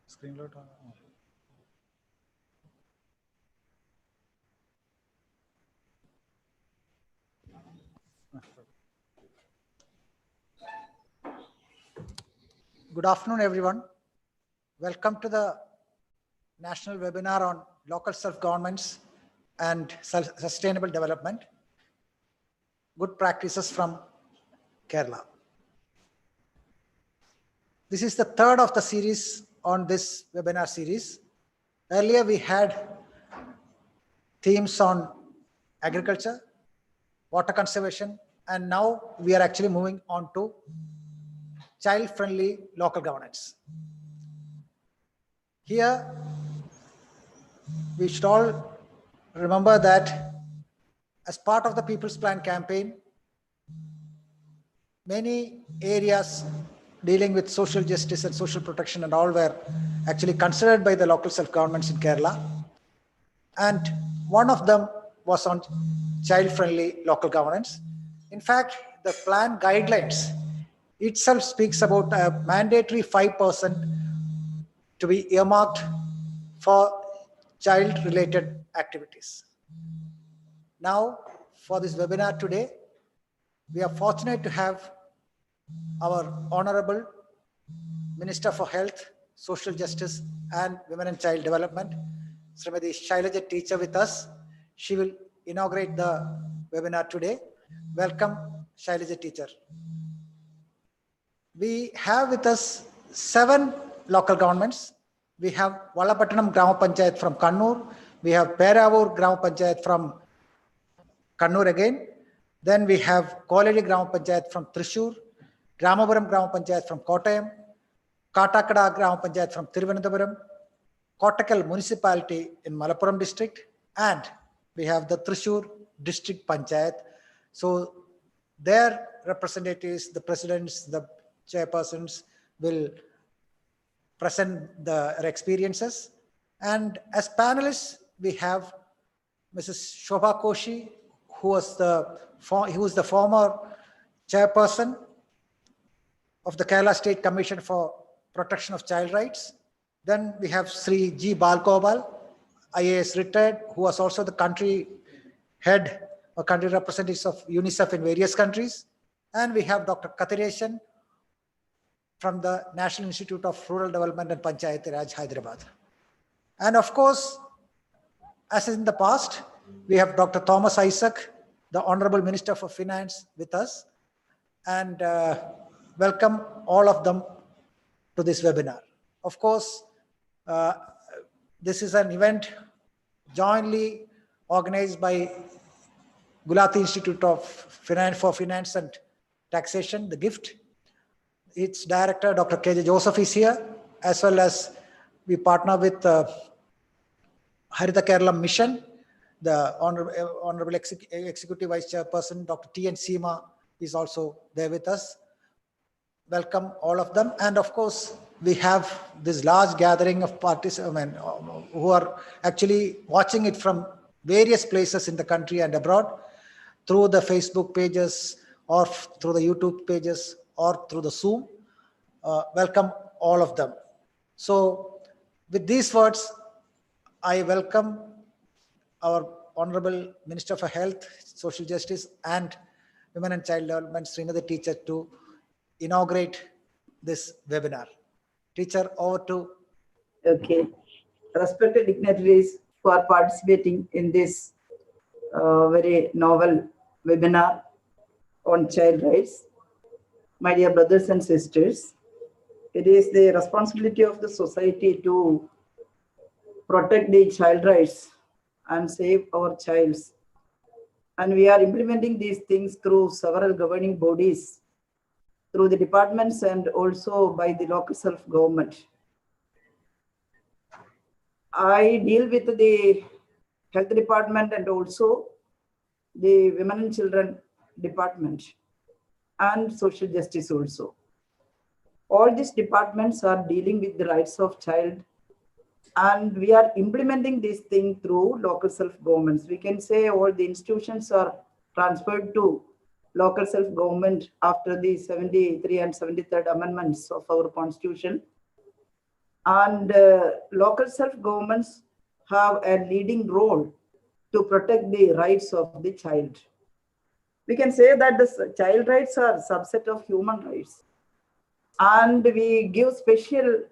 Screen load. Good afternoon, everyone. Welcome to the national webinar on local self-governments and sustainable development. Good practices from Kerala. This is the third of the series on this webinar series. Earlier we had themes on agriculture, water conservation, and now we are actually moving on to child-friendly local governance. Here, we should all remember that as part of the People's Plan campaign, many areas dealing with social justice and social protection and all were actually considered by the local self-governments in Kerala. And one of them was on child-friendly local governance. In fact, the plan guidelines itself speaks about a mandatory 5% to be earmarked for child-related activities. Now, for this webinar today, we are fortunate to have our Honorable Minister for Health, Social Justice and Women and Child Development, Srimati Shailaja teacher with us. She will inaugurate the webinar today. Welcome, Shailaja teacher. We have with us 7 local governments. We have Vallapattanam Grama Panchayat from Kannur. We have Peravur Grama Panchayat from Kannur again. Then we have Koledi Grama Panchayat from Thrissur, Ramapuram Grama Panchayat from Kottayam, Kattakada Grama Panchayat from Thiruvananthapuram, Kottakal Municipality in Malappuram district, and we have the Thrissur District Panchayat. So their representatives, the presidents, the chairpersons will present their experiences. And as panelists, we have Mrs. Shobha Koshi, who was the former chairperson of the Kerala State Commission for Protection of Child Rights. Then we have Sri G. Balgopal, IAS retired, who was also the country head or country representatives of UNICEF in various countries. And we have Dr. Kathiresan from the National Institute of Rural Development and Panchayati Raj, Hyderabad. And of course, as in the past, we have Dr. Thomas Isaac, the Honorable Minister for Finance with us. And welcome all of them to this webinar. Of course, this is an event jointly organized by Gulati Institute of Finance and Taxation, the GIFT. Its director, Dr. K.J. Joseph, is here, as well as we partner with Harita Kerala Mission. The Honorable Executive Vice Chairperson, Dr. T.N. Seema, is also there with us. Welcome all of them. And of course, we have this large gathering of participants who are actually watching it from various places in the country and abroad through the Facebook pages or through the YouTube pages or through the Zoom. Welcome all of them. So with these words, I welcome our Honorable Minister for Health, Social Justice and Women and Child Development, Srimati teacher, to inaugurate this webinar. Teacher, over to. Okay. Respected dignitaries who are participating in this very novel webinar on child rights. My dear brothers and sisters, it is the responsibility of the society to protect the child rights and save our childs. And we are implementing these things through several governing bodies, through the departments and also by the local self-government. I deal with the health department and also the women and children department and social justice also. All these departments are dealing with the rights of child And we are implementing this thing through local self-governments. We can say all the institutions are transferred to local self-government after the 73 and 73rd amendments of our constitution. And local self-governments have a leading role to protect the rights of the child. We can say that the child rights are a subset of human rights. And we give special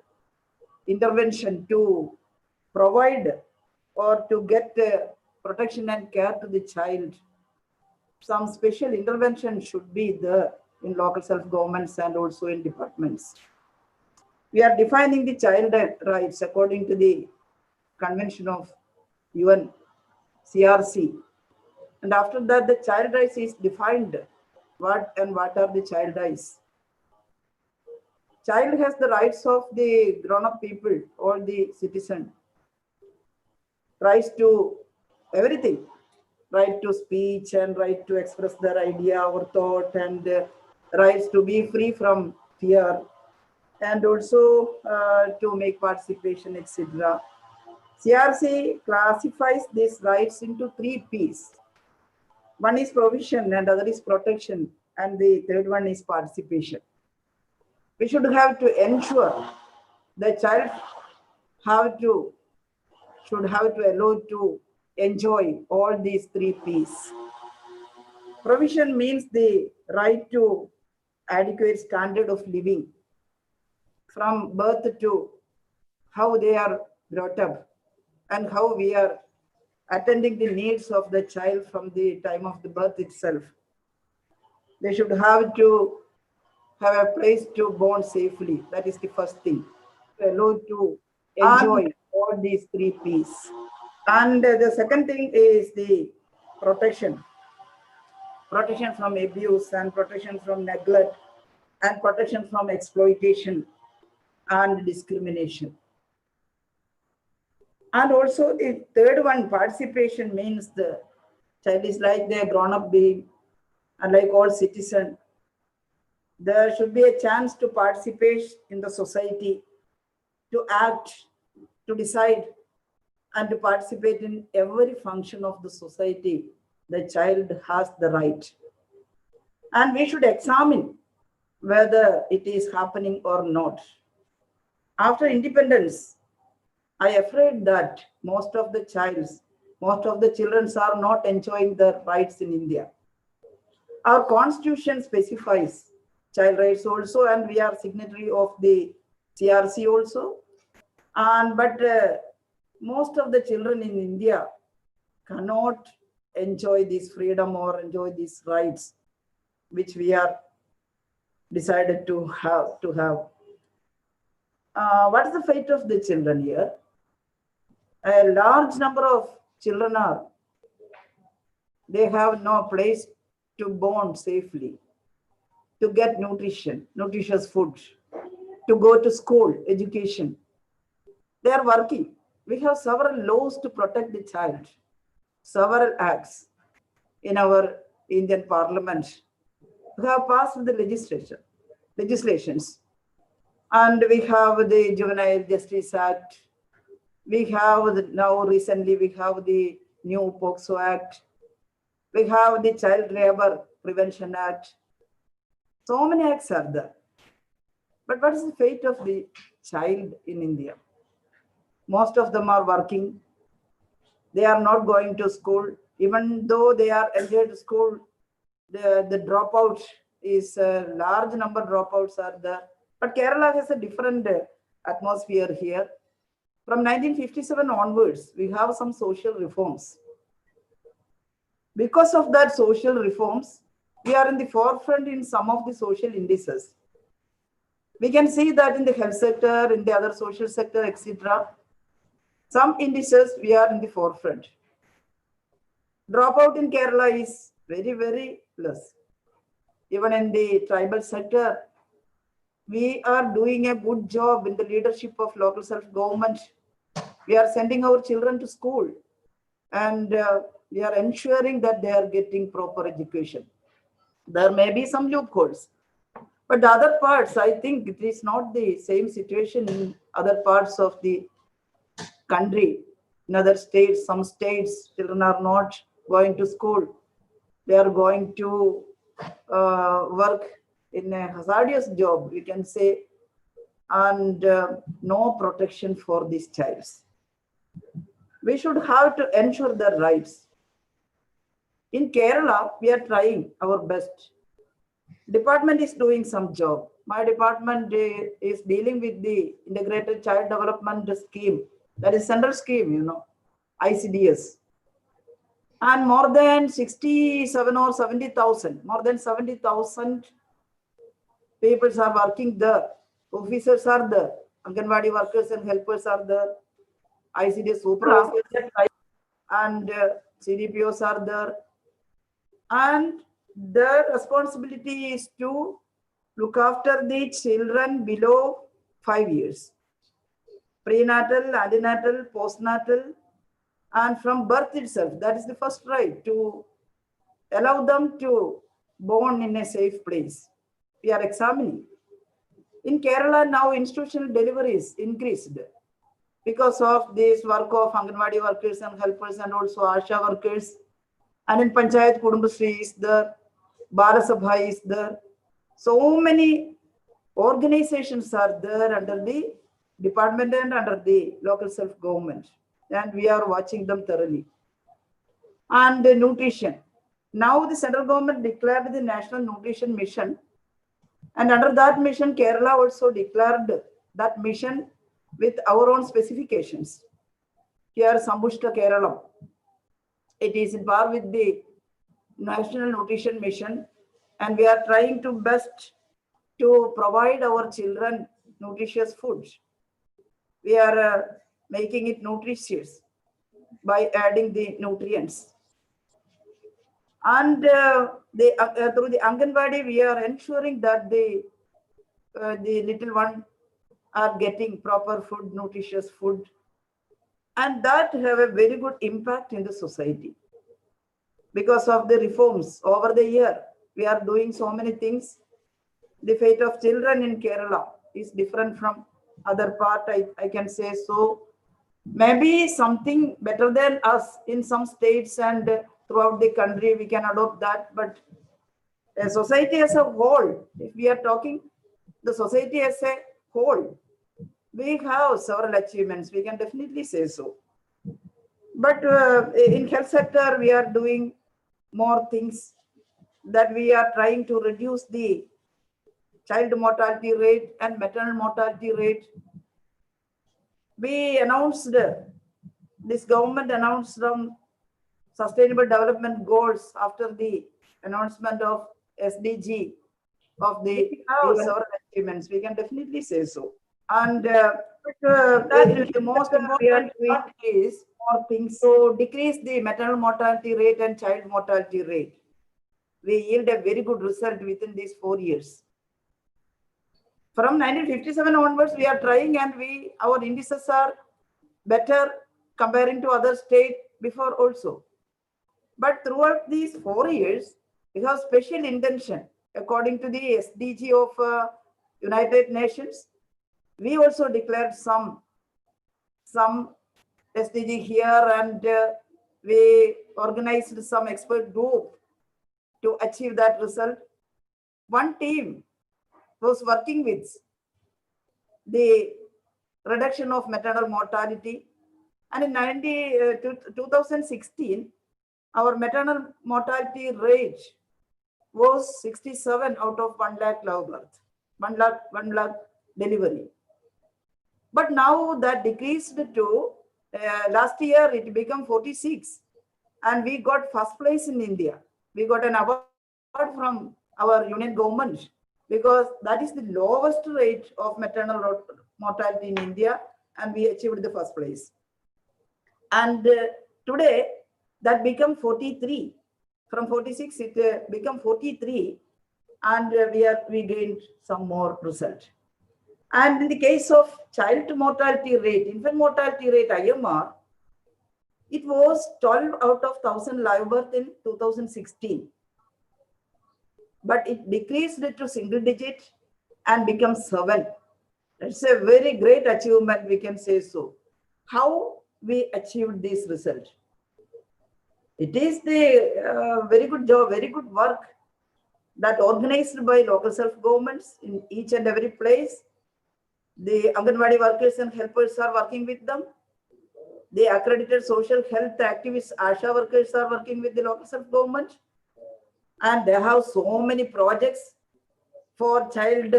intervention to provide or to get protection and care to the child. Some special intervention should be there in local self-governments and also in departments. We are defining the child rights according to the Convention of UN CRC. And after that, the child rights is defined. What are the child rights? Child has the rights of the grown-up people or the citizen. Rights to everything. Right to speech and right to express their idea or thought, and rights to be free from fear, and also to make participation, etc. CRC classifies these rights into 3 P's. One is provision, and other is protection, and the third one is participation. We should have to ensure the child should have to allow to enjoy all these 3 P's. Provision means the right to adequate standard of living from birth to how they are brought up and how we are attending the needs of the child from the time of the birth itself. They should have to have a place to born safely. That is the first thing. Allowed to enjoy all these 3 P's. And the second thing is the protection. Protection from abuse and protection from neglect and protection from exploitation and discrimination. And also the third one, participation, means the child is like the grown-up being, and like all citizens, there should be a chance to participate in the society, to act, to decide, and to participate in every function of the society. The child has the right. And we should examine whether it is happening or not. After independence, I am afraid that most of the children are not enjoying their rights in India. Our constitution specifies child rights also, and we are signatory of the CRC also. But most of the children in India cannot enjoy this freedom or enjoy these rights which we are decided to have. What is the fate of the children here? A large number of children they have no place to born safely, to get nutritious food, to go to school, education. They are working. We have several laws to protect the child, several acts in our Indian Parliament. We have passed the legislations, and we have the Juvenile Justice Act. We have now recently we have the new POCSO Act. We have the Child Labor Prevention Act. So many acts are there. But what is the fate of the child in India? Most of them are working. They are not going to school. Even though they are entered school, the dropout is a large number of dropouts are there. But Kerala has a different atmosphere here. From 1957 onwards, we have some social reforms. Because of that social reforms, we are in the forefront in some of the social indices. We can see that in the health sector, in the other social sector, etc. Some indices we are in the forefront. Dropout in Kerala is very, very less. Even in the tribal sector, we are doing a good job in the leadership of local self-government. We are sending our children to school, and we are ensuring that they are getting proper education. There may be some loopholes, but the other parts, I think it is not the same situation in other parts of the country, in other states, some states, children are not going to school. They are going to work in a hazardous job, we can say, and no protection for these childs. We should have to ensure their rights. In Kerala, we are trying our best. Department is doing some job. My department is dealing with the Integrated Child Development Scheme. That is central scheme, ICDS. And more than 67 or 70,000, more than 70,000 people are working there. Officers are there. Anganwadi workers and helpers are there. ICDS supervisors and CDPOs are there. And their responsibility is to look after the children below 5 years. Prenatal, antenatal, postnatal, and from birth itself. That is the first right, to allow them to born in a safe place. We are examining. In Kerala, now institutional deliveries increased because of this work of Anganwadi workers and helpers and also Asha workers. And in Panchayat, Kudumbashree is there, Balasabha is there. So many organizations are there under the department and under the local self-government. And we are watching them thoroughly. And the nutrition. Now the central government declared the National Nutrition Mission. And under that mission, Kerala also declared that mission with our own specifications. Here, Sambushta Kerala. It is in par with the National Nutrition Mission. And we are trying to best to provide our children nutritious food. We are making it nutritious by adding the nutrients. And through the Anganwadi, we are ensuring that the little one are getting proper food, nutritious food, and that have a very good impact in the society. Because of the reforms over the year, we are doing so many things. The fate of children in Kerala is different from other part, I can say so. Maybe something better than us in some states and throughout the country, we can adopt that. But a society as a whole, if we are talking the society as a whole, we have several achievements, we can definitely say so. But in health sector, we are doing more things, that we are trying to reduce the child mortality rate and maternal mortality rate. We announced, this government announced some Sustainable Development Goals after the announcement of SDG of the several achievements, we can definitely say so. And the most important is more things to decrease the maternal mortality rate and child mortality rate. We yield a very good result within these 4 years. From 1957 onwards, we are trying, and our indices are better comparing to other states before also. But throughout these 4 years, we have special intention according to the SDG of United Nations. We also declared some SDG here, and we organized some expert group to achieve that result. One team was working with the reduction of maternal mortality, and in 2016, our maternal mortality rate was 67 out of 1 lakh live birth, 1 lakh delivery. But now that decreased to, last year it became 46, and we got first place in India. We got an award from our union government, because that is the lowest rate of maternal mortality in India, and we achieved the first place. And today that become 43. From 46 it become 43, and we gained some more result. And in the case of child mortality rate, infant mortality rate, IMR, it was 12 out of 1,000 live birth in 2016. But it decreased to single digit and become 7. That's a very great achievement, we can say so. how we achieved this result. It is the very good job, very good work that organized by local self-governments in each and every place. The Anganwadi workers and helpers are working with them. The accredited social health activists, ASHA workers are working with the local self-government. And they have so many projects for child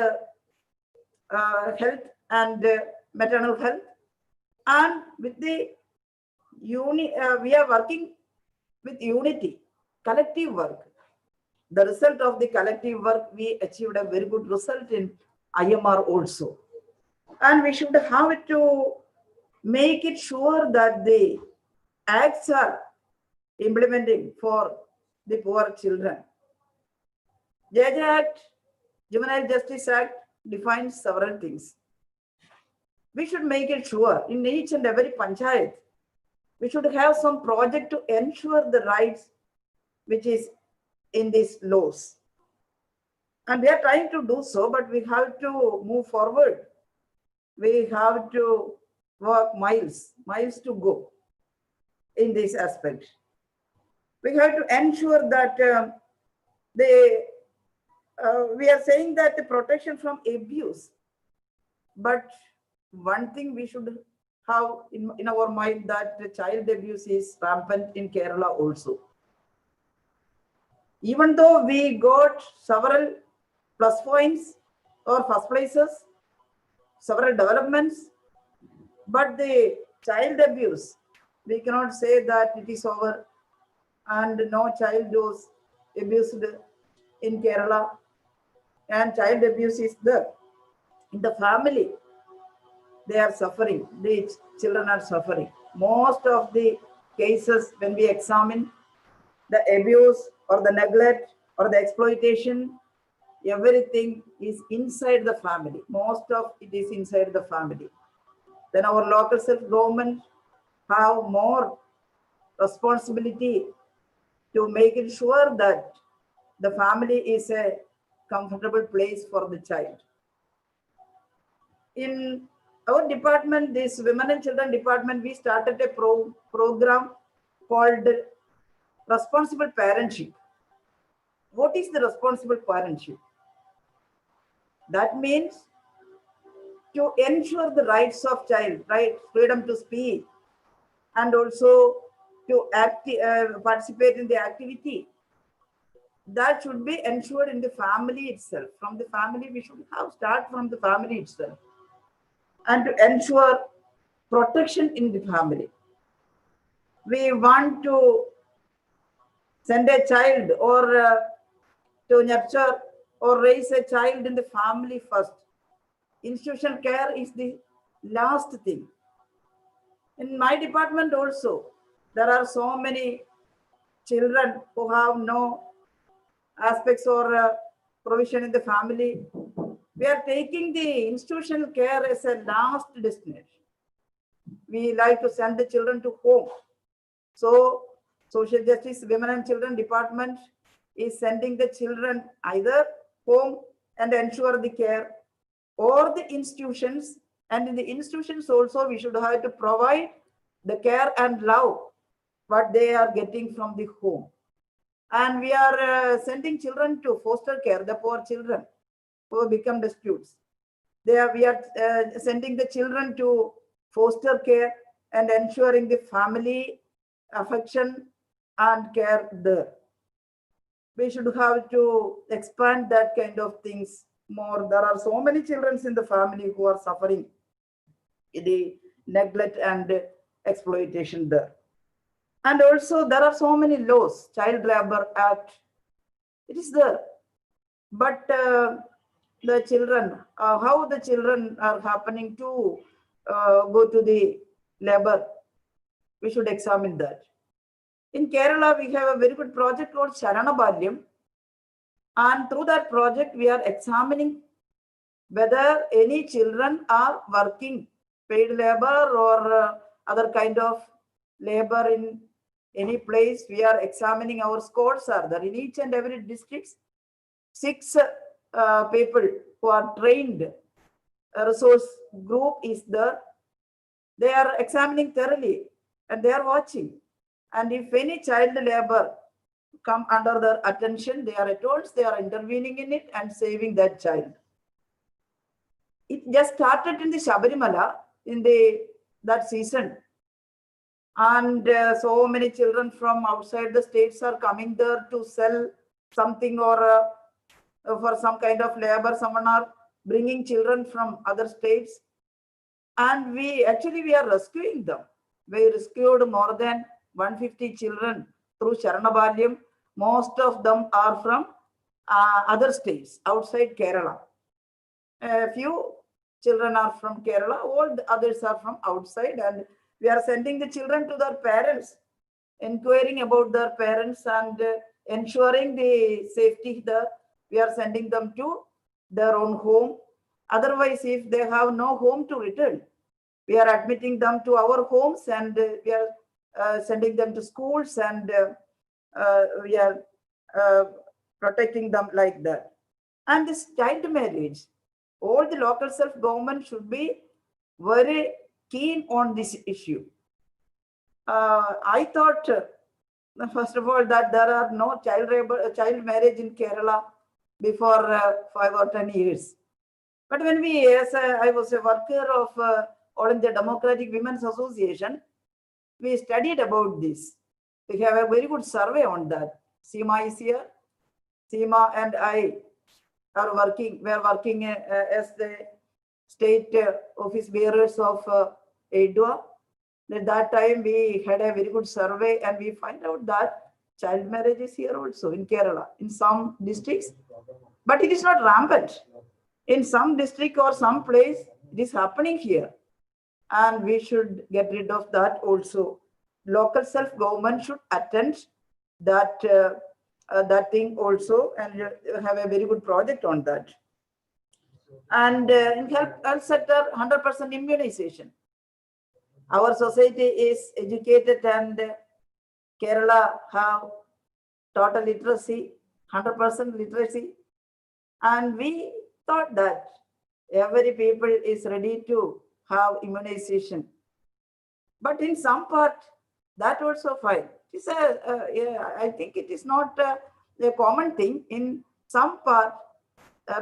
health and maternal health. And with the we are working with unity, collective work. The result of the collective work, we achieved a very good result in IMR also. And we should have to make it sure that the acts are implementing for the poor children. JJ Act, Juvenile Justice Act defines several things. We should make it sure in each and every panchayat, we should have some project to ensure the rights which is in these laws. And we are trying to do so, but we have to move forward. We have to walk miles to go in this aspect. We have to ensure that we are saying that the protection from abuse, but one thing we should have in our mind that the child abuse is rampant in Kerala also. Even though we got several plus points or first places, several developments, but the child abuse, we cannot say that it is over and no child was abused in Kerala, and child abuse is there. In the family, they are suffering, the children are suffering. Most of the cases when we examine the abuse or the neglect or the exploitation, everything is inside the family. Most of it is inside the family. Then our local self-government have more responsibility to make it sure that the family is a comfortable place for the child. In our department, this Women and Children department, we started a program called Responsible Parentship. What is the responsible parentship? That means to ensure the rights of child, right? Freedom to speak, and also to participate in the activity. That should be ensured in the family itself. From the family, we should start from the family itself. And to ensure protection in the family. We want to send a child or to nurture or raise a child in the family first. Institutional care is the last thing. In my department also, there are so many children who have no aspects or provision in the family. We are taking the institutional care as a last destination. We like to send the children to home. So, Social Justice, Women and Children Department is sending the children either home and ensure the care, or the institutions. And in the institutions also, we should have to provide the care and love what they are getting from the home. And we are sending children to foster care, the poor children who become disputes. We are sending the children to foster care and ensuring the family affection and care there. We should have to expand that kind of things more. There are so many children in the family who are suffering the neglect and exploitation there. And also there are so many laws, Child Labor Act, it is there. But the children, how the children are happening to go to the labor, we should examine that. In Kerala, we have a very good project called Sharana Balyam. And through that project, we are examining whether any children are working paid labor or other kind of labor in any place. We are examining, our scores are there in each and every district. 6 people who are trained, a resource group is there. They are examining thoroughly and they are watching. And if any child labor come under their attention, they are at once, they are intervening in it and saving that child. It just started in the Shabarimala in that season. And so many children from outside the states are coming there to sell something or for some kind of labor. Someone are bringing children from other states. And we are rescuing them. We rescued more than 150 children through Sharanabalyam. Most of them are from other states outside Kerala. A few children are from Kerala, all the others are from outside, and we are sending the children to their parents, inquiring about their parents and ensuring the safety there. We are sending them to their own home. Otherwise, if they have no home to return, we are admitting them to our homes and we are sending them to schools and we are protecting them like that. And this child marriage, all the local self-government should be very keen on this issue. I thought, first of all, that there are no child marriage in Kerala before 5 or 10 years. But when I was a worker of All India Democratic Women's Association, we studied about this. We have a very good survey on that. Seema is here. Seema and I are working. We are working as the state office bearers of EDUA. At that time, we had a very good survey and we find out that child marriage is here also in Kerala, in some districts. But it is not rampant. In some district or some place, it is happening here. And we should get rid of that also. Local self-government should attend that that thing also and have a very good project on that. And in health sector, 100% immunization. Our society is educated and Kerala have total literacy, 100% literacy. And we thought that every people is ready to have immunization. But in some part, that also fine. It's I think it is not a common thing. In some part,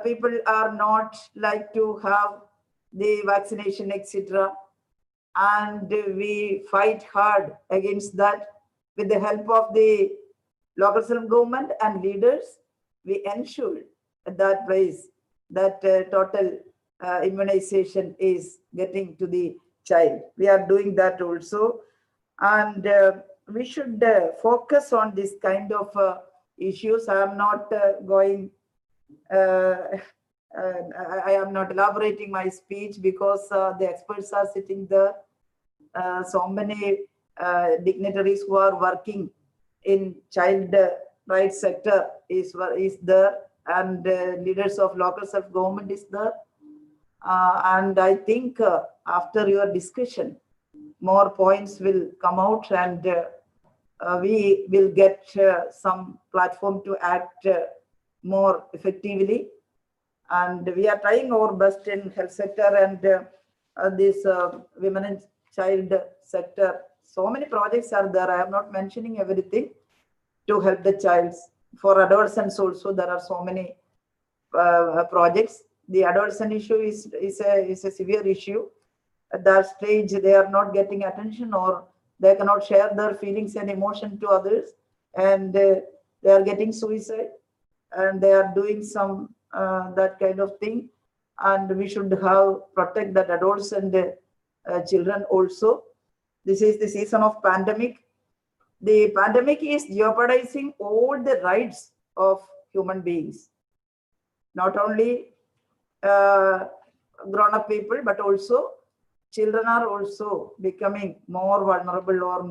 people are not like to have the vaccination, etc. And we fight hard against that with the help of the local self-government and leaders. We ensure at that place that total immunization is getting to the child. We are doing that also. And we should focus on this kind of issues. I am not going, I am not elaborating my speech because the experts are sitting there. So many dignitaries who are working in child rights sector is there, and leaders of local self-government is there. And I think after your discussion, more points will come out and we will get some platform to act more effectively. And we are trying our best in health sector and this women and child sector. So many projects are there. I am not mentioning everything to help the child. For adolescents also, there are so many projects. The adolescent issue is a severe issue. At that stage, they are not getting attention or they cannot share their feelings and emotion to others. And they are getting suicide and they are doing some that kind of thing. And we should protect that adults and children also. This is the season of pandemic. The pandemic is jeopardizing all the rights of human beings. Not only grown-up people, but also children are also becoming more vulnerable or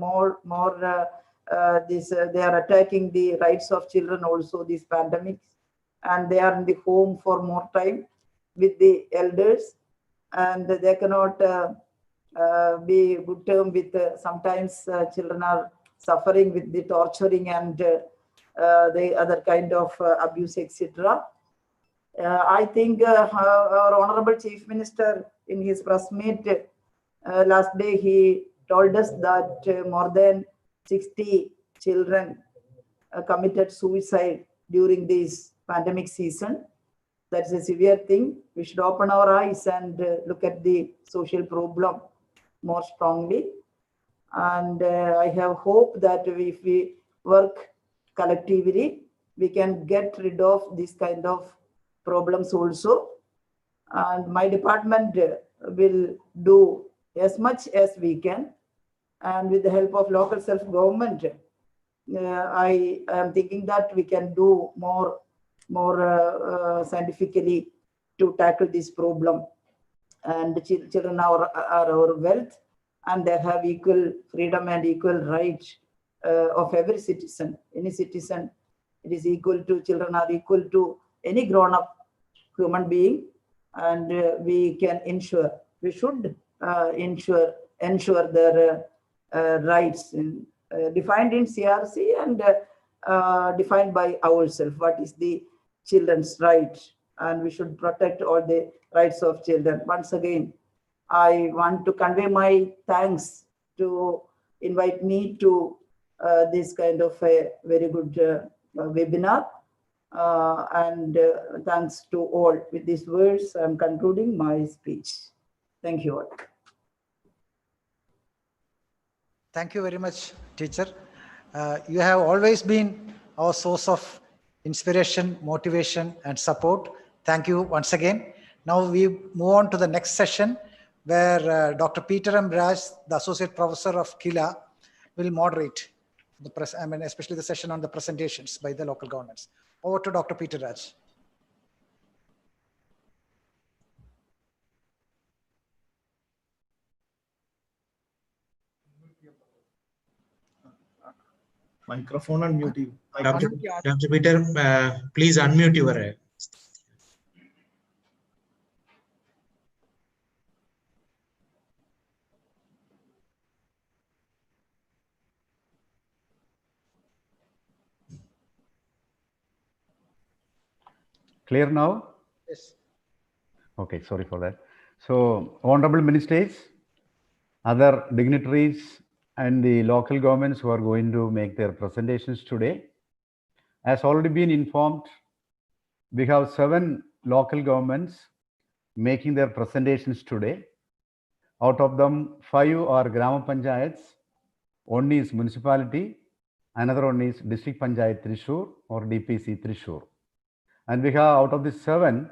they are attacking the rights of children also, these pandemics, and they are in the home for more time with the elders, and they cannot be good term with sometimes children are suffering with the torturing and the other kind of abuse, etc. I think our Honorable Chief Minister in his press meet Last day he told us that more than 60 children committed suicide during this pandemic season. That's a severe thing. We should open our eyes and look at the social problem more strongly. And I have hope that if we work collectively, we can get rid of this kind of problems also. And my department will do as much as we can. And with the help of local self-government, I am thinking that we can do more scientifically to tackle this problem. And children are our wealth, and they have equal freedom and equal right of every citizen. Any citizen, it is equal to, children are equal to any grown-up human being, and we can ensure, we should ensure their rights defined in CRC and defined by ourselves. What is the children's right? And we should protect all the rights of children. Once again, I want to convey my thanks to invite me to this kind of a very good webinar. And thanks to all. With these words, I'm concluding my speech. Thank you all. Thank you very much, teacher. You have always been our source of inspiration, motivation, and support. Thank you once again. Now we move on to the next session where Dr. Peter M. Raj, the Associate Professor of Kila, will moderate especially the session on the presentations by the local governments. Over to Dr. Peter Raj. Microphone unmute. Dr. Peter, please unmute your. Clear now? Yes. Okay, sorry for that. So, Honorable Ministers, other dignitaries, and the local governments who are going to make their presentations today. As already been informed, we have 7 local governments making their presentations today. Out of them, 5 are Grama Panchayats, one is municipality, another one is District Panchayat Thrissur or DPC Thrissur. And we have, out of the 7,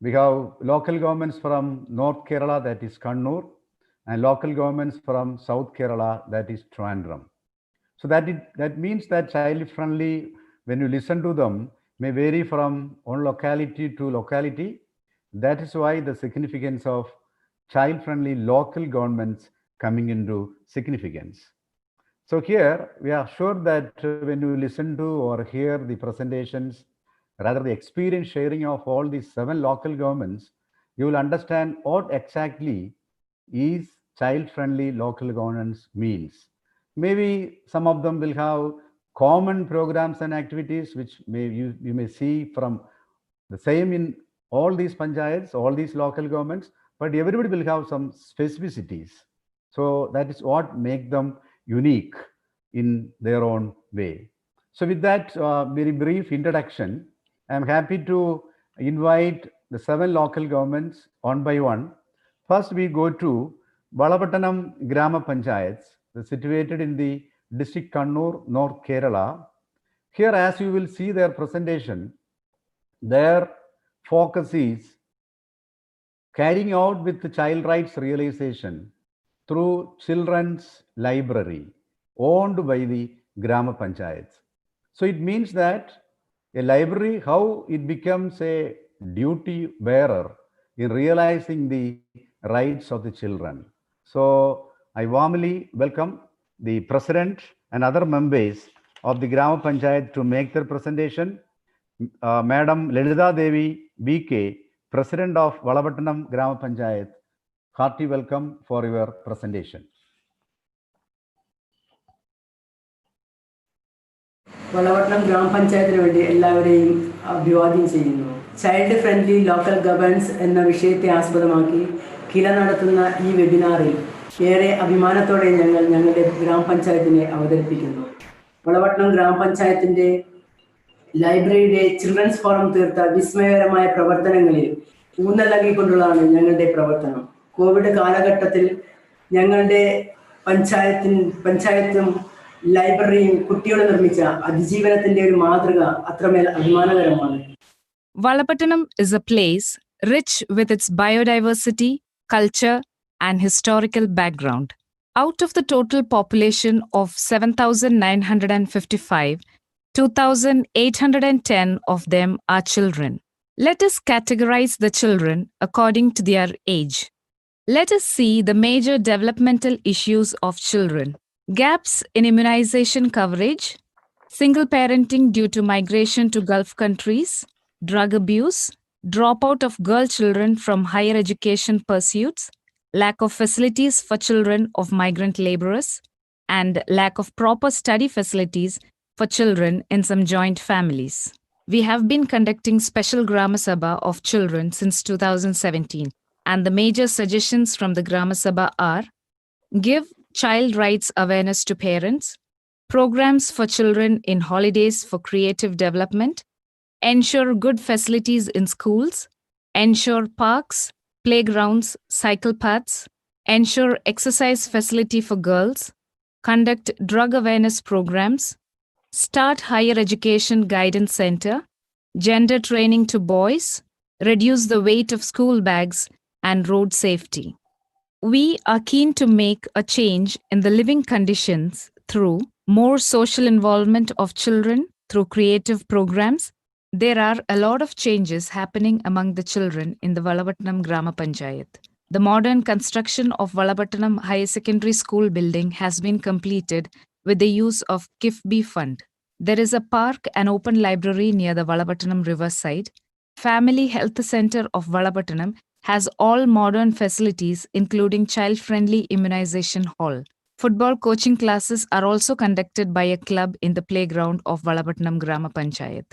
we have local governments from North Kerala, that is Kannur, and local governments from South Kerala, that is Trivandrum. So that means that child-friendly, when you listen to them, may vary from one locality to locality. That is why the significance of child-friendly local governments coming into significance. So here we are sure that when you listen to or hear the presentations, rather the experience sharing of all these 7 local governments, you will understand what exactly is child-friendly local governance means. Maybe some of them will have common programs and activities which you may see from the same in all these panchayats, all these local governments, but everybody will have some specificities. So that is what makes them unique in their own way. So with that very brief introduction, I am happy to invite the 7 local governments one by one. First, we go to Valapattanam Grama Panchayats, situated in the district Kannur, North Kerala. Here, as you will see their presentation, their focus is carrying out with the child rights realization through children's library owned by the Grama Panchayats. So it means that a library, how it becomes a duty bearer in realizing the rights of the children. So I warmly welcome the president and other members of the Grama Panchayat to make their presentation. Madam Lalita Devi BK, President of Valapattanam Grama Panchayat, hearty welcome for your presentation. Valapattanam ഗ്രാമപഞ്ചായത്തിന് വേണ്ടി എല്ലാവരെയും അഭിവാദ്യം ചെയ്യുന്നു. Child friendly local governance എന്ന വിഷയത്തെ ആസ്പദമാക്കി കില നടത്തുന്ന ഈ വെബിനാറിൽ ഏറെ അഭിമാനത്തോടെ ഞങ്ങൾ ഞങ്ങളുടെ ഗ്രാമപഞ്ചായത്തിനെ അവതരിപ്പിക്കുന്നു. വളപട്ടണം ഗ്രാമപഞ്ചായത്തിന്റെ ലൈബ്രറിയുടെ ചിൽഡ്രൻസ് ഫോറം തീർത്ത വിസ്മയകരമായ പ്രവർത്തനങ്ങളിൽ ഊന്നൽ നൽകിക്കൊണ്ടുള്ളതാണ് ഞങ്ങളുടെ പ്രവർത്തനം. കോവിഡ് കാലഘട്ടത്തിൽ ഞങ്ങളുടെ പഞ്ചായത്തും ലൈബ്രറിയും കുട്ടികൾ നിർമ്മിച്ച അതിജീവനത്തിന്റെ ഒരു മാതൃക അത്രമേൽ അഭിമാനകരമാണ്. Valapattanam is a place rich with its biodiversity, culture, and historical background. Out of the total population of 7,955, 2,810 of them are children. Let us categorize the children according to their age. Let us see the major developmental issues of children. Gaps in immunization coverage, single parenting due to migration to Gulf countries, drug abuse, dropout of girl children from higher education pursuits, lack of facilities for children of migrant laborers, and lack of proper study facilities for children in some joint families. We have been conducting special Grama Sabha of children since 2017, and the major suggestions from the Grama Sabha are: give child rights awareness to parents, programs for children in holidays for creative development, ensure good facilities in schools, ensure parks, playgrounds, cycle paths, ensure exercise facility for girls, conduct drug awareness programs, start higher education guidance center, gender training to boys, reduce the weight of school bags, and road safety. We are keen to make a change in the living conditions through more social involvement of children through creative programs. There are a lot of changes happening among the children in the Valapattanam Grama Panchayat. The modern construction of Valapattanam Higher Secondary School building has been completed with the use of KIFBI fund. There is a park and open library near the Valapattanam riverside. Family Health Center of Valapattanam has all modern facilities including child-friendly immunization hall. Football coaching classes are also conducted by a club in the playground of Valapattanam Grama Panchayat.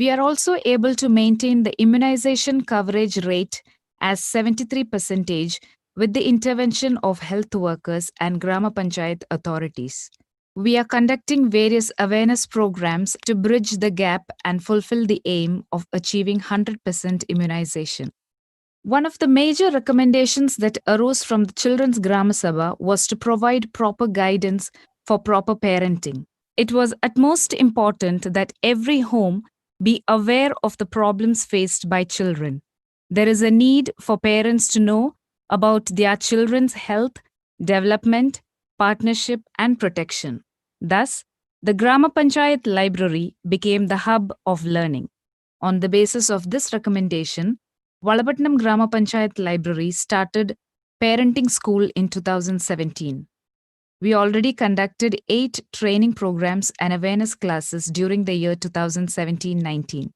We are also able to maintain the immunization coverage rate as 73% with the intervention of health workers and Grama Panchayat authorities. We are conducting various awareness programs to bridge the gap and fulfill the aim of achieving 100% immunization. One of the major recommendations that arose from the Children's Grama Sabha was to provide proper guidance for proper parenting. It was utmost important that every home be aware of the problems faced by children. There is a need for parents to know about their children's health, development, partnership, and protection. Thus, the Grama Panchayat Library became the hub of learning. On the basis of this recommendation, Valapattanam Grama Panchayat Library started Parenting School in 2017. We already conducted 8 training programs and awareness classes during the year 2017-19.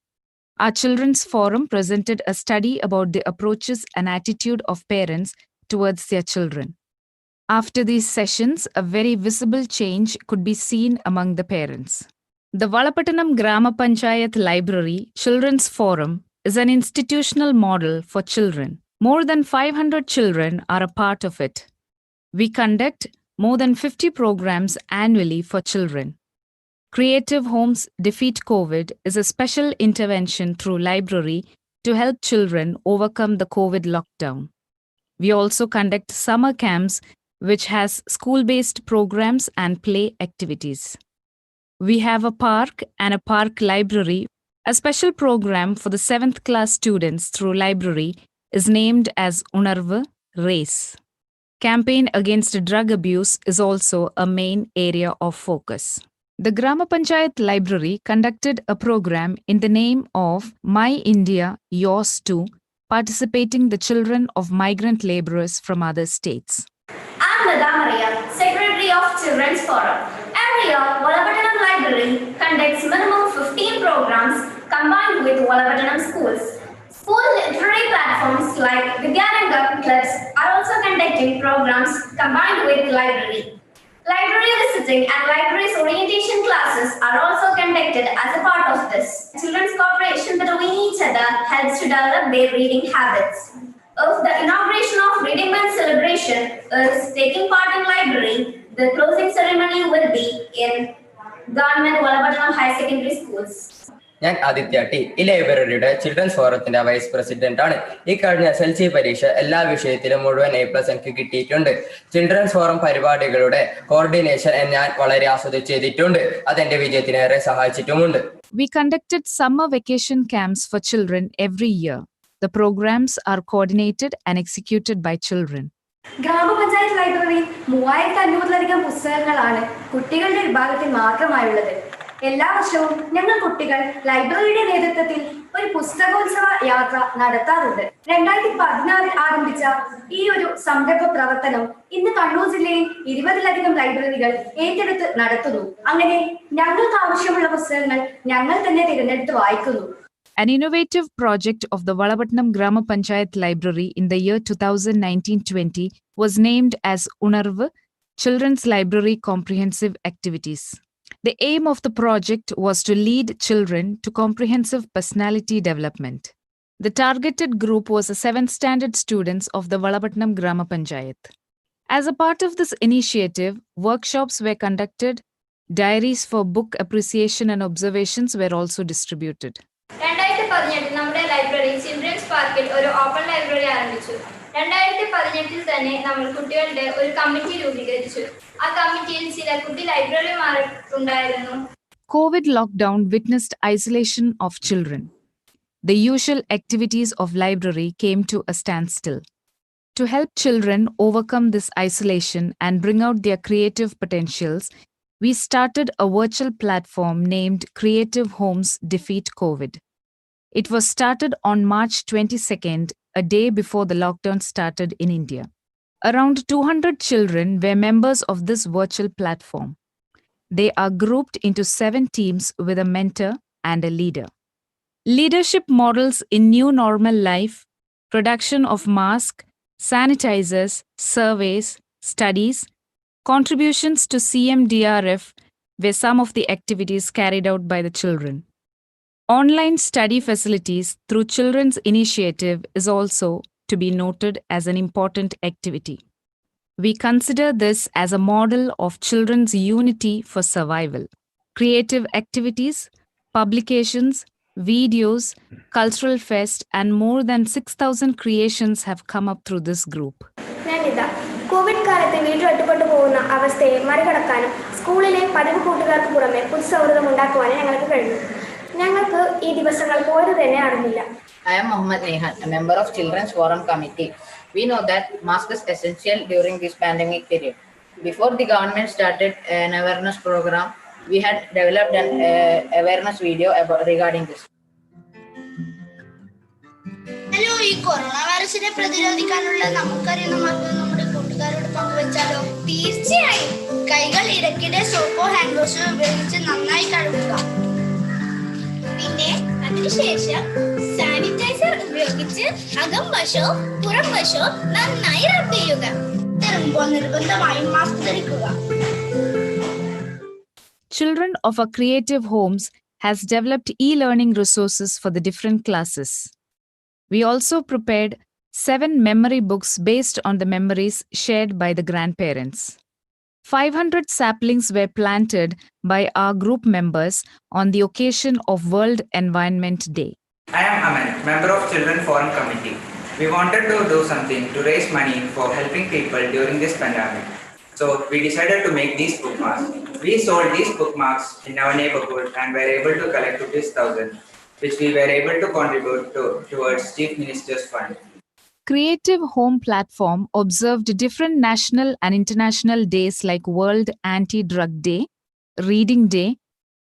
Our Children's Forum presented a study about the approaches and attitude of parents towards their children. After these sessions, a very visible change could be seen among the parents. The Valapattanam Grama Panchayat Library Children's Forum is an institutional model for children. More than 500 children are a part of it. We conduct more than 50 programs annually for children. Creative Homes Defeat COVID is a special intervention through library to help children overcome the COVID lockdown. We also conduct summer camps which has school-based programs and play activities. We have a park and a park library. A special program for the 7th class students through library is named as Unarvu Race. Campaign against drug abuse is also a main area of focus. The Grama Panchayat Library conducted a program in the name of My India, Yours Too, participating the children of migrant laborers from other states. I'm Nada Maria, Secretary of Children's Forum. Every year, Valapattanam Library conducts minimum 15 programs combined with Valapattanam schools. School literary platforms like Vidyanangam clubs are also conducting programs combined with library. Library visiting and libraries orientation classes are also conducted as a part of this. Children's cooperation between each other helps to develop their reading habits. of the inauguration of Reading Month celebration is taking part in library. The closing ceremony will be in Government Valapattanam High Secondary Schools. ഞാൻ Aditya T. ഈ ലൈബ്രറിയുടെ children's ഫോറത്തിന്റെ vice president ആണ്. ഈ കഴിഞ്ഞ SLC പരീക്ഷ എല്ലാ വിഷയത്തിലും മുഴുവൻ A+ എനിക്ക് കിട്ടിയിട്ടുണ്ട്. ചിൽഡ്രൻസ് ഫോറം പരിപാടികളുടെ കോർഡിനേഷൻ ഞാൻ വളരെ ആസ്വദിച്ച് ചെയ്തിട്ടുണ്ട്. അതെന്റെ വിജയത്തിനേറെ സഹായിച്ചിട്ടുമുണ്ട്. We conducted summer vacation camps for children every year. The programs are coordinated and executed by children. ഗ്രാമപഞ്ചായത്ത് ലൈബ്രറിയിൽ 3500-ലധികം പുസ്തകങ്ങളാണ് കുട്ടികളുടെ വിഭാഗത്തിൽ മാത്രമായുള്ളത്. എല്ലാ വർഷവും ഞങ്ങൾ കുട്ടികൾ ലൈബ്രറിയുടെ നേതൃത്വത്തിൽ ഒരു പുസ്തകോത്സവ യാത്ര നടത്താറുണ്ട്. 2016 ആരംഭിച്ച ഈ ഒരു സംരംഭ പ്രവർത്തനം ഇന്ന് കണ്ണൂർ ജില്ലയിൽ 20-ലധികം ലൈബ്രറികൾ ഏറ്റെടുത്ത് നടത്തുന്നു. അങ്ങനെ ഞങ്ങൾക്ക് ആവശ്യമുള്ള പുസ്തകങ്ങൾ ഞങ്ങൾ തന്നെ തിരഞ്ഞെടുത്ത് വായിക്കുന്നു. An innovative project of the Valapattanam Grama Panchayat Library in the year 2019-20 was named as Unarvu Children's Library Comprehensive Activities. The aim of the project was to lead children to comprehensive personality development. The targeted group was the 7th standard students of the Valapattanam Grama Panchayat. As a part of this initiative, workshops were conducted, diaries for book appreciation and observations were also distributed. 2018 നമ്മുടെ library children's പാർക്കിൽ ഒരു open library ആരംഭിച്ചു. 2018 തന്നെ നമ്മൾ കുട്ടികളുടെ ഒരു committee രൂപീകരിച്ചു. ആ കമ്മിറ്റിയിൽ ചില കുട്ടി ലൈബ്രറിമാർ ഉണ്ടായിരുന്നു. COVID lockdown witnessed isolation of children. The usual activities of library came to a standstill. To help children overcome this isolation and bring out their creative potentials, we started a virtual platform named Creative Homes Defeat COVID. It was started on March 22nd, a day before the lockdown started in India. Around 200 children were members of this virtual platform. They are grouped into 7 teams with a mentor and a leader. Leadership models in new normal life, production of masks, sanitizers, surveys, studies, contributions to CMDRF were some of the activities carried out by the children. Online study facilities through Children's Initiative is also to be noted as an important activity. We consider this as a model of children's unity for survival. Creative activities, publications, videos, cultural fest, and more than 6,000 creations have come up through this group. Covid കാലത്ത് വീട്ടിൽ ഒറ്റപ്പെട്ടു പോകുന്ന അവസ്ഥയെ മറികടക്കാനും സ്കൂളിലെ പതിവ് കൂട്ടുകാർക്ക് പുറമെ പുതുസൗഹൃദം ഉണ്ടാക്കുവാനും ഞങ്ങൾക്ക് കഴിഞ്ഞു. ഞങ്ങൾക്ക് ഈ ദിവസങ്ങൾ പോയത് തന്നെ അറിഞ്ഞില്ല. I am Mohammed Nehan, a member of Children's Forum Committee. We know that mask is essential during this pandemic period. Before the government started an awareness program, we had developed an awareness video regarding this. Hello, ഈ corona വൈറസിനെ പ്രതിരോധിക്കാനുള്ള നമുക്കറിയുന്ന മാർഗം നമ്മുടെ കൂട്ടുകാരോട് പങ്കുവച്ചാലോ? തീർച്ചയായും. കൈകൾ ഇടയ്ക്കിടെ സോപ്പോ ഹാൻഡ് വാഷോ ഉപയോഗിച്ച് നന്നായി കഴുകുക. പിന്നെ അതിനുശേഷം സാനിറ്റൈസർ ഉപയോഗിച്ച് അകം വശോ പുറം വശോ നന്നായി റബ്ബ് ചെയ്യുക. തിരുമ്പോ നിർബന്ധമായും മാസ്ക് ധരിക്കുക. Children of our creative homes has developed e-learning resources for the different classes. We also prepared 7 memory books based on the memories shared by the grandparents. 500 saplings were planted by our group members on the occasion of World Environment Day. I am Aman, member of Children Forum Committee. We wanted to do something to raise money for helping people during this pandemic. So we decided to make these bookmarks. We sold these bookmarks in our neighborhood and were able to collect ₹1,000, which we were able to contribute towards Chief Minister's Fund. Creative Home Platform observed different national and international days like World Anti-Drug Day, Reading Day,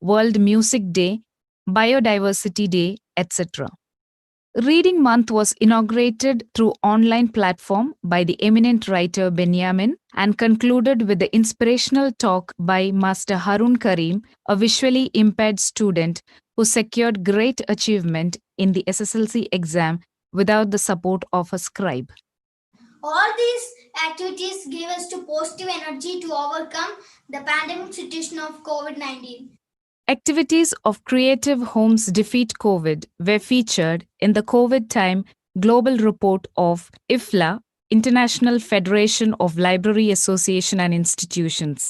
World Music Day, Biodiversity Day, etc. Reading Month was inaugurated through online platform by the eminent writer Benjamin and concluded with the inspirational talk by Master Harun Karim, a visually impaired student who secured great achievement in the SSLC exam without the support of a scribe. All these activities gave us positive energy to overcome the pandemic situation of COVID-19. Activities of Creative Homes Defeat COVID were featured in the COVID time Global Report of IFLA, International Federation of Library Association and Institutions.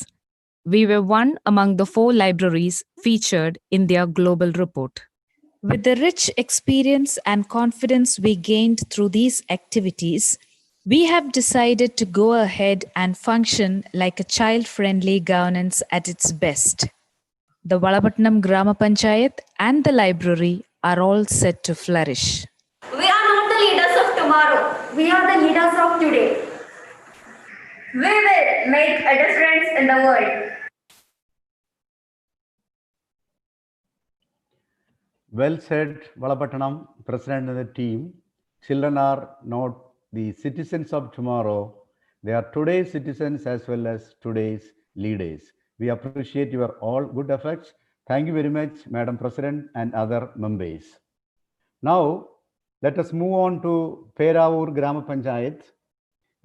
We were one among the 4 libraries featured in their global report. With the rich experience and confidence we gained through these activities, we have decided to go ahead and function like a child-friendly governance at its best. The Valapattanam Grama Panchayat and the library are all set to flourish. We are not the leaders of tomorrow. We are the leaders of today. We will make a difference in the world. Well said, Valapattanam, President and the team. Children are not the citizens of tomorrow. They are today's citizens as well as today's leaders. We appreciate your all good efforts. Thank you very much, Madam President and other members. Now, let us move on to Peravur Grama Panchayat.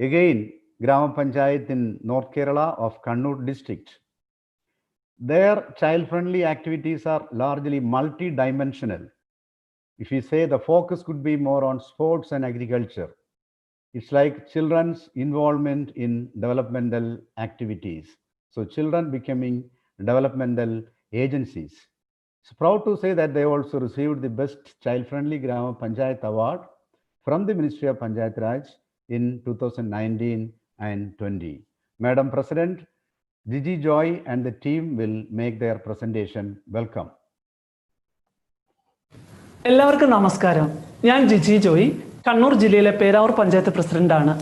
Again, Grama Panchayat in North Kerala of Kannur district. Their child-friendly activities are largely multi-dimensional. If we say the focus could be more on sports and agriculture, it's like children's involvement in developmental activities. So children becoming developmental agencies. It's proud to say that they also received the Best Child-Friendly Grama Panchayat Award from the Ministry of Panchayat Raj in 2019 and 20. Madam President, Gigi Joy and the team will make their presentation. Welcome. എല്ലാവർക്കും നമസ്കാരം. ഞാൻ ജിജി ജോയി, കണ്ണൂർ ജില്ലയിലെ പേരാവൂർ പഞ്ചായത്ത് പ്രസിഡന്റാണ്.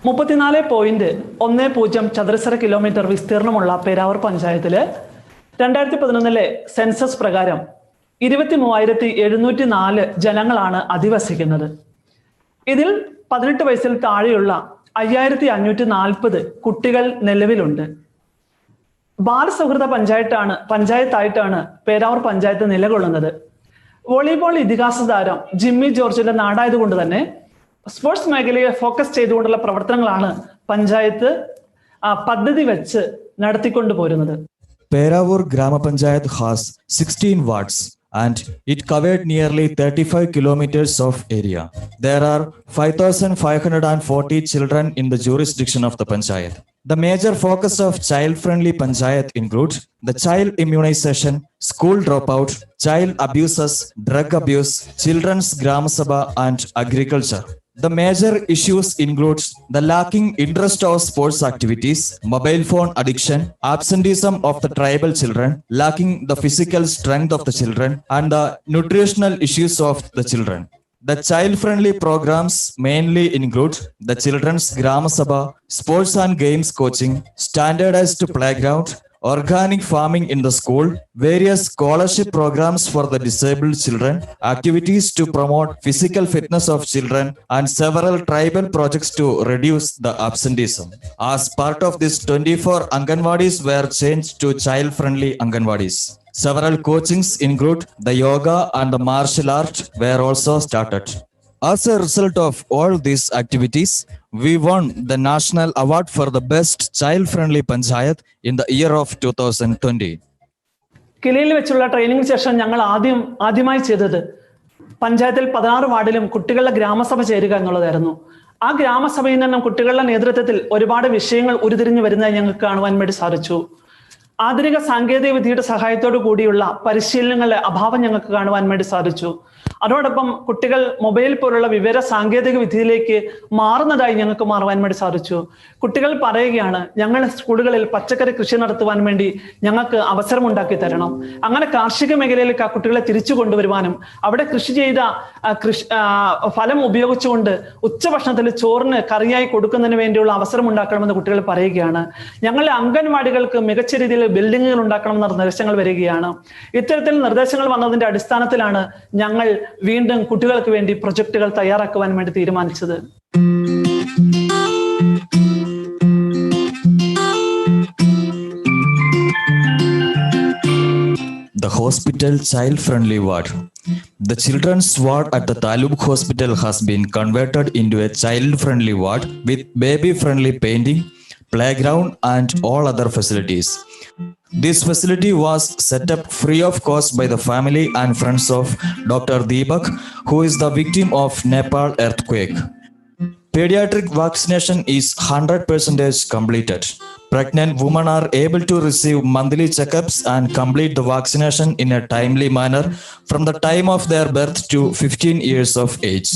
34.10 ചതുരശ്ര kilometre വിസ്തീർണമുള്ള Peravoor പഞ്ചായത്തിൽ 2011 census പ്രകാരം 23,704 ജനങ്ങളാണ് അധിവസിക്കുന്നത്. ഇതിൽ 18 വയസ്സിൽ താഴെയുള്ള 5,540 കുട്ടികൾ നിലവിലുണ്ട്. ബാലസൗഹൃദ പഞ്ചായത്തായിട്ടാണ് പേരാവൂർ പഞ്ചായത്ത് നിലകൊള്ളുന്നത്. വോളിബോൾ ഇതിഹാസ താരം ജിമ്മി ജോർജിന്റെ നാടായതുകൊണ്ട് തന്നെ സ്പോർട്സ് മേഖലയെ ഫോക്കസ് ചെയ്തുകൊണ്ടുള്ള പ്രവർത്തനങ്ങളാണ് പഞ്ചായത്ത് പദ്ധതി വെച്ച് നടത്തിക്കൊണ്ടു പോരുന്നത്. Peravur Grama Panchayat has 16 wards and it covered nearly 35 kilometers of area. There are 5,540 children in the jurisdiction of the Panchayat. The major focus of child-friendly Panchayat includes the child immunization, school dropout, child abuses, drug abuse, children's Gram Sabha and agriculture. The major issues include the lacking interest of sports activities, mobile phone addiction, absenteeism of the tribal children, lacking the physical strength of the children, and the nutritional issues of the children. The child-friendly programs mainly include the Children's Gram Sabha, sports and games coaching, standardized playground, organic farming in the school, various scholarship programs for the disabled children, activities to promote physical fitness of children, and several tribal projects to reduce the absenteeism. As part of this, 24 Anganwadis were changed to child-friendly Anganwadis. Several coachings include the yoga and the martial art were also started. As a result of all these activities, we won the National Award for the Best Child-Friendly Panchayat in the year of 2020. കിളിയിൽ വെച്ചുള്ള training session ഞങ്ങൾ ആദ്യമായി ചെയ്തത് പഞ്ചായത്തിൽ 16 വാർഡിലും കുട്ടികളുടെ ഗ്രാമസഭ ചേരുക എന്നുള്ളതായിരുന്നു. ആ ഗ്രാമസഭയിൽ നിന്നും കുട്ടികളുടെ നേതൃത്വത്തിൽ ഒരുപാട് വിഷയങ്ങൾ ഉരുത്തിരിഞ്ഞു വരുന്നതായി ഞങ്ങൾക്ക് കാണുവാൻ വേണ്ടി സാധിച്ചു. ആധുനിക സാങ്കേതിക വിദ്യയുടെ സഹായത്തോടു കൂടിയുള്ള പരിശീലനങ്ങളുടെ അഭാവം ഞങ്ങൾക്ക് കാണുവാൻ വേണ്ടി സാധിച്ചു. അതോടൊപ്പം കുട്ടികൾ മൊബൈൽ പോലുള്ള വിവര സാങ്കേതിക വിദ്യയിലേക്ക് മാറുന്നതായി ഞങ്ങൾക്ക് മാറുവാൻ വേണ്ടി സാധിച്ചു. കുട്ടികൾ പറയുകയാണ്, ഞങ്ങൾ സ്കൂളുകളിൽ പച്ചക്കറി കൃഷി നടത്തുവാൻ വേണ്ടി ഞങ്ങൾക്ക് അവസരം ഉണ്ടാക്കി തരണം. അങ്ങനെ കാർഷിക മേഖലയിലേക്ക് ആ കുട്ടികളെ തിരിച്ചു കൊണ്ടുവരുവാനും അവിടെ കൃഷി ചെയ്ത ഫലം ഉപയോഗിച്ചുകൊണ്ട് ഉച്ചഭക്ഷണത്തിൽ ചോറിന് കറിയായി കൊടുക്കുന്നതിന് വേണ്ടിയുള്ള അവസരം ഉണ്ടാക്കണമെന്ന് കുട്ടികൾ പറയുകയാണ്. ഞങ്ങളുടെ അംഗൻവാടികൾക്ക് മികച്ച രീതിയിൽ ബിൽഡിങ്ങുകൾ ഉണ്ടാക്കണമെന്ന നിർദ്ദേശങ്ങൾ വരികയാണ്. ഇത്തരത്തിൽ നിർദ്ദേശങ്ങൾ വന്നതിന്റെ അടിസ്ഥാനത്തിലാണ് ഞങ്ങൾ വീണ്ടും കുട്ടികൾക്ക് വേണ്ടി പ്രൊജക്ടുകൾ തയ്യാറാക്കുവാൻ വേണ്ടി തീരുമാനിച്ചത്. The hospital child-friendly ward. The children's ward at the Taluk Hospital has been converted into a child-friendly ward with baby-friendly painting, playground and all other facilities. This facility was set up free of cost by the family and friends of Dr. Deepak, who is the victim of Nepal earthquake. Pediatric vaccination is 100% completed. Pregnant women are able to receive monthly checkups and complete the vaccination in a timely manner from the time of their birth to 15 years of age.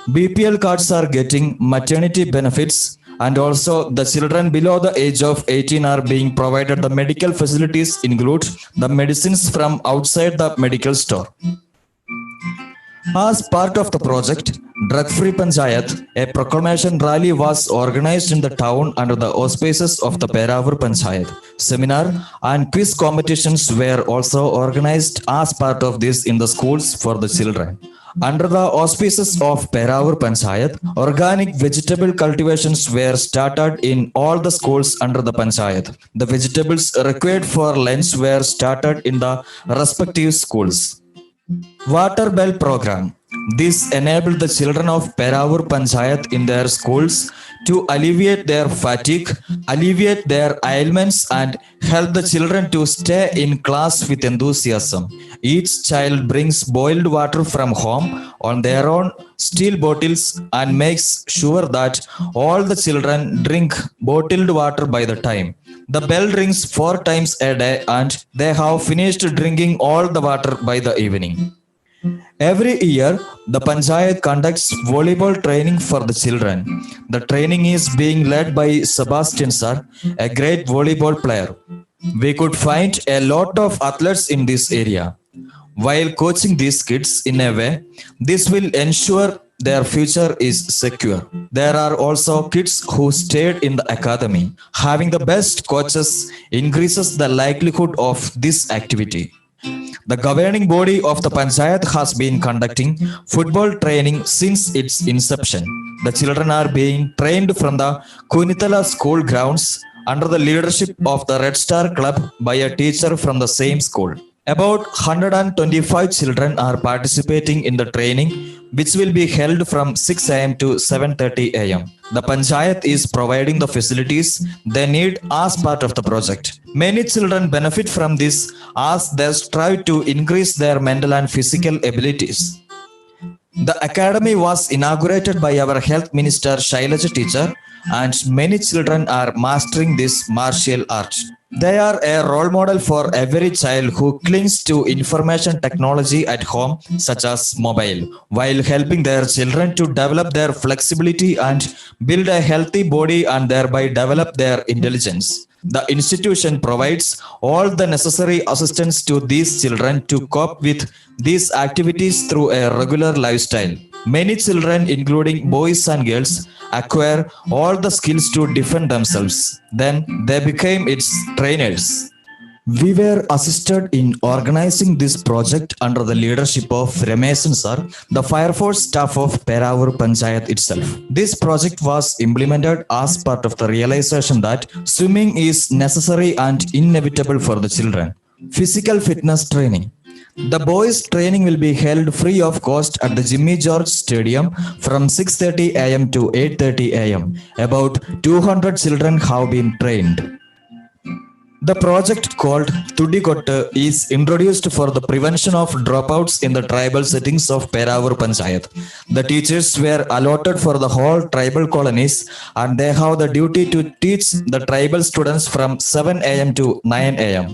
BPL cards are getting maternity benefits, and also the children below the age of 18 are being provided the medical facilities include the medicines from outside the medical store. As part of the project, Drug Free Panchayat, a proclamation rally was organized in the town under the auspices of the Peravur Panchayat. Seminar and quiz competitions were also organized as part of this in the schools for the children. Under the auspices of Peravur Panchayat, organic vegetable cultivations were started in all the schools under the Panchayat. The vegetables required for lunch were started in the respective schools. Water Bell Program. This enabled the children of Peravur Panchayat in their schools to alleviate their fatigue, alleviate their ailments, and help the children to stay in class with enthusiasm. Each child brings boiled water from home on their own steel bottles and makes sure that all the children drink bottled water by the time. The bell rings 4 times a day and they have finished drinking all the water by the evening. Every year, the Panchayat conducts volleyball training for the children. The training is being led by Sebastian sir, a great volleyball player. We could find a lot of athletes in this area. While coaching these kids in a way, this will ensure their future is secure. There are also kids who stayed in the academy. Having the best coaches increases the likelihood of this activity. The governing body of the Panchayat has been conducting football training since its inception. The children are being trained from the Kunitala school grounds under the leadership of the Red Star Club by a teacher from the same school. About 125 children are participating in the training, which will be held from 6 a.m. to 7:30 a.m. The Panchayat is providing the facilities they need as part of the project. Many children benefit from this as they strive to increase their mental and physical abilities. The academy was inaugurated by our health minister Shailaja teacher, and many children are mastering this martial art. They are a role model for every child who clings to information technology at home, such as mobile, while helping their children to develop their flexibility and build a healthy body and thereby develop their intelligence. The institution provides all the necessary assistance to these children to cope with these activities through a regular lifestyle. Many children, including boys and girls, acquire all the skills to defend themselves. Then they became its trainers. We were assisted in organizing this project under the leadership of Ramesan sir, the fire force staff of Peravur Panchayat itself. This project was implemented as part of the realization that swimming is necessary and inevitable for the children. Physical fitness training. The boys' training will be held free of cost at the Jimmy George Stadium from 6:30 a.m. to 8:30 a.m. About 200 children have been trained. The project called Tudikotte is introduced for the prevention of dropouts in the tribal settings of Peravur Panchayat. The teachers were allotted for the whole tribal colonies and they have the duty to teach the tribal students from 7 a.m. to 9 a.m.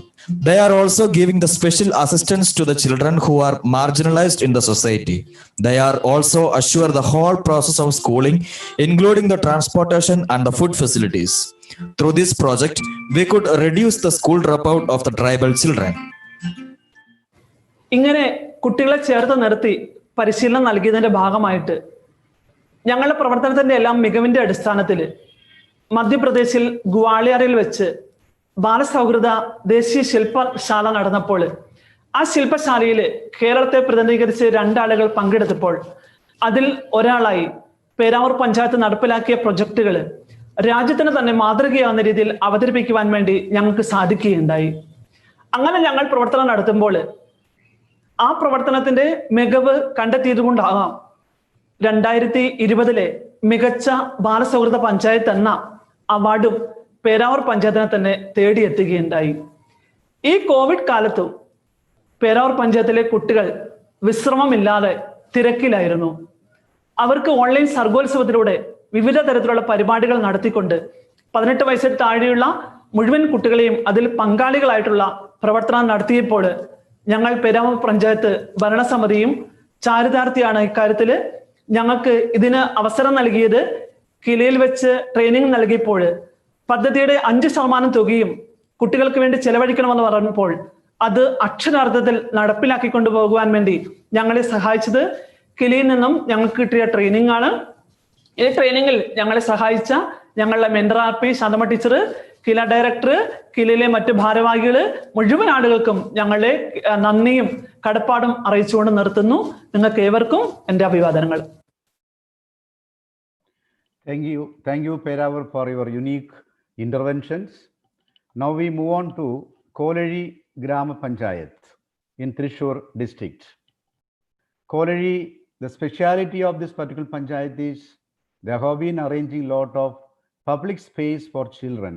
They are also giving the special assistance to the children who are marginalized in the society. They are also assure the whole process of schooling, including the transportation and the food facilities. Through this project, we could reduce the school dropout of the tribal children. ഇങ്ങനെ കുട്ടികളെ ചേർത്ത് നിർത്തി പരിശീലനം നൽകിയതിന്റെ ഭാഗമായിട്ട് ഞങ്ങളുടെ പ്രവർത്തനത്തിന്റെ എല്ലാം മികവിന്റെ അടിസ്ഥാനത്തിൽ മധ്യപ്രദേശിൽ ഗ്വാളിയറിൽ വെച്ച് ബാലസൗഹൃദ ദേശീയ ശില്പശാല നടന്നപ്പോൾ ആ ശില്പശാലയിൽ കേരളത്തെ പ്രതിനിധീകരിച്ച് 2 ആളുകൾ പങ്കെടുത്തപ്പോൾ അതിൽ ഒരാളായി പേരാവൂർ പഞ്ചായത്ത് നടപ്പിലാക്കിയ പ്രൊജക്ടുകൾ രാജ്യത്തിന് തന്നെ മാതൃകയാവുന്ന രീതിയിൽ അവതരിപ്പിക്കുവാൻ വേണ്ടി ഞങ്ങൾക്ക് സാധിക്കുകയുണ്ടായി. അങ്ങനെ ഞങ്ങൾ പ്രവർത്തനം നടത്തുമ്പോൾ ആ പ്രവർത്തനത്തിന്റെ മികവ് കണ്ടെത്തിയതുകൊണ്ടാകാം 2020 മികച്ച ബാലസൗഹൃദ പഞ്ചായത്ത് എന്ന അവാർഡും പേരാവൂർ പഞ്ചായത്തിനെ തന്നെ തേടിയെത്തുകയുണ്ടായി. ഈ കോവിഡ് കാലത്തും പേരാവൂർ പഞ്ചായത്തിലെ കുട്ടികൾ വിശ്രമമില്ലാതെ തിരക്കിലായിരുന്നു. അവർക്ക് ഓൺലൈൻ സർഗോത്സവത്തിലൂടെ വിവിധ തരത്തിലുള്ള പരിപാടികൾ നടത്തിക്കൊണ്ട് 18 വയസ്സിൽ താഴെയുള്ള മുഴുവൻ കുട്ടികളെയും അതിൽ പങ്കാളികളായിട്ടുള്ള പ്രവർത്തനം നടത്തിയപ്പോൾ ഞങ്ങൾ പേരാവൂർ പഞ്ചായത്ത് ഭരണസമിതിയും ചാരിതാർത്ഥ്യമാണ് ഇക്കാര്യത്തിൽ ഞങ്ങൾക്ക് ഇതിന് അവസരം നൽകിയത്. കിലയിൽ വെച്ച് ട്രെയിനിങ് നൽകിയപ്പോൾ പദ്ധതിയുടെ 5% തുകയും കുട്ടികൾക്ക് വേണ്ടി ചെലവഴിക്കണമെന്ന് പറഞ്ഞപ്പോൾ അത് അക്ഷരാർത്ഥത്തിൽ നടപ്പിലാക്കിക്കൊണ്ടു പോകുവാൻ വേണ്ടി ഞങ്ങളെ സഹായിച്ചത് കിലയിൽ നിന്നും ഞങ്ങൾക്ക് കിട്ടിയ ട്രെയിനിങ് ആണ്. ഈ ട്രെയിനിങ്ങിൽ ഞങ്ങളെ സഹായിച്ച ഞങ്ങളുടെ മെന്റർ RP ശാന്തമ്മ ടീച്ചർ, കില ഡയറക്ടർ, കിലയിലെ മറ്റ് ഭാരവാഹികൾ, മുഴുവൻ ആളുകൾക്കും ഞങ്ങളുടെ നന്ദിയും കടപ്പാടും അറിയിച്ചുകൊണ്ട് നിർത്തുന്നു. നിങ്ങൾക്ക് ഏവർക്കും എൻ്റെ അഭിവാദനങ്ങൾ. Thank you, Peravur, for your unique interventions. Now we move on to Kolari Grama Panchayat in Thrissur district. Kolari, the speciality of this particular panchayat is they have been arranging lot of public space for children,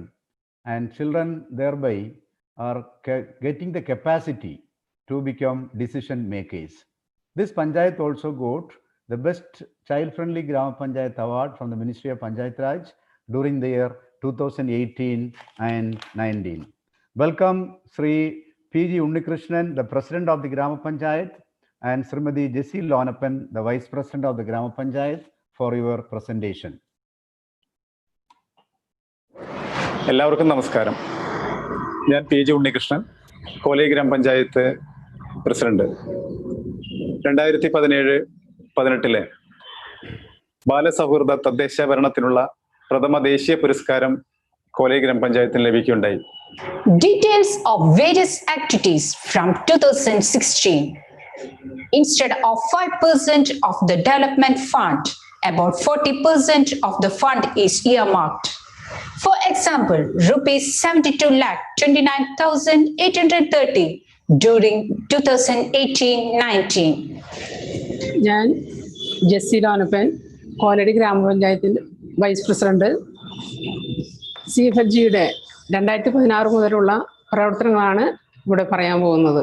and children thereby are getting the capacity to become decision makers. This panchayat also got the best child-friendly Grama Panchayat award from the Ministry of Panchayat Raj during the year 2018 and 19. Welcome Sri P.G. Unnikrishnan, the President of the Grama Panchayat, and Srimati Jessie Lonapan, the Vice President of the Grama Panchayat, for your presentation. എല്ലാവർക്കും നമസ്കാരം. ഞാൻ P.G. Unnikrishnan, കോലൈ ഗ്രാമപഞ്ചായത്ത് president. 2017-18 ബാലസൗഹൃദ തദ്ദേശ ഭരണത്തിനുള്ള പ്രഥമ ദേശീയ പുരസ്കാരം കോലൈ ഗ്രാമപഞ്ചായത്തിന് ലഭിക്കുകയുണ്ടായി. Details of various activities from 2016. Instead of 5% of the development fund, about 40% of the fund is earmarked. For example, rupees 72,29,830 during 2018-19. ഞാൻ ജെസ്സി ലോനപ്പൻ, കോലടി ഗ്രാമപഞ്ചായത്തിൻ്റെ വൈസ് പ്രസിഡന്റ്. CFLGയുടെ 2016 മുതലുള്ള പ്രവർത്തനങ്ങളാണ് ഇവിടെ പറയാൻ പോകുന്നത്.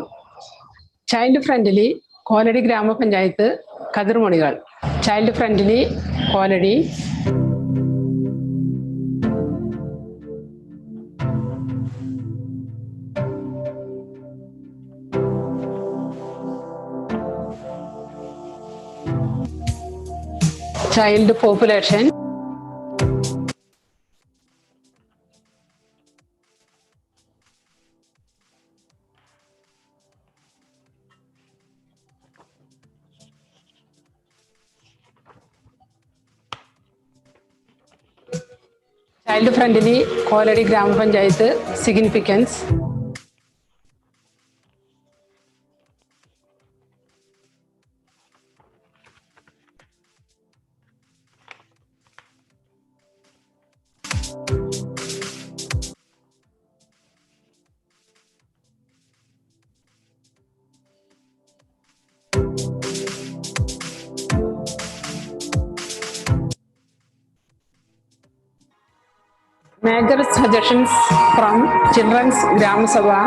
ചൈൽഡ് ഫ്രണ്ട്ലി കോലടി ഗ്രാമപഞ്ചായത്ത് കതിർമണികൾ. Child friendly Koladi. Child population. Child friendly Koladi grama panchayat significance. Major suggestions from Children's Gram Sabha.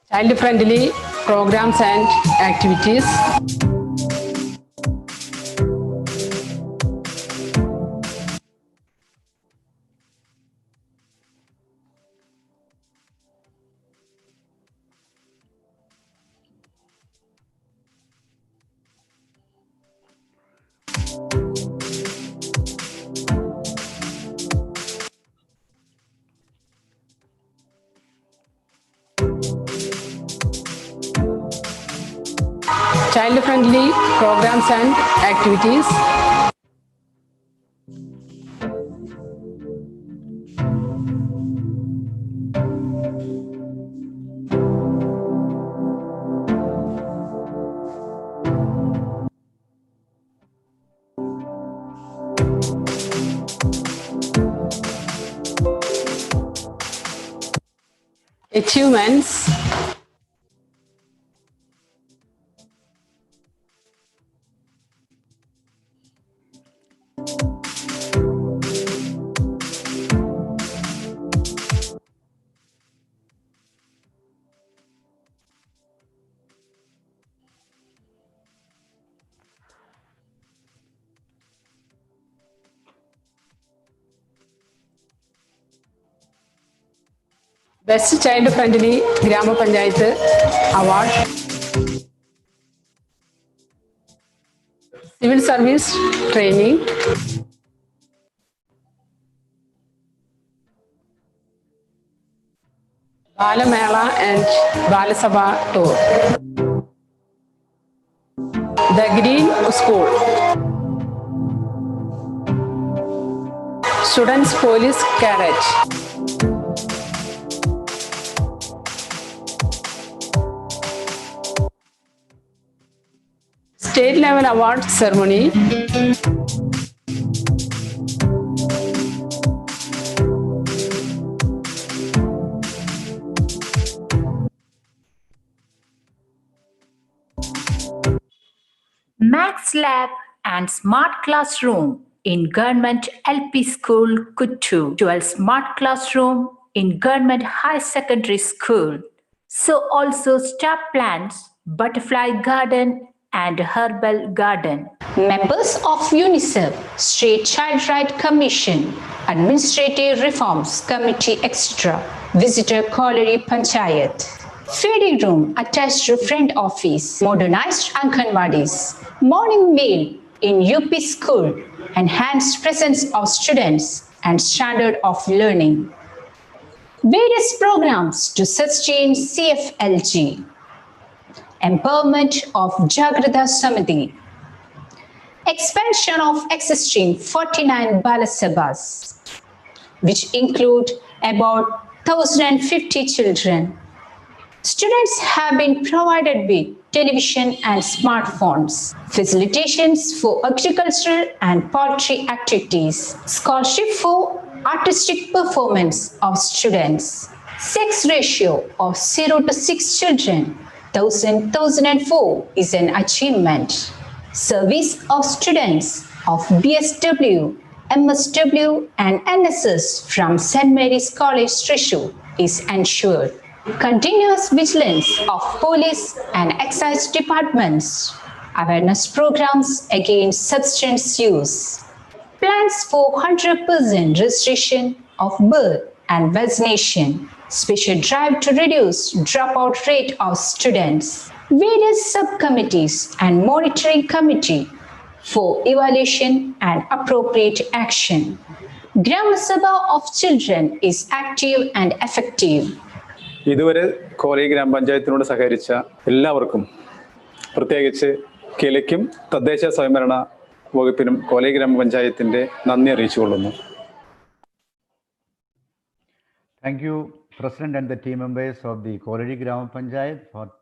Child-friendly programs and activities. Child-friendly programs and activities. achievements, Best Child Friendly Grama Panchayat Award, Civil Service Training, Balamela and Balasabha Tour. The Green School, Students Police Cadet, State Level Award Ceremony, Max Lab and Smart Classroom in Government LP School, Kuttu. 12 Smart Classroom in Government High Secondary School. So also star plants, butterfly garden and herbal garden. Members of UNICEF, State Child Rights Commission, Administrative Reforms Committee, etc. Visitor Colliery Panchayat. Feeding room attached to friend office, modernized Anganwadis, morning meal in UP school, enhanced presence of students and standard of learning. Various programs to sustain CFLG. Empowerment of Jagrata Samiti. Expansion of existing 49 Balasabhas, which include about 1,050 children. Students have been provided with television and smartphones, facilitations for agricultural and poultry activities, scholarship for artistic performance of students, sex ratio of 0 to 6 children, 2004 is an achievement. Service of students of BSW, MSW and NSS from St. Mary's College, Thrissur is ensured. Continuous vigilance of police and excise departments. Awareness programs against substance use. Plans for 100% restriction of birth and vaccination. Special drive to reduce dropout rate of students. Various subcommittees and monitoring committee for evaluation and appropriate action. Gram Sabha of children is active and effective. ഇതുവരെ കോലി ഗ്രാമപഞ്ചായത്തിനോട് സഹകരിച്ച എല്ലാവർക്കും, പ്രത്യേകിച്ച് കിലയ്ക്കും തദ്ദേശ സ്വയംഭരണ വകുപ്പിനും കോലി ഗ്രാമപഞ്ചായത്തിന്റെ നന്ദി അറിയിച്ചുകൊള്ളുന്നു. Thank you, President and the team members of the Kolari Grama Panchayat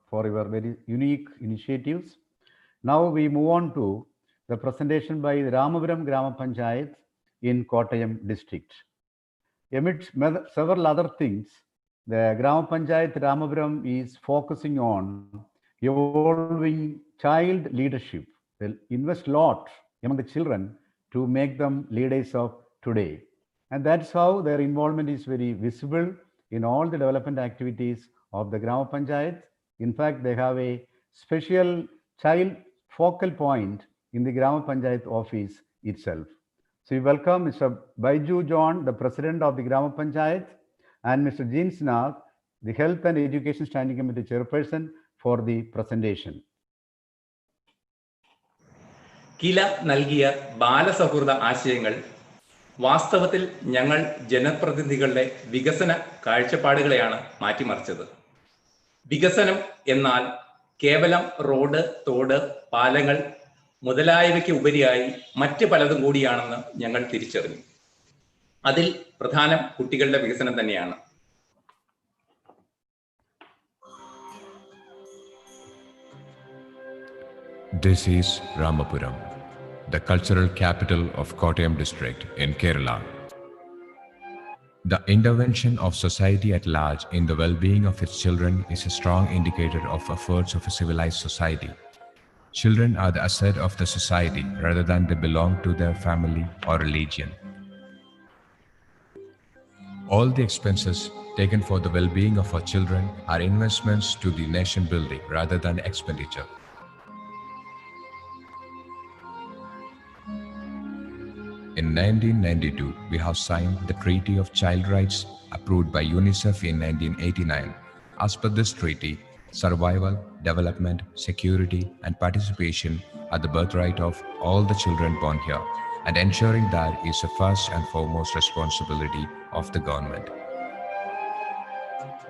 for your very unique initiatives. Now we move on to the presentation by the Ramapuram Grama Panchayat in Kottayam district. Amidst several other things, the Grama Panchayat Ramapuram is focusing on evolving child leadership. They'll invest a lot among the children to make them leaders of today. And that's how their involvement is very visible in all the development activities of the Grama Panchayat. In fact, they have a special child focal point in the Grama Panchayat office itself. So we welcome Mr. Baiju John, the President of the Grama Panchayat, and Mr. Jean Nath, the Health and Education Standing Committee Chairperson, for the presentation. കില നൽകിയ ബാലസൗഹൃദ ആശയങ്ങൾ വാസ്തവത്തിൽ ഞങ്ങൾ ജനപ്രതിനിധികളുടെ വികസന കാഴ്ചപ്പാടുകളെയാണ് മാറ്റിമറിച്ചത്. വികസനം എന്നാൽ കേവലം road, തോട്, പാലങ്ങൾ മുതലായവയ്ക്ക് ഉപരിയായി മറ്റ് പലതും കൂടിയാണെന്ന് ഞങ്ങൾ തിരിച്ചറിഞ്ഞു. അതിൽ പ്രധാനം കുട്ടികളുടെ വികസനം തന്നെയാണ്. This is Ramapuram, the cultural capital of Kottayam district in Kerala. The intervention of society at large in the well-being of its children is a strong indicator of efforts of a civilized society. Children are the asset of the society rather than they belong to their family or religion. All the expenses taken for the well-being of our children are investments to the nation building rather than expenditure. In 1992, we have signed the Treaty of Child Rights approved by UNICEF in 1989. As per this treaty, survival, development, security, and participation are the birthright of all the children born here, and ensuring that is the first and foremost responsibility of the government.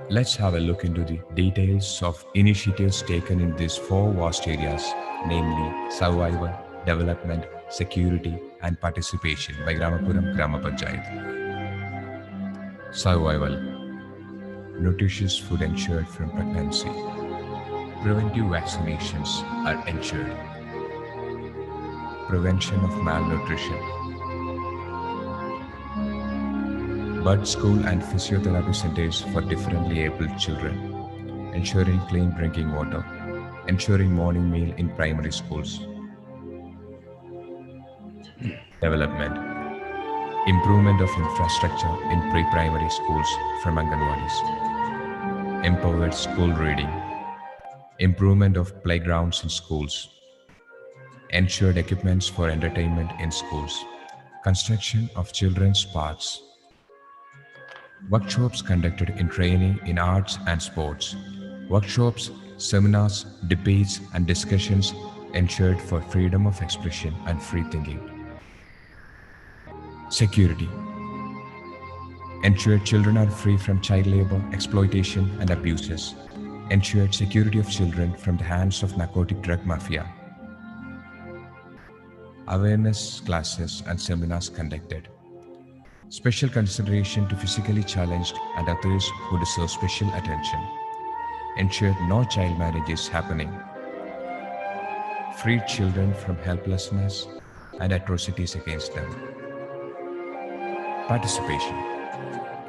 Let's have a look into the details of initiatives taken in these four vast areas, namely survival, development, security, and participation by Ramapuram Grama Panchayat. Survival. Nutritious food ensured from pregnancy. Preventive vaccinations are ensured. Prevention of malnutrition. Bird school and physiotherapy centers for differently abled children. Ensuring clean drinking water. Ensuring morning meal in primary schools. Development. Improvement of infrastructure in pre-primary schools from Anganwadis. Empowered school reading. Improvement of playgrounds in schools. Ensured equipments for entertainment in schools. Construction of children's parks. Workshops conducted in training in arts and sports. Workshops, seminars, debates, and discussions ensured for freedom of expression and free thinking. Security. Ensured children are free from child labor, exploitation, and abuses. Ensured security of children from the hands of narcotic drug mafia. Awareness classes and seminars conducted. Special consideration to physically challenged and others who deserve special attention. Ensured no child marriage is happening. Freed children from helplessness and atrocities against them. Participation.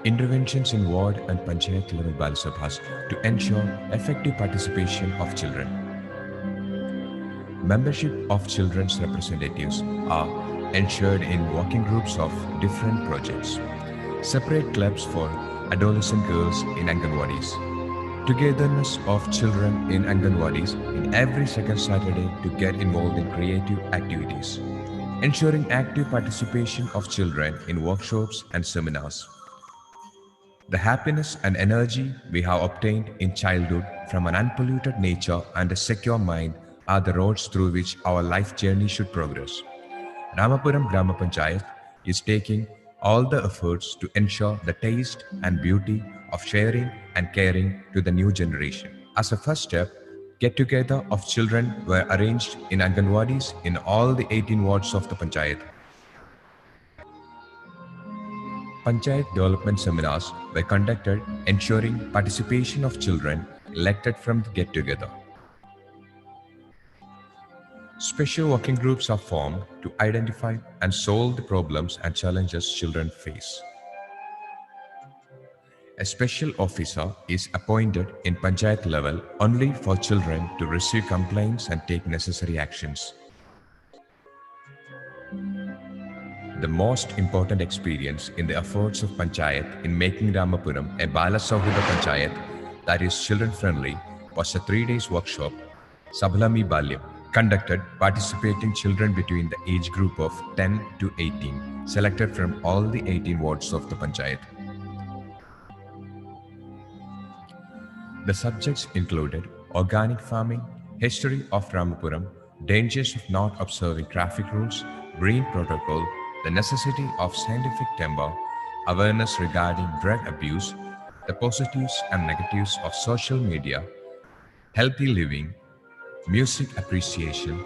Interventions in ward and panchayat level Balasabhas to ensure effective participation of children. Membership of children's representatives are ensured in working groups of different projects. Separate clubs for adolescent girls in Anganwadis. Togetherness of children in Anganwadis in every second Saturday to get involved in creative activities. Ensuring active participation of children in workshops and seminars. The happiness and energy we have obtained in childhood from an unpolluted nature and a secure mind are the roads through which our life journey should progress. Ramapuram Grama Panchayat is taking all the efforts to ensure the taste and beauty of sharing and caring to the new generation. As a first step, get-together of children were arranged in Anganwadis in all the 18 wards of the Panchayat. Panchayat development seminars were conducted ensuring participation of children elected from the get-together. Special working groups are formed to identify and solve the problems and challenges children face. A special officer is appointed in Panchayat level only for children to receive complaints and take necessary actions. The most important experience in the efforts of Panchayat in making Ramapuram a Bala Sauhida Panchayat that is children-friendly was a 3-day workshop, Sabhalami Balyam, conducted participating children between the age group of 10 to 18, selected from all the 18 wards of the Panchayat. The subjects included organic farming, history of Ramapuram, dangers of not observing traffic rules, green protocol, the necessity of scientific timber, awareness regarding drug abuse, the positives and negatives of social media, healthy living, music appreciation,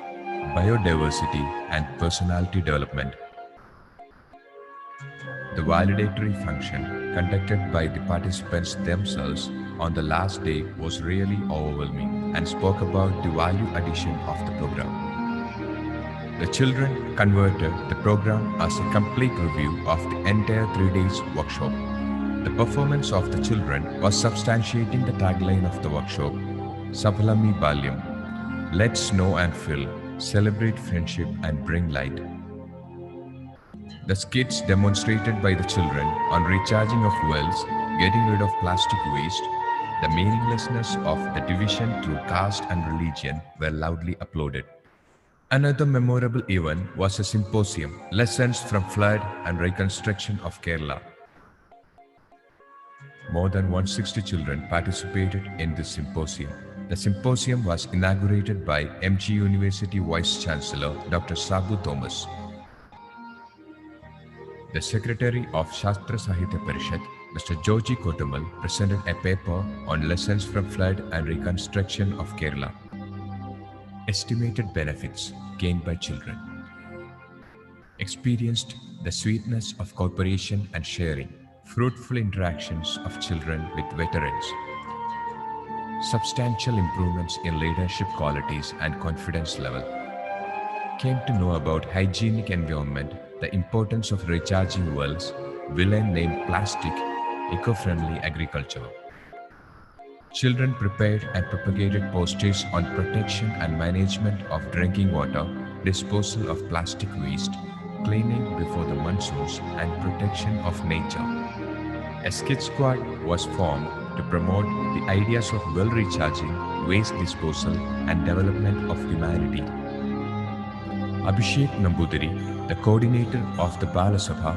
biodiversity, and personality development. The validatory function conducted by the participants themselves on the last day was really overwhelming and spoke about the value addition of the program. The children converted the program as a complete review of the entire 3 days workshop. The performance of the children was substantiating the tagline of the workshop, Sapalami Balyam. Let's know and fill, celebrate friendship and bring light. The skits demonstrated by the children on recharging of wells, getting rid of plastic waste, the meaninglessness of the division through caste and religion were loudly applauded. Another memorable event was a symposium, Lessons from Flood and Reconstruction of Kerala. More than 160 children participated in this symposium. The symposium was inaugurated by MG University Vice Chancellor Dr. Sabu Thomas. The Secretary of Shastra Sahitya Parishad, Mr. Joji Kotamal, presented a paper on lessons from flood and reconstruction of Kerala. Estimated benefits gained by children. Experienced the sweetness of cooperation and sharing. Fruitful interactions of children with veterans. Substantial improvements in leadership qualities and confidence level. Came to know about hygienic environment, the importance of recharging wells, villain named plastic, eco-friendly agriculture. Children prepared and propagated posters on protection and management of drinking water, disposal of plastic waste, cleaning before the monsoons, and protection of nature. A skit squad was formed to promote the ideas of well recharging, waste disposal, and development of humanity. Abhishek Nambudiri, the coordinator of the Balasabha,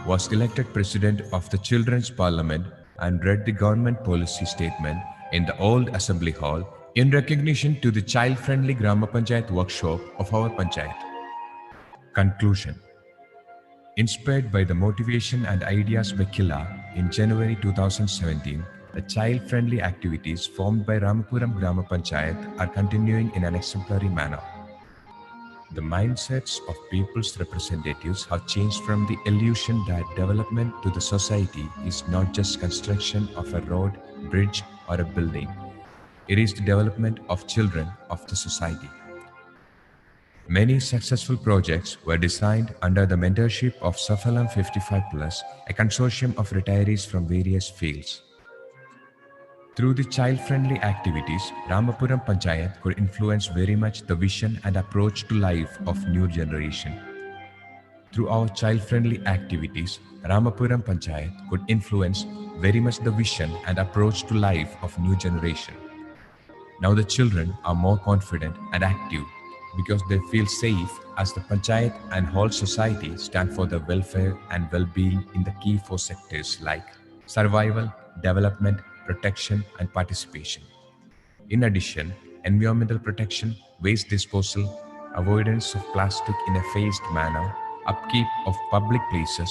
was elected president of the Children's Parliament and read the government policy statement in the old assembly hall in recognition to the child-friendly Grama Panchayat workshop of our Panchayat. Conclusion. Inspired by the motivation and ideas by Killa, in January 2017, the child-friendly activities formed by Ramapuram Grama Panchayat are continuing in an exemplary manner. The mindsets of people's representatives have changed from the illusion that development to the society is not just construction of a road, bridge, or a building. It is the development of children of the society. Many successful projects were designed under the mentorship of Safalam 55+, a consortium of retirees from various fields. Through the child-friendly activities, Ramapuram Panchayat could influence very much the vision and approach to life of new generation. Through our child-friendly activities, Ramapuram Panchayat could influence very much the vision and approach to life of new generation. Now the children are more confident and active because they feel safe as the Panchayat and whole society stand for the welfare and well-being in the key 4 sectors like survival, development, protection, and participation. In addition, environmental protection, waste disposal, avoidance of plastic in a phased manner, upkeep of public places,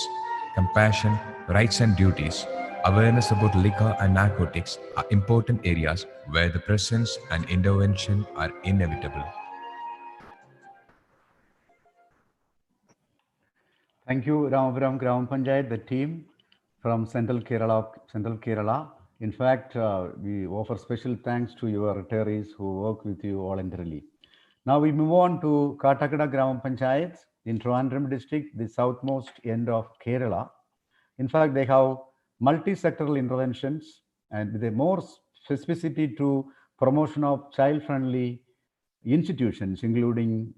compassion, rights and duties, awareness about liquor and narcotics are important areas where the presence and intervention are inevitable. Thank you, Ramapuram Gram Panchayat, the team from Central Kerala. In fact, we offer special thanks to your retirees who work with you voluntarily. Now we move on to Katakada Gram Panchayat in Trivandrum district, the southmost end of Kerala. In fact, they have multi-sectoral interventions and with a more specificity to promotion of child-friendly institutions, including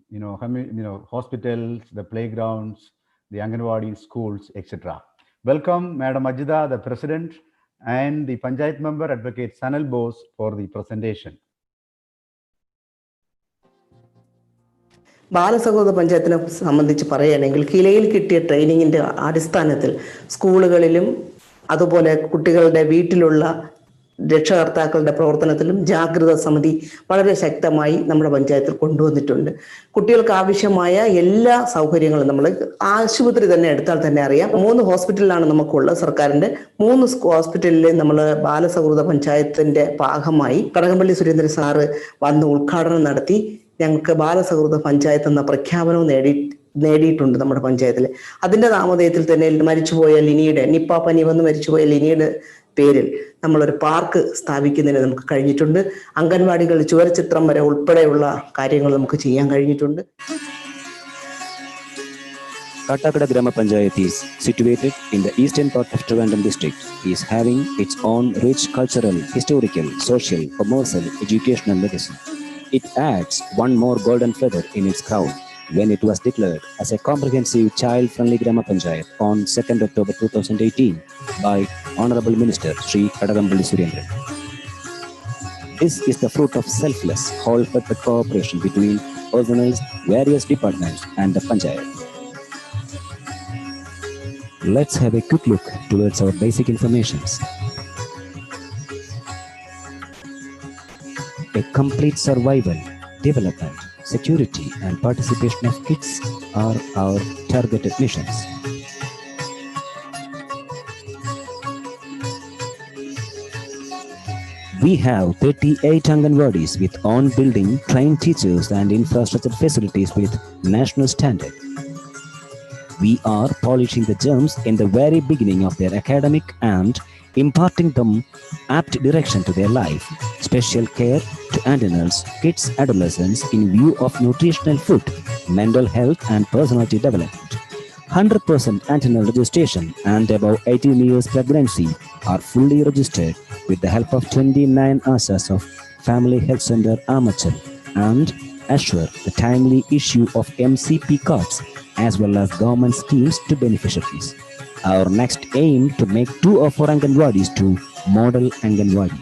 hospitals, the playgrounds, the Anganwadi schools, etc. Welcome, Madam Ajida, the President, and the Panchayat member, Advocate Sanal Bose, for the presentation. ബാലസൗഹൃദ പഞ്ചായത്തിനെ സംബന്ധിച്ച് പറയുകയാണെങ്കിൽ കിലയിൽ കിട്ടിയ ട്രെയിനിങ്ങിൻ്റെ അടിസ്ഥാനത്തിൽ സ്കൂളുകളിലും അതുപോലെ കുട്ടികളുടെ വീട്ടിലുള്ള രക്ഷകർത്താക്കളുടെ പ്രവർത്തനത്തിലും ജാഗ്രതാ സമിതി വളരെ ശക്തമായി നമ്മുടെ പഞ്ചായത്തിൽ കൊണ്ടുവന്നിട്ടുണ്ട്. കുട്ടികൾക്ക് ആവശ്യമായ എല്ലാ സൗകര്യങ്ങളും നമ്മൾ ആശുപത്രി തന്നെ എടുത്താൽ തന്നെ അറിയാം. 3 ഹോസ്പിറ്റലിലാണ് നമുക്കുള്ളത്. സർക്കാരിൻ്റെ 3 ഹോസ്പിറ്റലിൽ നമ്മൾ ബാലസൗഹൃദ പഞ്ചായത്തിൻ്റെ ഭാഗമായി കടകംപള്ളി സുരേന്ദ്രൻ സാറ് വന്ന് ഉദ്ഘാടനം നടത്തി ഞങ്ങൾക്ക് ബാലസൗഹൃദ പഞ്ചായത്ത് എന്ന പ്രഖ്യാപനവും നേടിയിട്ടുണ്ട് നമ്മുടെ പഞ്ചായത്തിൽ. അതിൻ്റെ നാമധേയത്തിൽ തന്നെ മരിച്ചുപോയ ലിനിയുടെ നിപ്പ പനി വന്ന് മരിച്ചുപോയ ലിനിയുടെ പേരിൽ നമ്മളൊരു പാർക്ക് സ്ഥാപിക്കുന്നതിന് നമുക്ക് കഴിഞ്ഞിട്ടുണ്ട്. അംഗൻവാടികൾ ചുവരചിത്രം വരെ ഉൾപ്പെടെയുള്ള കാര്യങ്ങൾ നമുക്ക് ചെയ്യാൻ കഴിഞ്ഞിട്ടുണ്ട്. Kattakada Grama Panchayat is situated in the eastern part of Trivandrum district, is having its own rich cultural, historical, social, commercial, educational legacy. It adds one more golden feather in its crown when it was declared as a comprehensive child-friendly Grama Panchayat on 2nd October 2018 by Honorable Minister Sri Kadagambally Surendran. This is the fruit of selfless, wholehearted cooperation between organized various departments and the Panchayat. Let's have a quick look towards our basic informations. A complete survival, development, security and participation of kids are our targeted missions. We have 38 Anganwadis with own building, trained teachers and infrastructure facilities with national standard. We are polishing the germs in the very beginning of their academic and imparting them apt direction to their life. Special care to animals, kids, adolescents in view of nutritional food, mental health and personality development. 100% antenatal registration and above 18 years pregnancy are fully registered with the help of 29 ASAs of Family Health Center Amachal and assure the timely issue of MCP cards as well as government schemes to beneficiaries. Our next aim to make 2 of our Anganwadis to model Anganwadi.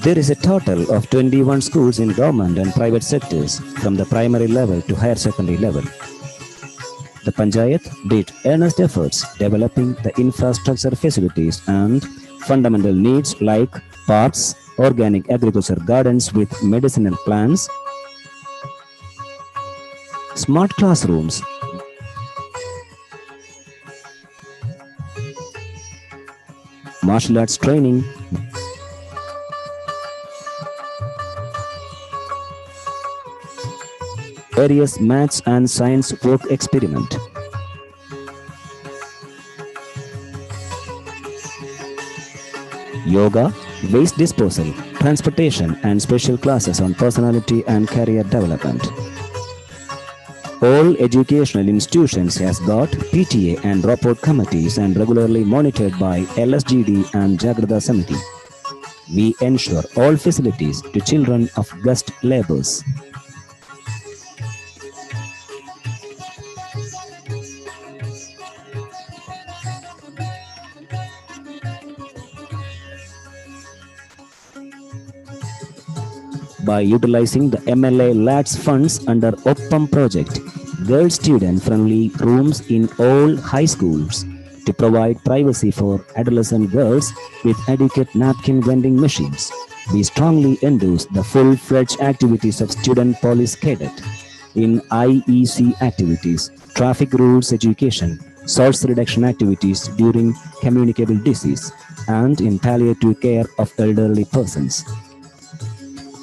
There is a total of 21 schools in government and private sectors from the primary level to higher secondary level. The Panchayat did earnest efforts developing the infrastructure facilities and fundamental needs like parks, organic agriculture gardens with medicinal plants, smart classrooms, martial arts training, various maths and science work experiment. Yoga, waste disposal, transportation and special classes on personality and career development. All educational institutions has got PTA and dropout committees and regularly monitored by LSGD and Jagrada Samiti. We ensure all facilities to children of guest laborers. By utilizing the MLA LATS funds under Oppam project, girl student-friendly rooms in all high schools to provide privacy for adolescent girls with adequate napkin vending machines. We strongly endorse the full-fledged activities of student police cadet in IEC activities, traffic rules education, source reduction activities during communicable disease, and in palliative care of elderly persons.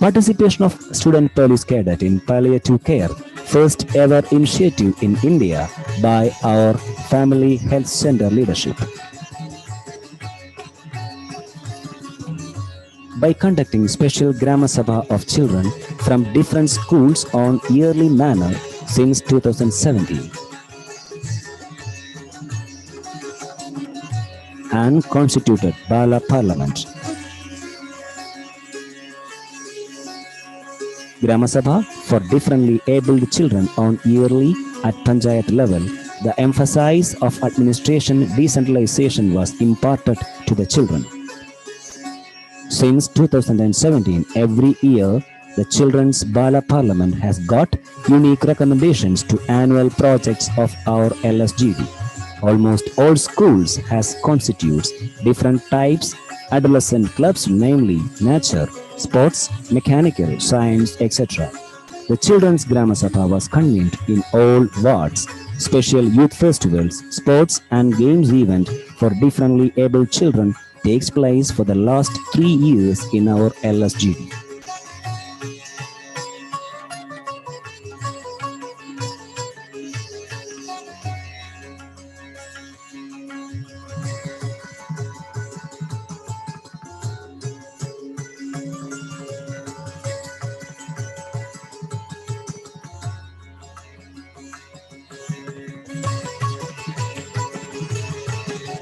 Participation of student police cadet in palliative care, first ever initiative in India by our Family Health Center leadership. By conducting special Grama Sabha of children from different schools on yearly manner since 2017. And constituted Bala Parliament. Grama Sabha for differently abled children on yearly at Panchayat level, the emphasis of administration decentralization was imparted to the children. Since 2017, every year, the Children's Bala Parliament has got unique recommendations to annual projects of our LSGD. Almost all schools has constitutes different types adolescent clubs, namely nature, sports, mechanical, science, etc. The Children's Grama Sabha was convened in all wards, special youth festivals, sports and games event for differently abled children takes place for the last 3 years in our LSGD.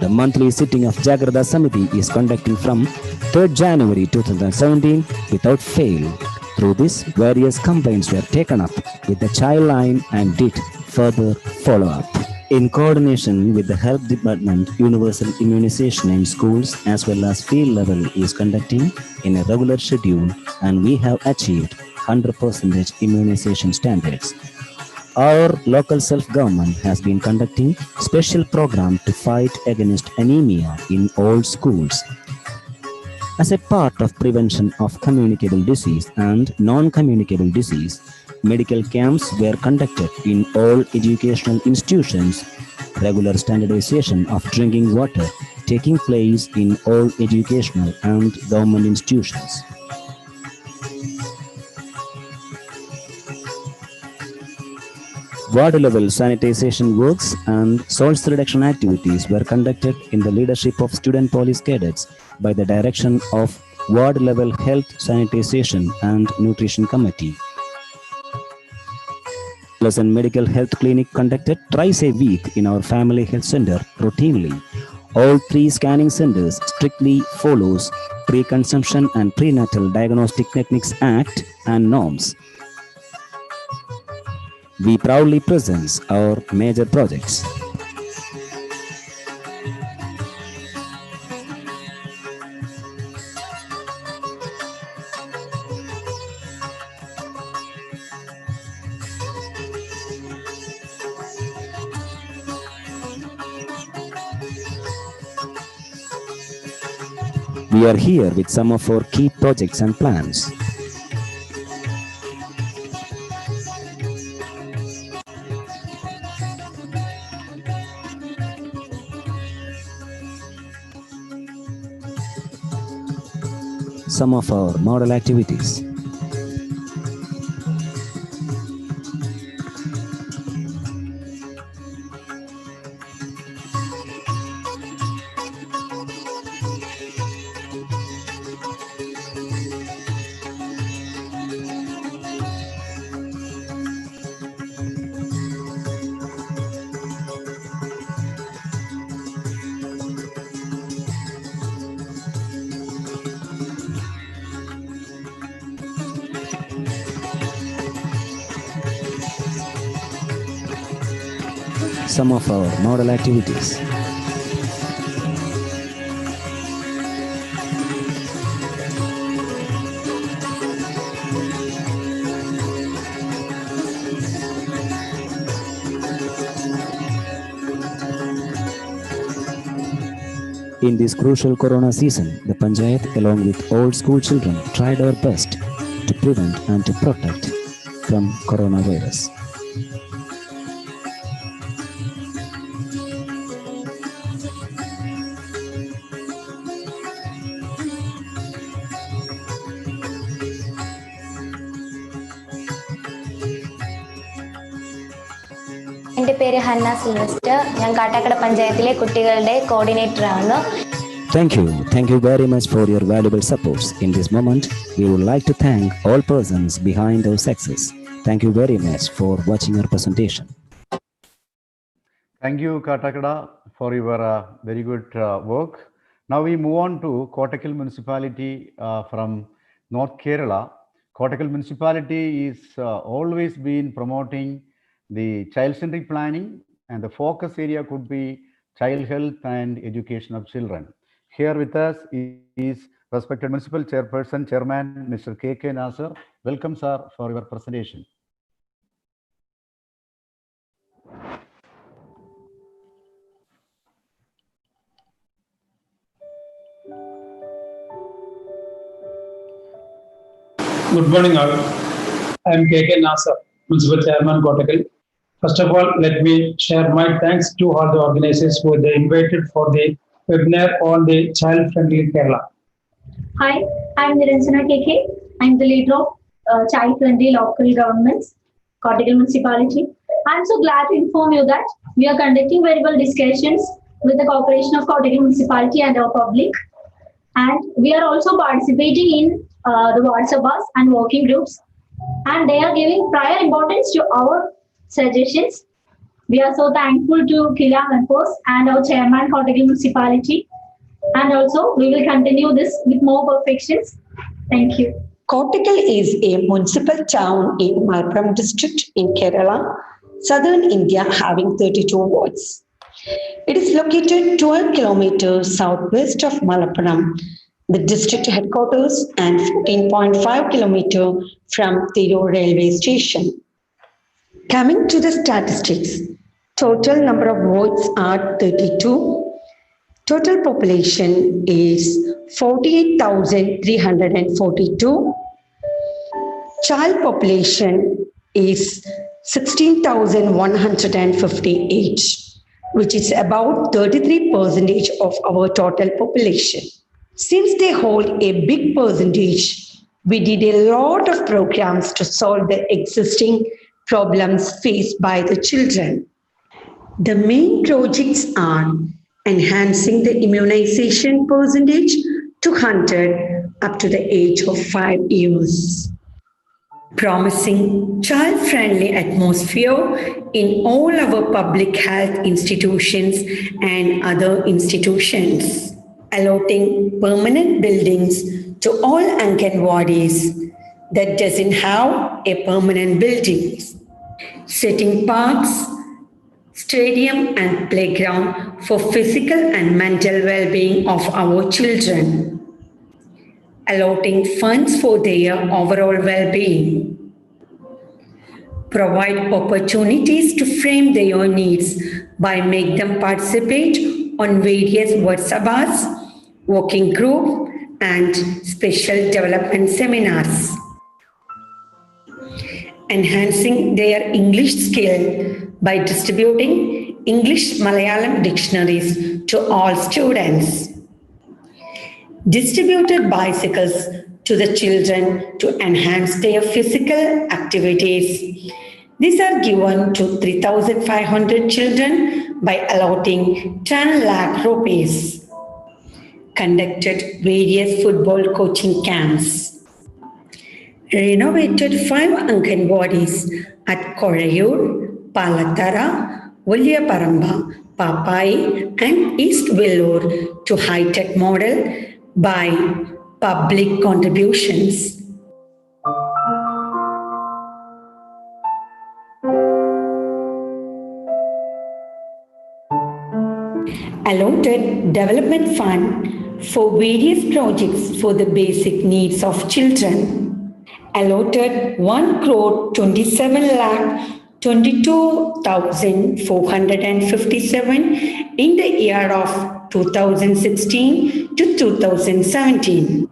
The monthly sitting of Jagrada Samiti is conducting from 3rd January 2017 without fail. Through this, various complaints were taken up with the child line and did further follow-up. In coordination with the Health Department, universal immunization in schools as well as field level is conducting in a regular schedule, and we have achieved 100% immunization standards. Our local self-government has been conducting special program to fight against anemia in all schools. As a part of prevention of communicable disease and non-communicable disease, medical camps were conducted in all educational institutions. Regular standardization of drinking water taking place in all educational and government institutions. Ward level sanitization works and source reduction activities were conducted in the leadership of student police cadets by the direction of Ward level health sanitization and nutrition committee. And medical health clinic conducted thrice a week in our family health center routinely. All 3 scanning centers strictly follows Pre-Conception and Prenatal Diagnostic Techniques Act and norms. We proudly present our major projects. We are here with some of our key projects and plans. Some of our model activities. Some of our model activities. In this crucial Corona season, the Panchayat, along with all school children, tried our best to prevent and to protect from coronavirus. എൻ്റെ പേര് Hannah Sylvester. ഞാൻ കാട്ടാക്കട പഞ്ചായത്തിലെ കുട്ടികളുടെ coordinator ആണ്. Thank you very much for your valuable supports. In this moment, we would like to thank all persons behind our success. Thank you very much for watching our presentation. Thank you, Katakada, for your very good work. Now we move on to Kottakkal municipality from North Kerala. Kottakkal municipality is always been promoting the child-centric planning, and the focus area could be child health and education of children. Here with us is respected municipal chairperson, chairman, Mr. K.K. Nasser. Welcome, sir, for your presentation. Good morning, all. I am K.K. Nasser, Municipal Chairman, Kottakkal. First of all, let me share my thanks to all the organizers who were invited for the webinar on the child-friendly Kerala. Hi, I am Niranjana KK. I am the leader of child-friendly local governments, Kottakkal municipality. I am so glad to inform you that we are conducting variable discussions with the cooperation of Kottakkal municipality and our public. And we are also participating in the WhatsApps and working groups. And they are giving prior importance to our suggestions. We are so thankful to Kila members and our chairman, Kottakkal Municipality. And also, we will continue this with more perfections. Thank you. Kottakkal is a municipal town in Malappuram district in Kerala, southern India, having 32 wards. It is located 12 kilometers southwest of Malappuram, the district headquarters, and 14.5 kilometers from Thiru railway station. Coming to the statistics, total number of wards are 32. Total population is 48,342. Child population is 16,158, which is about 33% of our total population. Since they hold a big percentage, we did a lot of programs to solve the existing problems faced by the children. The main projects are enhancing the immunization percentage to 100 up to the age of 5 years. Promising child-friendly atmosphere in all our public health institutions and other institutions. Allotting permanent buildings to all Anganwadis that doesn't have a permanent building. Setting parks, stadium and playground for physical and mental well-being of our children. Allotting funds for their overall well-being. Provide opportunities to frame their needs by make them participate on various WhatsApps, working group and special development seminars. Enhancing their English skill by distributing English Malayalam dictionaries to all students. Distributed bicycles to the children to enhance their physical activities. These are given to 3,500 children by allotting 10 lakh rupees. Conducted various football coaching camps. Renovated 5 Anganwadis at Korayur, Palatara, Vulyaparamba, Papai and East Vellore to high-tech model by public contributions. Allotted development fund for various projects for the basic needs of children. Allotted 1,22,457 in the year of 2016 to 2017.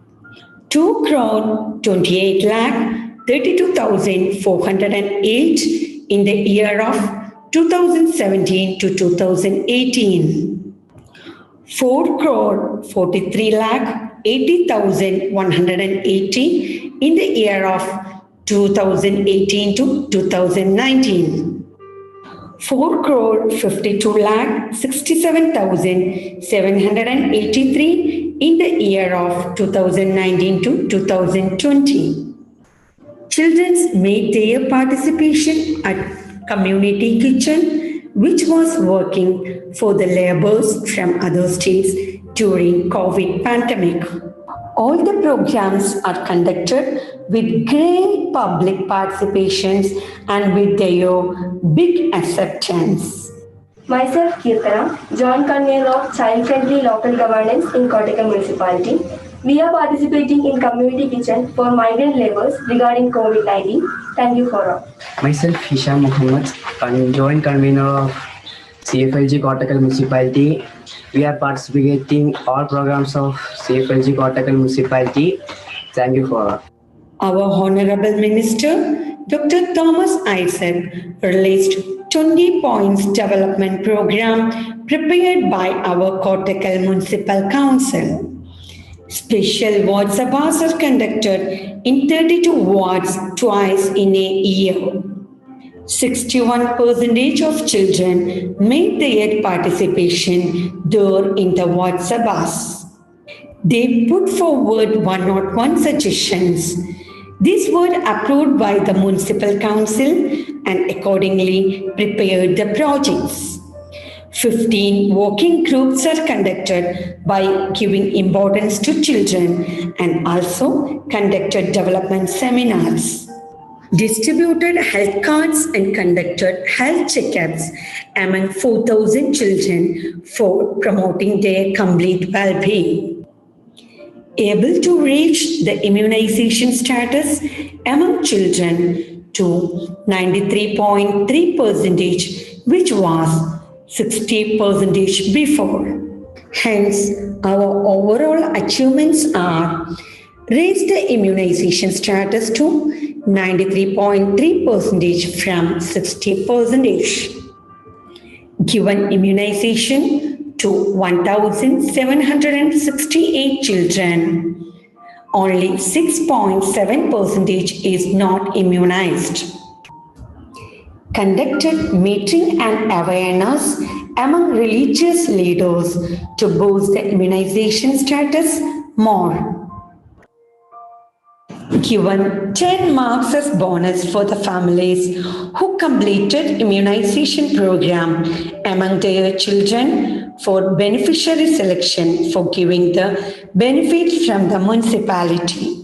2,28,32,408 in the year of 2017 to 2018. 4,43,80,180 in the year of 2018 to 2019. 4,52,67,783 in the year of 2019 to 2020. Children made their participation at community kitchen, which was working for the laborers from other states during COVID pandemic. All the programs are conducted with great public participations and with their big acceptance. Myself, Kirtana, Joint Convener of Child Friendly Local Governance in Kottakkal Municipality. We are participating in community kitchen for migrant laborers regarding COVID-19. Thank you for all. Myself, Hisham Muhammad, Joint Convener of CFLG Kottakkal Municipality. We are participating all programs of CFLG Kottakkal Municipality. Thank you for all. Our Honorable Minister, Dr. Thomas Isaac, released 20 points development program prepared by our Kottakkal Municipal Council. Special WhatsApps are conducted in 32 wards twice in a year. 61% of children made their participation there in the WhatsApps. They put forward 101 suggestions. These were approved by the Municipal Council and accordingly prepared the projects. 15 working groups are conducted by giving importance to children and also conducted development seminars, distributed health cards and conducted health checkups among 4,000 children for promoting their complete well-being. Able to reach the immunization status among children to 93.3%, which was 60% before. Hence, our overall achievements are raise the immunization status to 93.3% from 60%. Given immunization to 1,768 children, only 6.7% is not immunized. Conducted meeting and awareness among religious leaders to boost the immunization status more. Given 10 marks as bonus for the families who completed immunization program among their children for beneficiary selection for giving the benefits from the municipality.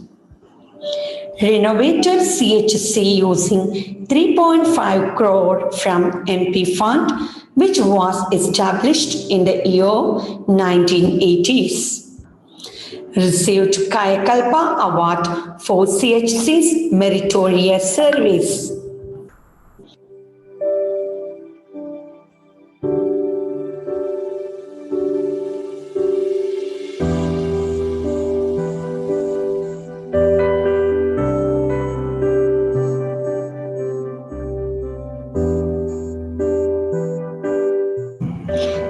Renovated CHC using 3.5 crore from MP fund, which was established in the year 1980s. Received Kayakalpa Award for CHC's meritorious service.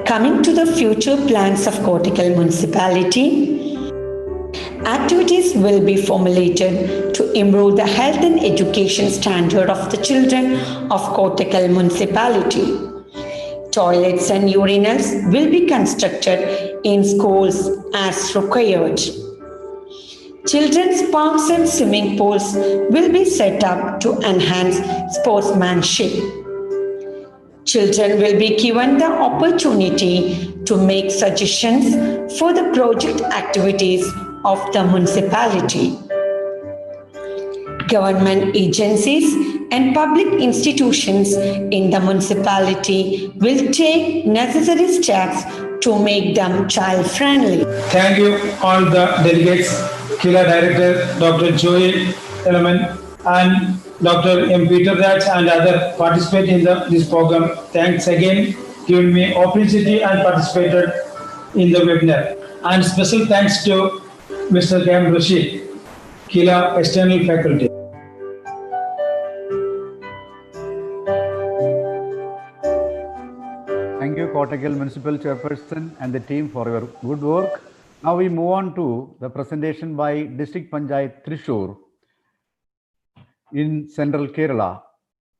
Coming to the future plans of Kottakkal Municipality, activities will be formulated to improve the health and education standard of the children of Kottakkal Municipality. Toilets and urinals will be constructed in schools as required. Children's parks and swimming pools will be set up to enhance sportsmanship. Children will be given the opportunity to make suggestions for the project activities of the municipality. Government agencies and public institutions in the municipality will take necessary steps to make them child-friendly. Thank you all the delegates, Kila Director Dr. Joy Eleman and Dr. M. Peter Raj and other participate in this program. Thanks again giving me opportunity and participated in the webinar. And special thanks to Mr. K.M. Rashid, Kila External Faculty. Thank you, Kottakkal Municipal Chairperson and the team for your good work. Now we move on to the presentation by District Panchayat Thrissur in Central Kerala.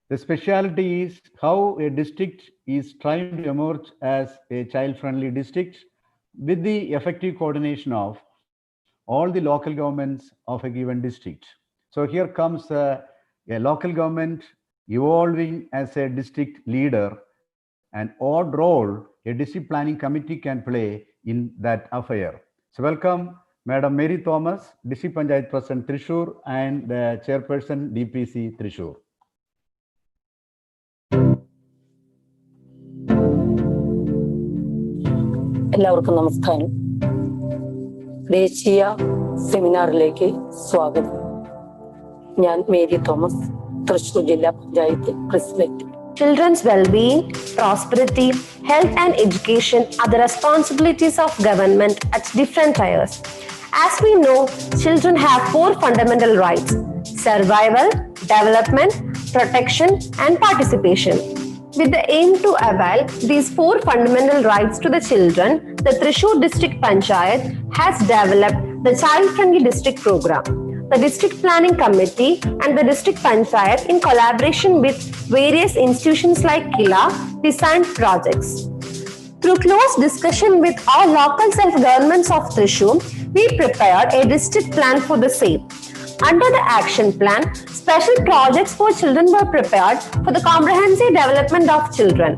The speciality is how a district is trying to emerge as a child-friendly district with the effective coordination of all the local governments of a given district. So here comes a local government evolving as a district leader, an odd role a district planning committee can play in that affair. So welcome Madam Mary Thomas, District Panchayat President Thrissur and the Chairperson DPC Thrissur. എല്ലാവർക്കും നമസ്കാരം. ദേശീയ സെമിനാറിലേക്ക് സ്വാഗതം. ഞാൻ Mary Thomas, Thrissur ജില്ലാ panchayat president. Children's well-being, prosperity, health and education are the responsibilities of government at different tiers. As we know, children have 4 fundamental rights: survival, development, protection and participation. With the aim to avail these 4 fundamental rights to the children, the Thrissur District Panchayat has developed the Child Friendly District Program. The District Planning Committee and the District Panchayat, in collaboration with various institutions like KILA, designed projects. Through close discussion with all local self-governments of Thrissur, we prepared a district plan for the same. Under the action plan, special projects for children were prepared for the comprehensive development of children.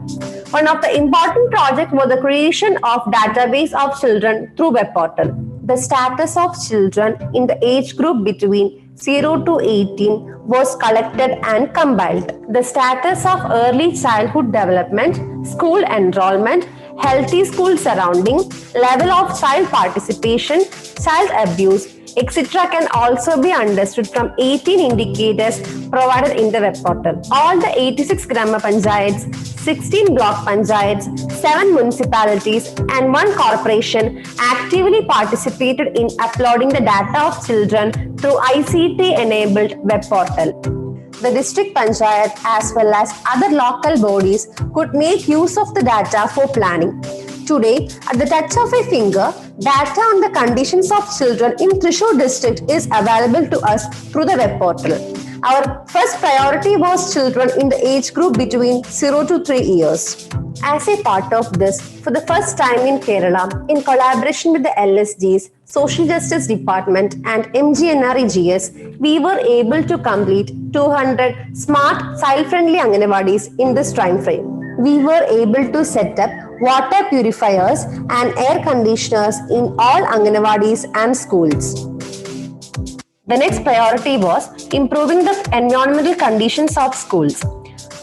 One of the important projects was the creation of database of children through web portal. The status of children in the age group between 0 to 18 was collected and compiled. The status of early childhood development, school enrollment, healthy school surrounding, level of child participation, child abuse, etc. can also be understood from 18 indicators provided in the web portal. All the 86 Grama Panchayats, 16 block panchayats, 7 municipalities and 1 corporation actively participated in uploading the data of children through ICT-enabled web portal. The district panchayat as well as other local bodies could make use of the data for planning. Today, at the touch of a finger, data on the conditions of children in Thrissur district is available to us through the web portal. Our first priority was children in the age group between 0 to 3 years. As a part of this, for the first time in Kerala, in collaboration with the LSGs, Social Justice Department and MGNREGS, we were able to complete 200 smart, child-friendly Anganwadis in this time frame. We were able to set up water purifiers and air conditioners in all Anganwadis and schools. The next priority was improving the environmental conditions of schools.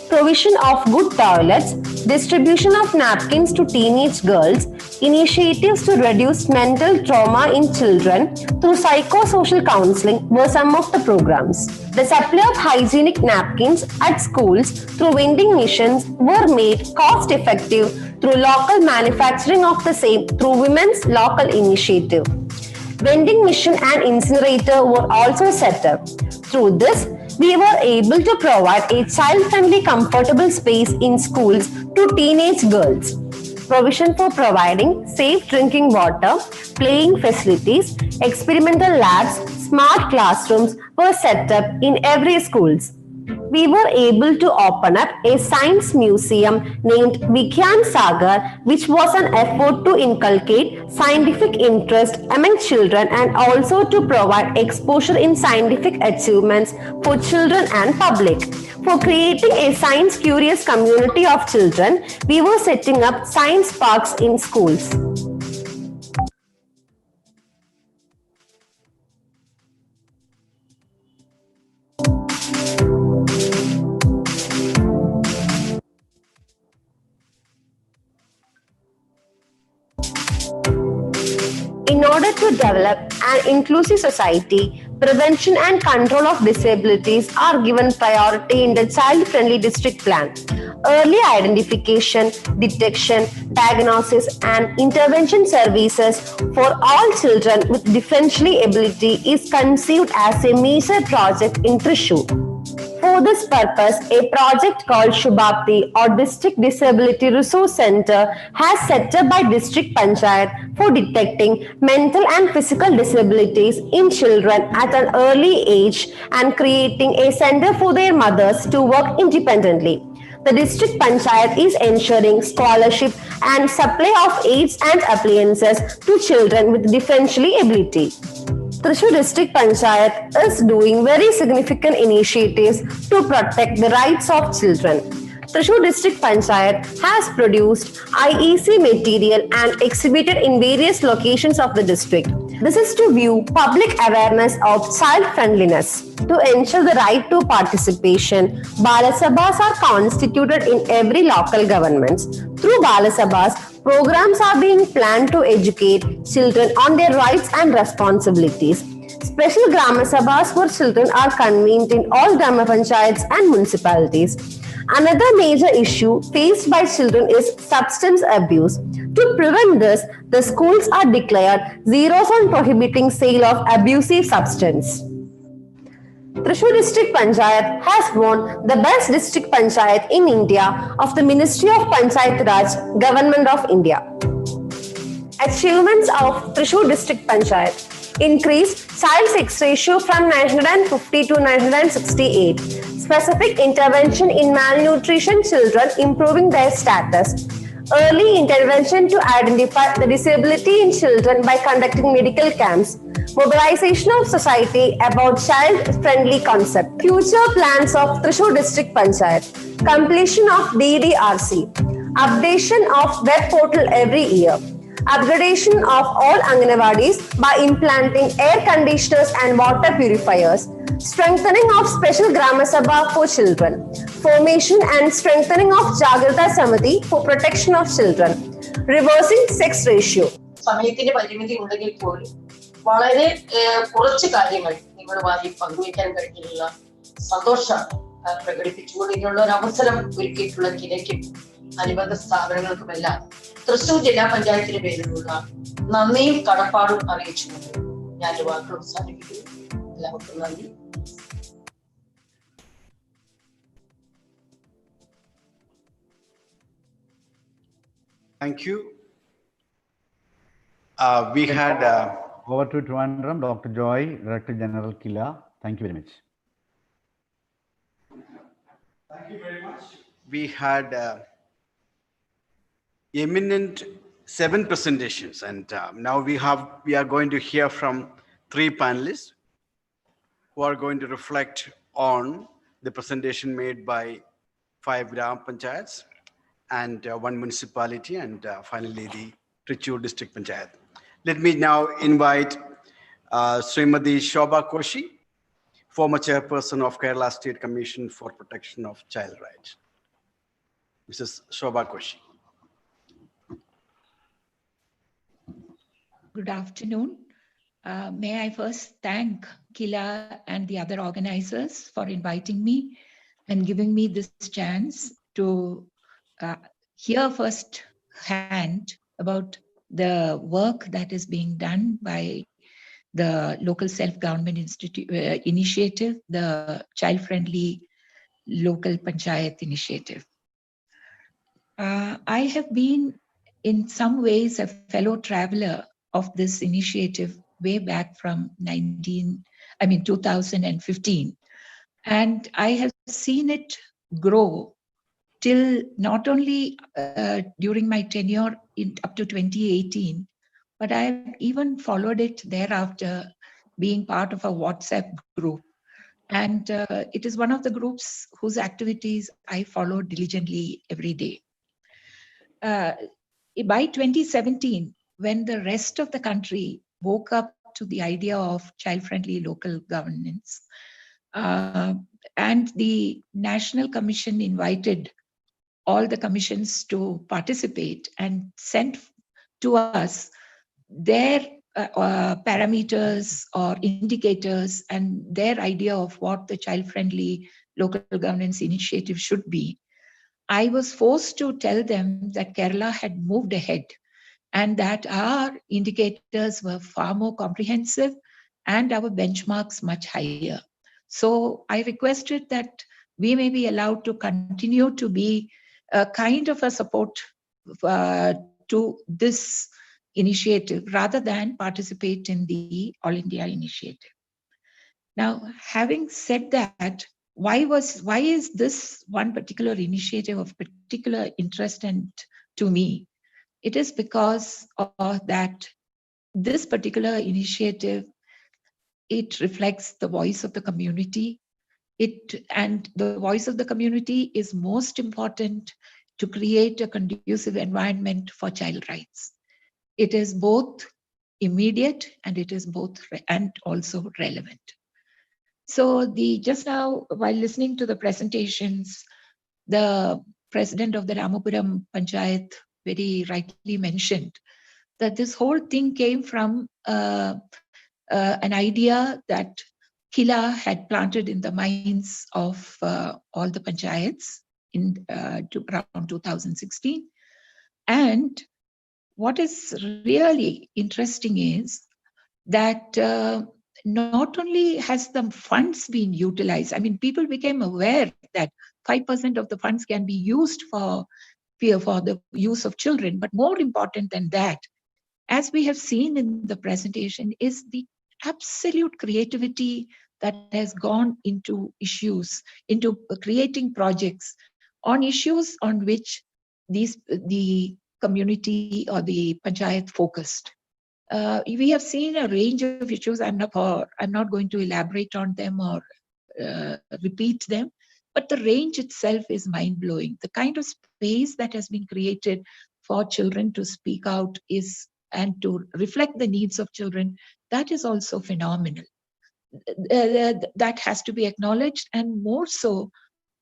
Provision of good toilets, distribution of napkins to teenage girls, initiatives to reduce mental trauma in children through psychosocial counseling were some of the programs. The supply of hygienic napkins at schools through vending machines were made cost-effective through local manufacturing of the same through Women's Local Initiative. Vending machine and incinerator were also set up. Through this, we were able to provide a child-friendly, comfortable space in schools to teenage girls. Provision for providing safe drinking water, playing facilities, experimental labs, smart classrooms were set up in every schools. We were able to open up a science museum named Vigyan Sagar, which was an effort to inculcate scientific interest among children and also to provide exposure in scientific achievements for children and public. For creating a science-curious community of children, we were setting up science parks in schools. In order to develop an inclusive society, prevention and control of disabilities are given priority in the child-friendly district plan. Early identification, detection, diagnosis and intervention services for all children with differential ability is conceived as a major project in Thrissur. For this purpose, a project called Shubhapti or District Disability Resource Center has set up by District Panchayat for detecting mental and physical disabilities in children at an early age and creating a center for their mothers to work independently. The District Panchayat is ensuring scholarship and supply of aids and appliances to children with differential ability. Thrissur District Panchayat is doing very significant initiatives to protect the rights of children. Thrissur District Panchayat has produced IEC material and exhibited in various locations of the district. This is to view public awareness of child friendliness. To ensure the right to participation, Balasabhas are constituted in every local government. Through Balasabhas, programs are being planned to educate children on their rights and responsibilities. Special Grama Sabhas for children are convened in all Grama Panchayats and municipalities. Another major issue faced by children is substance abuse. To prevent this, the schools are declared zeros on prohibiting sale of abusive substance. Thrissur District Panchayat has won the Best District Panchayat in India of the Ministry of Panchayat Raj, Government of India. Achievements of Thrissur District Panchayat: increased child sex ratio from 950 to 968. Specific intervention in malnutrition children, improving their status. early intervention to identify the disability in children by conducting medical camps, mobilization of society about child-friendly concept, future plans of Thrissur District Panchayat, completion of DDRC, updation of web portal every year, upgradation of all Anganwadis by implanting air conditioners and water purifiers, strengthening of special Grama Sabha for children, formation and strengthening of Jagrata Samiti for protection of children, reversing sex ratio. സമയത്തിന്റെ പരിമിതി ഉണ്ടെങ്കിൽ പോലും വളരെ കുറച്ച് കാര്യങ്ങൾ നിങ്ങളുമായി പങ്കുവയ്ക്കാൻ കഴിഞ്ഞിട്ടുള്ള സന്തോഷം പ്രകടിപ്പിച്ചുകൊണ്ട് ഇതിനുള്ള ഒരു അവസരം ഒരുക്കിയിട്ടുള്ള കിലയ്ക്കും അനുബന്ധ സ്ഥാപനങ്ങൾക്കുമെല്ലാം തൃശൂർ ജില്ലാ പഞ്ചായത്തിന്റെ പേരിലുള്ള നന്ദിയും കടപ്പാടും അറിയിച്ചുകൊണ്ട് ഞാൻ വാക്കുകൾ അവസാനിപ്പിക്കുന്നു. എല്ലാവർക്കും നന്ദി. Thank you. We had over to Trivandrum, Dr. Joy, Director General Kila. Thank you very much. Thank you very much. We had eminent 7 presentations, and now we are going to hear from 3 panelists who are going to reflect on the presentation made by 5 Gram Panchayats and 1 municipality, and finally the Thrissur District Panchayat. Let me now invite Srimati Shobha Koshi, former chairperson of Kerala State Commission for Protection of Child Rights. Mrs. Shobha Koshi. Good afternoon. May I first thank Kila and the other organizers for inviting me and giving me this chance to hear first hand about the work that is being done by the local self-government initiative, the child-friendly local panchayat initiative. I have been in some ways a fellow traveler of this initiative way back from 2015. And I have seen it grow till not only during my tenure up to 2018, but I have even followed it thereafter, being part of a WhatsApp group. And it is one of the groups whose activities I follow diligently every day. By 2017, when the rest of the country woke up to the idea of child-friendly local governance, and the National Commission invited all the commissions to participate and sent to us their parameters or indicators and their idea of what the child-friendly local governance initiative should be, I was forced to tell them that Kerala had moved ahead and that our indicators were far more comprehensive and our benchmarks much higher. So I requested that we may be allowed to continue to be a kind of a support to this initiative rather than participate in the All India initiative. Now, having said that, why is this one particular initiative of particular interest and to me? It is because of that this particular initiative, it reflects the voice of the community. And the voice of the community is most important to create a conducive environment for child rights. It is both immediate and it is both and also relevant. So just now, while listening to the presentations, the president of the Ramapuram Panchayat very rightly mentioned that this whole thing came from an idea that Kila had planted in the minds of all the panchayats in around 2016. And what is really interesting is that not only has the funds been utilized, I mean, people became aware that 5% of the funds can be used for the use of children. But more important than that, as we have seen in the presentation, is the absolute creativity that has gone into issues, into creating projects on issues on which the community or the panchayat focused. We have seen a range of issues. I'm not going to elaborate on them or repeat them, but the range itself is mind-blowing. The kind of space that has been created for children to speak out and to reflect the needs of children, that is also phenomenal. That has to be acknowledged, and more so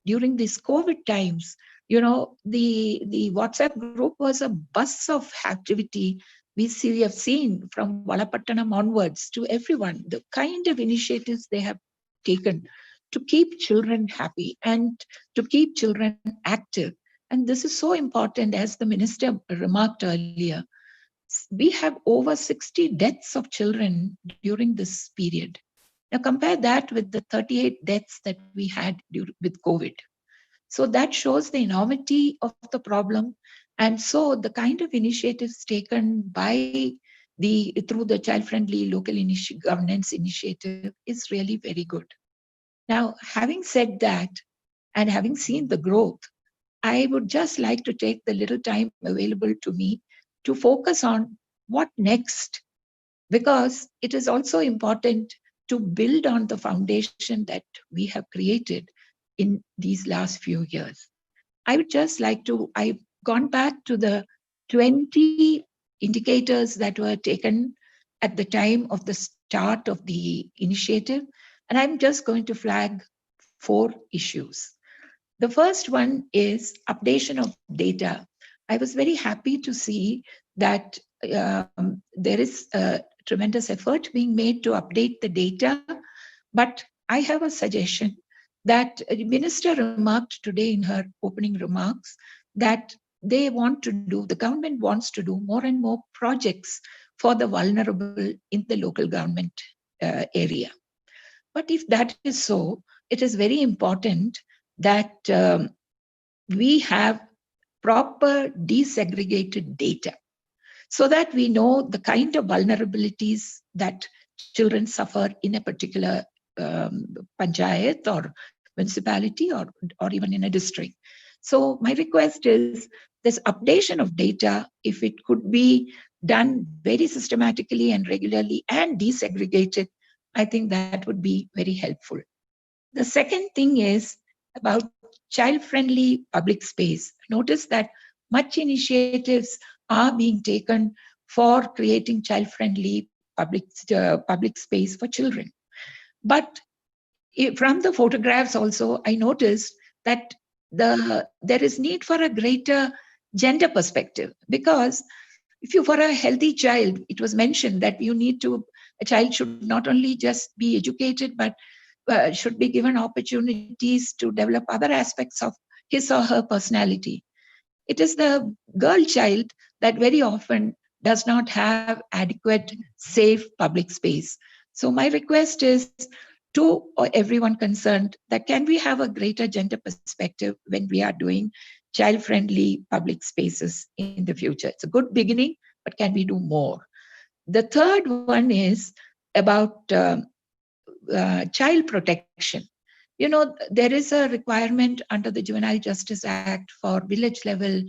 during these COVID times. The WhatsApp group was a buzz of activity. We have seen from Valapattanam onwards to everyone, the kind of initiatives they have taken to keep children happy and to keep children active. And this is so important, as the minister remarked earlier. We have over 60 deaths of children during this period. Now compare that with the 38 deaths that we had with COVID. So that shows the enormity of the problem. And so the kind of initiatives taken through the child-friendly local governance initiative is really very good. Now, having said that, and having seen the growth, I would just like to take the little time available to me to focus on what next, because it is also important to build on the foundation that we have created in these last few years. I would just like to, I've gone back to the 20 indicators that were taken at the time of the start of the initiative, and I'm just going to flag 4 issues. The first one is updation of data. I was very happy to see that there is a tremendous effort being made to update the data, but I have a suggestion that the minister remarked today in her opening remarks that the government wants to do more and more projects for the vulnerable in the local government area. But if that is so, it is very important that we have proper desegregated data so that we know the kind of vulnerabilities that children suffer in a particular panchayat or municipality or even in a district. So my request is this updation of data, if it could be done very systematically and regularly and desegregated, I think that would be very helpful. The second thing is about child-friendly public space. Notice that much initiatives are being taken for creating child-friendly public space for children. But from the photographs also, I noticed that there is need for a greater gender perspective, because for a healthy child, it was mentioned that a child should not only just be educated, but should be given opportunities to develop other aspects of his or her personality. It is the girl child that very often does not have adequate, safe public space. So my request is to everyone concerned that can we have a greater gender perspective when we are doing child-friendly public spaces in the future? It's a good beginning, but can we do more? The third one is about child protection. There is a requirement under the Juvenile Justice Act for village level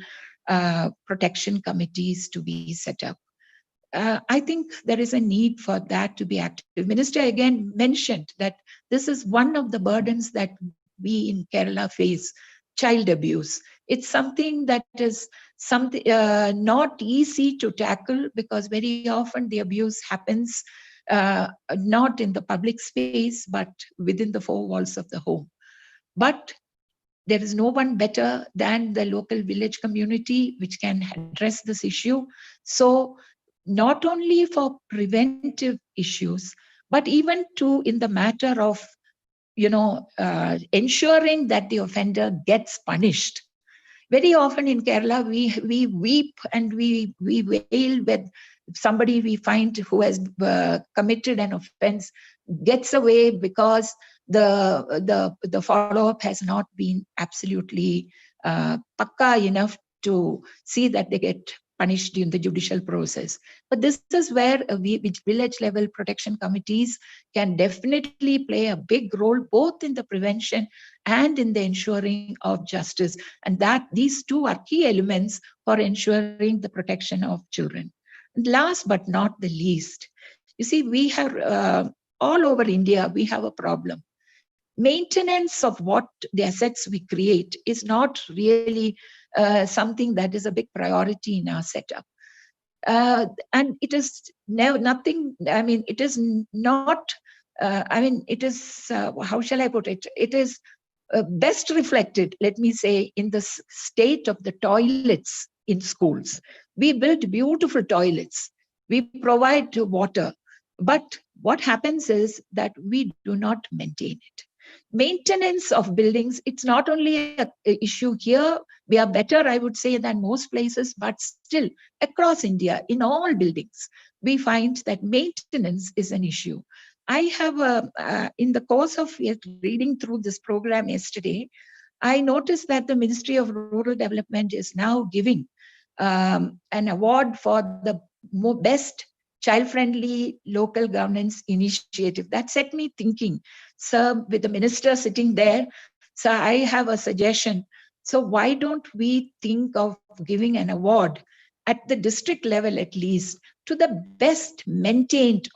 protection committees to be set up. I think there is a need for that to be active. The minister again mentioned that this is one of the burdens that we in Kerala face, child abuse. It's something that is not easy to tackle, because very often the abuse happens not in the public space, but within the 4 walls of the home. But there is no one better than the local village community which can address this issue. So not only for preventive issues, but even in the matter of ensuring that the offender gets punished. Very often in Kerala, we weep and we wail when somebody we find who has committed an offense gets away because the follow-up has not been absolutely pakka enough to see that they get punished in the judicial process. But this is where village level protection committees can definitely play a big role, both in the prevention and in the ensuring of justice. And that these two are key elements for ensuring the protection of children. And last but not the least, you see, we have all over India, we have a problem. Maintenance of what the assets we create is not really something that is a big priority in our setup. And it is nothing, I mean, it is not, it is, how shall I put it? It is best reflected, let me say, in the state of the toilets in schools. We build beautiful toilets. We provide water. But what happens is that we do not maintain it. Maintenance of buildings, it's not only an issue here. We are better, I would say, than most places, but still across India, in all buildings, we find that maintenance is an issue. I have, in the course of reading through this program yesterday, I noticed that the Ministry of Rural Development is now giving an award for the best child-friendly local governance initiative. That set me thinking. So with the minister sitting there, so I have a suggestion. So why don't we think of giving an award at the district level, at least, to the best maintained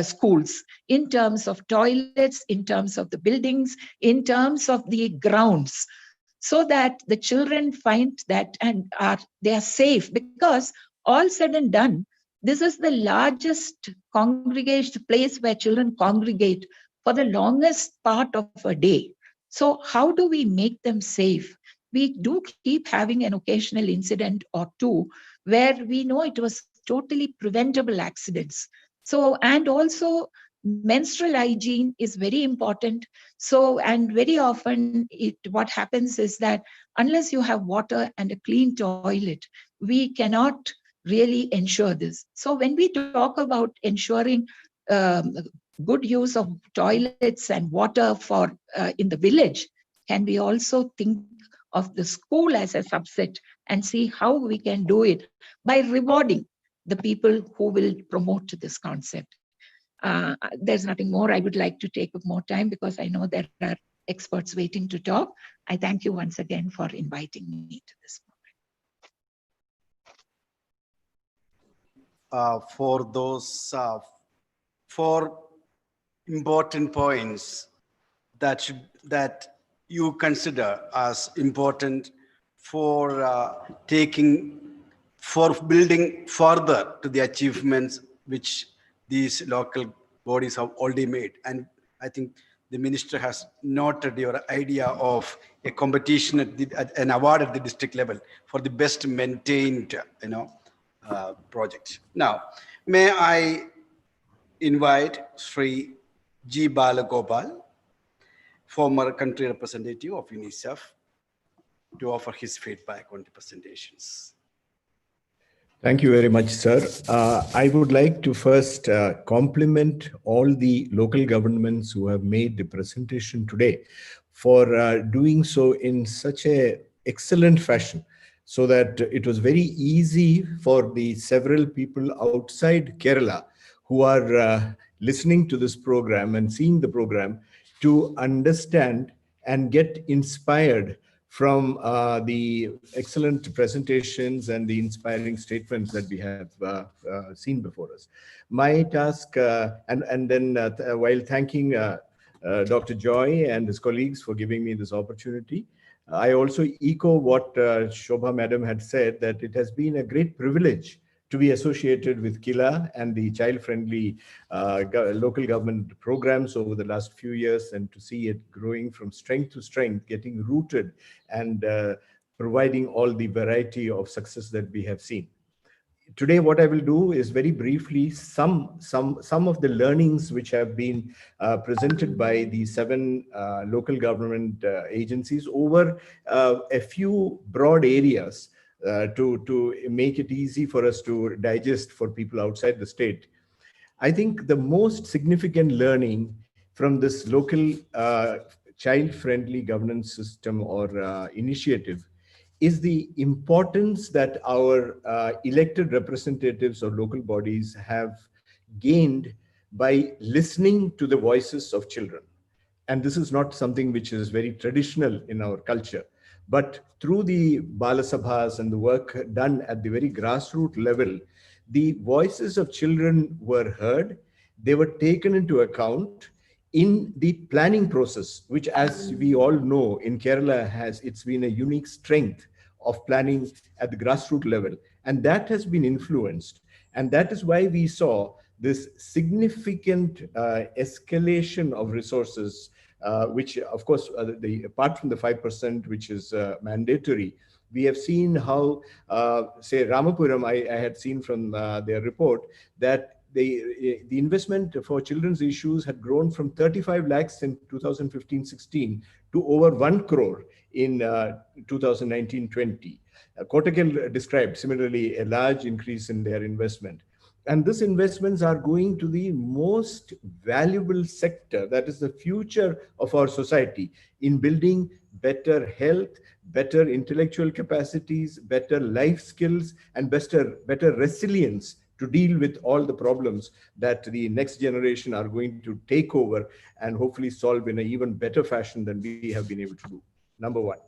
schools in terms of toilets, in terms of the buildings, in terms of the grounds, so that the children find that and they are safe. Because all said and done, this is the largest congregation place where children congregate for the longest part of a day. So how do we make them safe? We do keep having an occasional incident or two where we know it was totally preventable accidents. So, and also menstrual hygiene is very important. So, and very often what happens is that unless you have water and a clean toilet, we cannot really ensure this. So when we talk about ensuring good use of toilets and water for in the village, can we also think of the school as a subset and see how we can do it by rewarding the people who will promote this concept? There's nothing more. I would like to take up more time because I know there are experts waiting to talk. I thank you once again for inviting me to this for those four important points that you consider as important for for building further to the achievements which these local bodies have already made. And I think the minister has noted your idea of a competition an award at the district level for the best maintained, project. Now, may I invite Sri G. Balagopal, former country representative of UNICEF, to offer his feedback on the presentations. Thank you very much, sir. I would like to first compliment all the local governments who have made the presentation today for doing so in such an excellent fashion, so that it was very easy for the several people outside Kerala who are listening to this program and seeing the program to understand and get inspired from the excellent presentations and the inspiring statements that we have seen before us. My task, and then while thanking Dr. Joy and his colleagues for giving me this opportunity, I also echo what Shobha Madam had said, that it has been a great privilege to be associated with KILA and the child-friendly local government programs over the last few years, and to see it growing from strength to strength, getting rooted and providing all the variety of success that we have seen. Today, what I will do is very briefly some of the learnings which have been presented by the 7 local government agencies over a few broad areas to make it easy for us to digest for people outside the state. I think the most significant learning from this local child-friendly governance system or initiative is the importance that our elected representatives or local bodies have gained by listening to the voices of children. And this is not something which is very traditional in our culture. But through the Bala Sabhas and the work done at the very grassroots level, the voices of children were heard, they were taken into account in the planning process, which, as we all know, in Kerala it's been a unique strength of planning at the grassroots level. And that has been influenced. And that is why we saw this significant escalation of resources, which of course, apart from the 5%, which is mandatory, we have seen how, say, Ramapuram, I had seen from their report that the investment for children's issues had grown from 35 lakhs in 2015-16 to over 1 crore in 2019-20. Kottakkal described similarly a large increase in their investment. And these investments are going to the most valuable sector, that is the future of our society, in building better health, better intellectual capacities, better life skills, and better resilience to deal with all the problems that the next generation are going to take over and hopefully solve in an even better fashion than we have been able to do. Number one.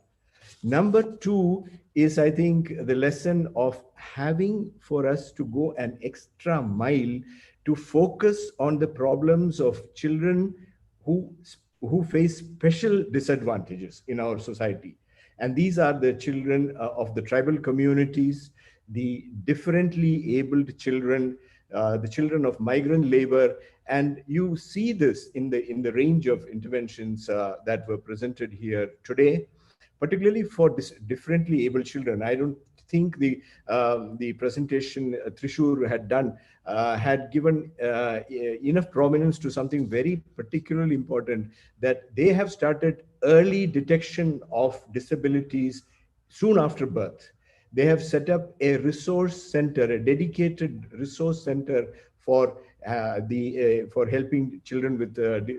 Number two is, I think, the lesson of having for us to go an extra mile to focus on the problems of children who face special disadvantages in our society. And these are the children of the tribal communities, the differently abled children, the children of migrant labor. And you see this in the range of interventions that were presented here today, particularly for differently able children. I don't think the presentation Trishur had done had given enough prominence to something very particularly important, that they have started early detection of disabilities soon after birth. They have set up a resource center, a dedicated resource center for for helping children with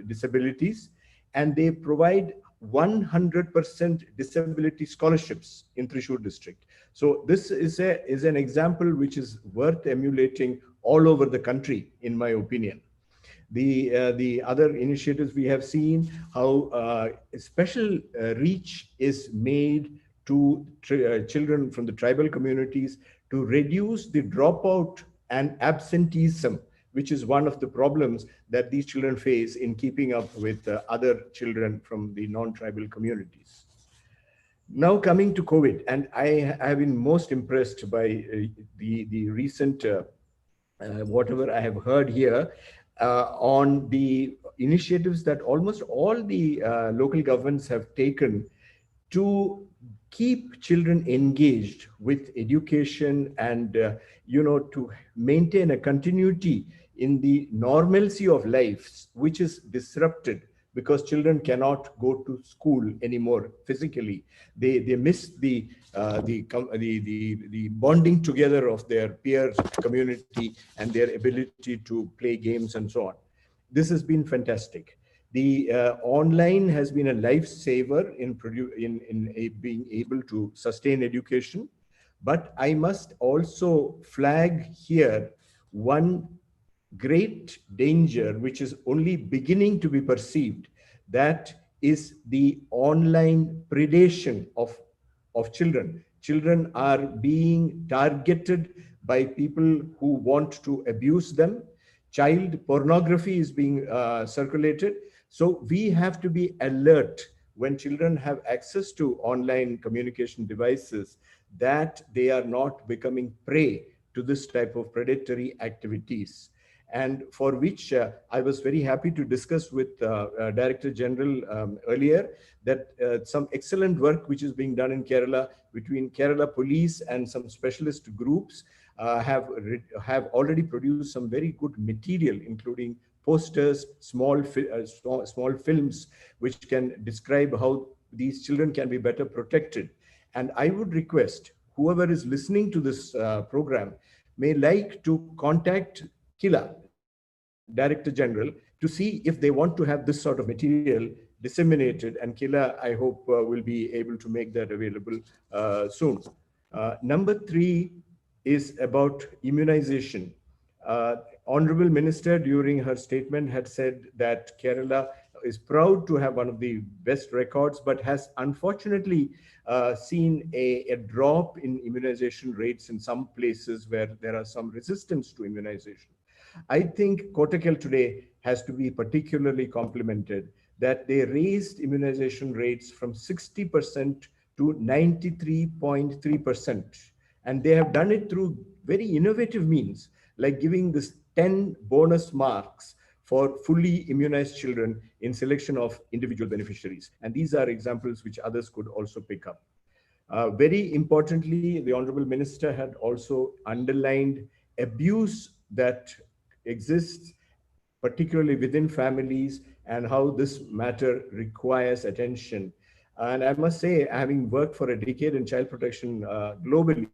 disabilities, and they provide 100% disability scholarships in Thrissur district. So this is an example which is worth emulating all over the country, in my opinion. The other initiatives we have seen, how special reach is made to children from the tribal communities to reduce the dropout and absenteeism, which is one of the problems that these children face in keeping up with other children from the non-tribal communities. Now coming to COVID, and I have been most impressed by the recent, whatever I have heard here, on the initiatives that almost all the local governments have taken to keep children engaged with education and, to maintain a continuity in the normalcy of lives, which is disrupted because children cannot go to school anymore physically. They miss the bonding together of their peer community and their ability to play games and so on. This has been fantastic. The online has been a lifesaver in being able to sustain education. But I must also flag here one great danger, which is only beginning to be perceived. That is the online predation of children. Children are being targeted by people who want to abuse them. Child pornography is being circulated. So we have to be alert when children have access to online communication devices, that they are not becoming prey to this type of predatory activities. And for which I was very happy to discuss with Director General earlier, that some excellent work which is being done in Kerala between Kerala Police and some specialist groups have already produced some very good material, including posters, small films, which can describe how these children can be better protected. And I would request whoever is listening to this program may like to contact Kila, Director General, to see if they want to have this sort of material disseminated, and Kila, I hope, will be able to make that available soon. Number 3 is about immunization. Honorable Minister, during her statement, had said that Kerala is proud to have one of the best records, but has unfortunately seen a drop in immunization rates in some places where there are some resistance to immunization. I think Kottakkal today has to be particularly complimented that they raised immunization rates from 60% to 93.3%. And they have done it through very innovative means, like giving this 10 bonus marks for fully immunized children in selection of individual beneficiaries. And these are examples which others could also pick up. Very importantly, the Honorable Minister had also underlined abuse that exists, particularly within families, and how this matter requires attention. And I must say, having worked for a decade in child protection globally,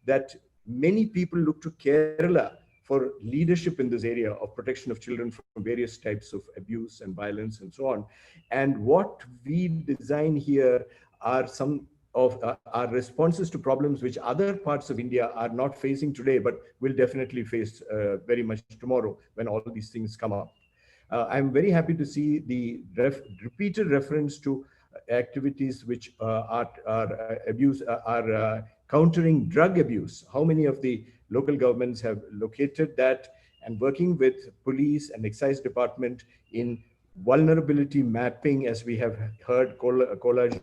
that many people look to Kerala for leadership in this area of protection of children from various types of abuse and violence and so on. And what we design here are some of our responses to problems which other parts of India are not facing today, but will definitely face very much tomorrow when all these things come up. I'm very happy to see the repeated reference to activities which are countering drug abuse. How many of the local governments have located that and working with police and excise department in vulnerability mapping, as we have heard Kolaji,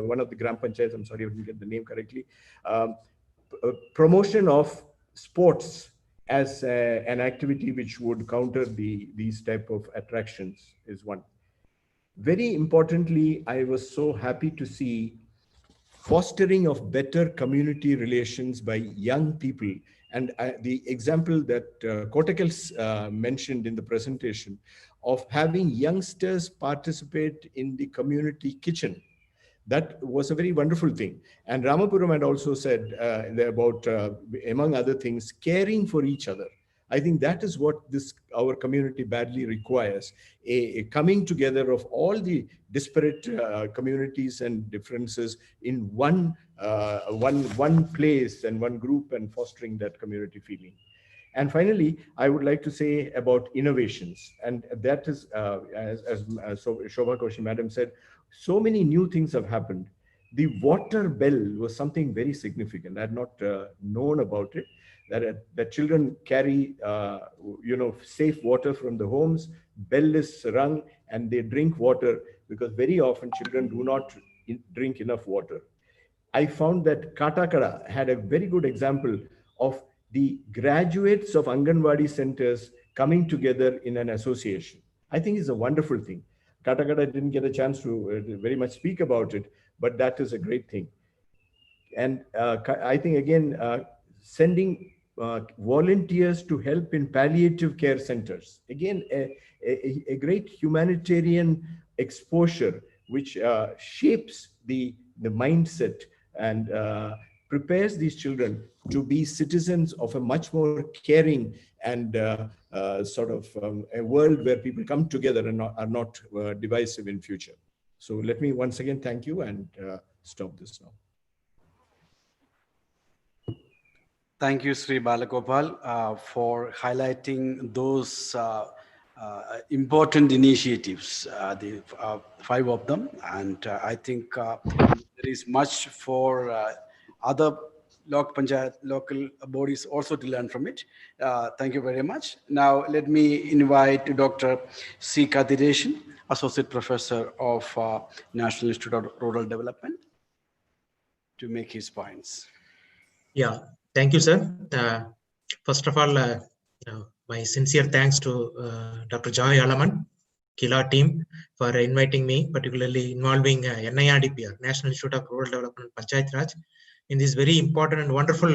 one of the Gram Panchayats, I'm sorry if I didn't get the name correctly, promotion of sports as an activity which would counter these type of attractions is one. Very importantly, I was so happy to see fostering of better community relations by young people. And the example that Kottakkal mentioned in the presentation of having youngsters participate in the community kitchen, that was a very wonderful thing. And Ramapuram had also said about, among other things, caring for each other. I think that is what our community badly requires, a coming together of all the disparate communities and differences in one place and one group, and fostering that community feeling. And finally, I would like to say about innovations. And that is, as Shobha Koshi Madam said, so many new things have happened. The water bell was something very significant. I had not known about it, that children carry, safe water from the homes, bell is rung, and they drink water, because very often children do not drink enough water. I found that Katakada had a very good example of the graduates of Anganwadi centers coming together in an association. I think it's a wonderful thing. Katakada didn't get a chance to very much speak about it, but that is a great thing. And I think, again, sending volunteers to help in palliative care centers. Again, a great humanitarian exposure, which shapes the mindset and prepares these children to be citizens of a much more caring and a world where people come together and are not divisive in future. So let me once again thank you and stop this now. Thank you, Sri Balagopal, for highlighting those important initiatives, the 5 of them. And I think there is much for other local bodies also to learn from it. Thank you very much. Now, let me invite Dr. C. Kathiresan, Associate Professor of National Institute of Rural Development, to make his points. Yeah, thank you, sir. First of all, my sincere thanks to Dr. Joy Alaman, Kila team, for inviting me, particularly involving NIRDPR, National Institute of Rural Development, Panchayat Raj, in this very important and wonderful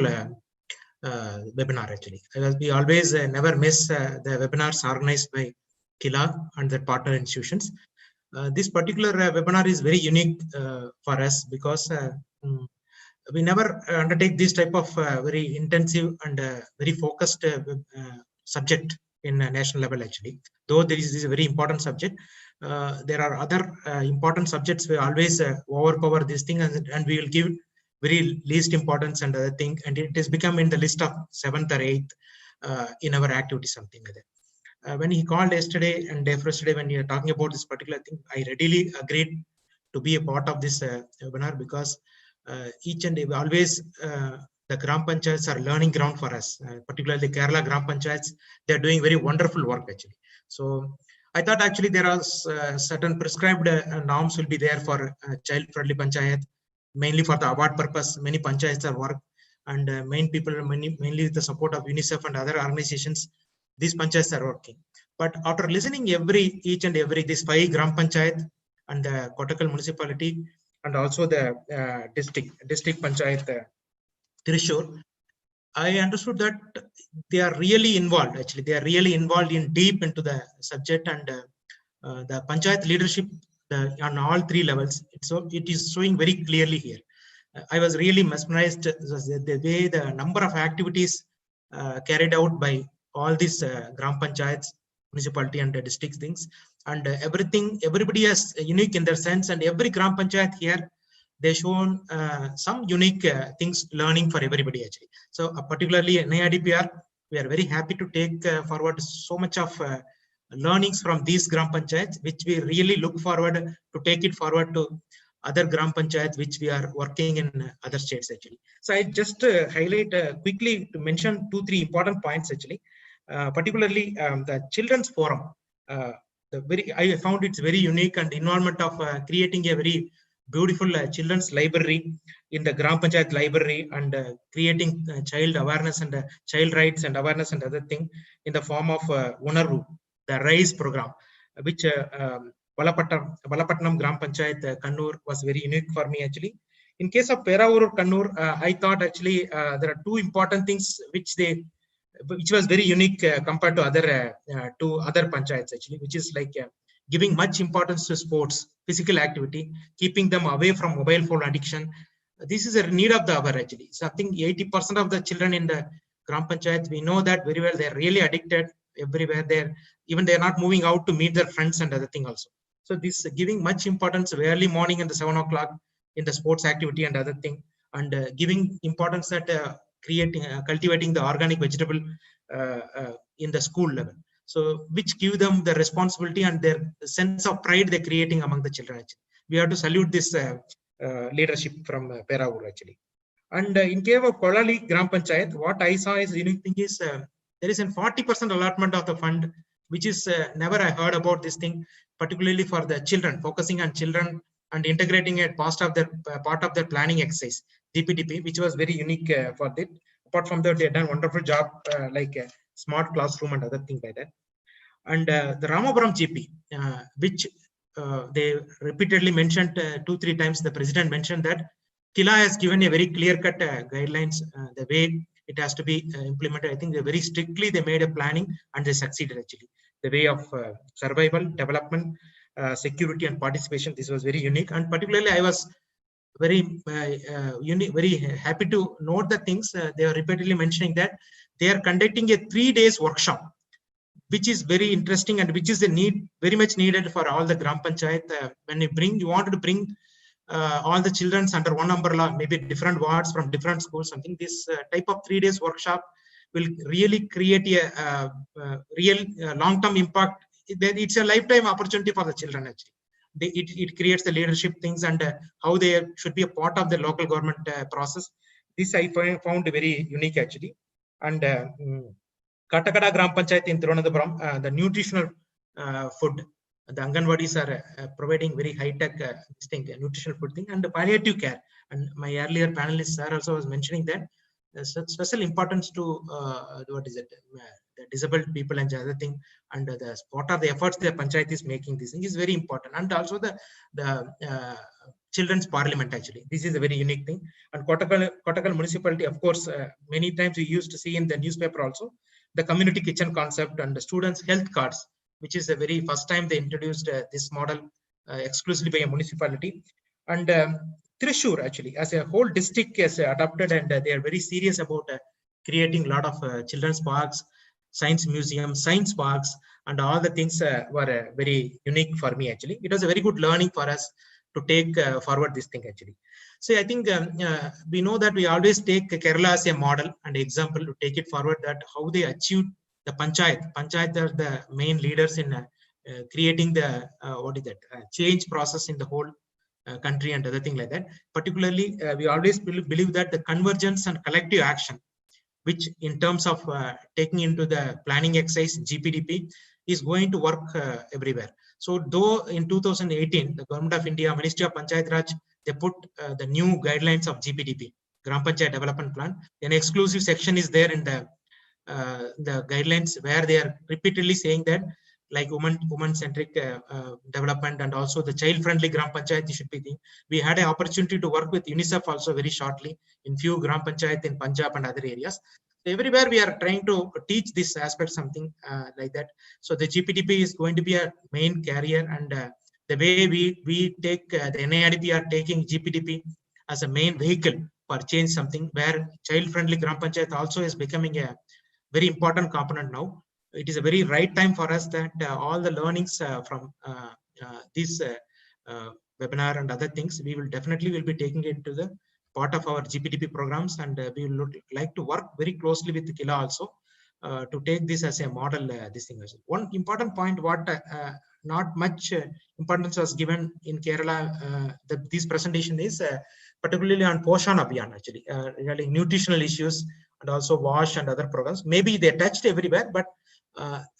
webinar, actually. We always never miss the webinars organized by Kila and their partner institutions. This particular webinar is very unique for us because we never undertake this type of very intensive and very focused subject in a national level actually. Though this is a very important subject, there are other important subjects we always overpower this thing, and we will give very least importance and other thing, and it has become in the list of 7th or 8th in our activity, something like that. When he called yesterday and day first day when you are talking about this particular thing, I readily agreed to be a part of this webinar, because each and every, always the Gram Panchayats are learning ground for us, particularly Kerala Gram Panchayats. They're doing very wonderful work actually. So I thought actually there are certain prescribed norms will be there for child-friendly panchayat, mainly for the award purpose. Many panchayats are work, and mainly with the support of UNICEF and other organizations, these panchayats are working. But after listening each and every this 5 Gram Panchayat and the Kottakkal municipality and also the district panchayat Thrissur, I understood that they are really involved. Actually, they are really involved in deep into the subject, and the panchayat leadership on all 3 levels. So it is showing very clearly here. I was really mesmerized the way the number of activities carried out by all these Gram Panchayats, municipality and district things, and everybody is unique in their sense, and every Gram Panchayat here, they shown some unique things learning for everybody actually. So particularly in NIDPR, we are very happy to take forward so much of learnings from these Gram Panchayats, which we really look forward to take it forward to other Gram Panchayats, which we are working in other states actually. So I just highlight quickly to mention 2-3 important points actually, particularly the children's forum. I found it's very unique, and involvement of creating a very beautiful children's library in the Gram Panchayat library, and creating child awareness and child rights and awareness and other thing in the form of Unarvu, the RISE program, which Balapatnam Gram Panchayat Kannur was very unique for me actually. In case of Peravur Kannur, I thought actually there are 2 important things which was very unique compared to other 2 other panchayats actually, which is like giving much importance to sports, physical activity, keeping them away from mobile phone addiction. This is a need of the hour actually. So I think 80% of the children in the Gram Panchayat, we know that very well. They're really addicted everywhere. They're not moving out to meet their friends and other thing also. So this giving much importance early morning and the 7 o'clock in the sports activity and other thing, and giving importance that cultivating the organic vegetable in the school level. So which give them the responsibility and their sense of pride they're creating among the children actually. We have to salute this leadership from Peravur actually. And in case of Kolali Gram Panchayat, what I saw is unique thing is there is a 40% allotment of the fund, which is never I heard about this thing, particularly for the children, focusing on children and integrating it part of their planning exercise, DPDP, which was very unique for that. Apart from that, they have done wonderful job like a smart classroom and other things like that. And the Ramapuram GP, which they repeatedly mentioned 2-3 times, the president mentioned that Kila has given a very clear-cut guidelines, the way it has to be implemented. I think they very strictly they made a planning and they succeeded actually. The way of survival, development, security and participation, this was very unique. And particularly I was very very happy to note the things they are repeatedly mentioning that they are conducting a 3 days workshop, which is very interesting and which is a need very much needed for all the Gram Panchayat. When you wanted to bring all the children under one umbrella, maybe different wards from different schools, something this type of 3 days workshop will really create a real long-term impact. It's a lifetime opportunity for the children actually. It creates the leadership things and how they should be a part of the local government process. This I found very unique actually. And Katakada Gram Panchayat in Thiruvananthapuram, the nutritional food, the Anganwadis are providing very high-tech nutritional food thing, and the palliative care. And my earlier panelist sir also was mentioning that special importance to the disabled people and the other thing, and what are the efforts the panchayat is making. This thing is very important, and also the children's parliament actually. This is a very unique thing. And Kottakkal municipality, of course, many times we used to see in the newspaper also the community kitchen concept and the students' health cards, which is the very first time they introduced this model exclusively by a municipality. And Thrissur actually as a whole district has adopted, and they are very serious about creating a lot of children's parks science museum, science parks, and all the things were very unique for me actually. It was a very good learning for us to take forward this thing actually. So I think we know that we always take Kerala as a model and example to take it forward, that how they achieved the panchayat. Panchayat are the main leaders in creating the change process in the whole country and other thing like that. Particularly, we always believe that the convergence and collective action, which in terms of taking into the planning exercise GPDP, is going to work everywhere. So though in 2018, the Government of India, Ministry of Panchayat Raj, they put the new guidelines of GPDP, Gram Panchayat Development Plan. An exclusive section is there in the guidelines where they are repeatedly saying that like woman-centric development and also the child-friendly Gram Panchayat should be the. We had an opportunity to work with UNICEF also very shortly in few Gram Panchayat in Punjab and other areas. So everywhere we are trying to teach this aspect, something like that. So the GPDP is going to be a main carrier, and the way we take the NIRDP are taking GPDP as a main vehicle for change, something where child-friendly Gram Panchayat also is becoming a very important component now. It is a very right time for us that all the learnings from this webinar and other things, we will definitely be taking it to the part of our GPDP programs, and we would like to work very closely with Kila also to take this as a model. This thing is one important point. What not much importance was given in Kerala. This presentation is particularly on Poshan Abhiyan, actually, regarding nutritional issues and also WASH and other programs. Maybe they touched everywhere, but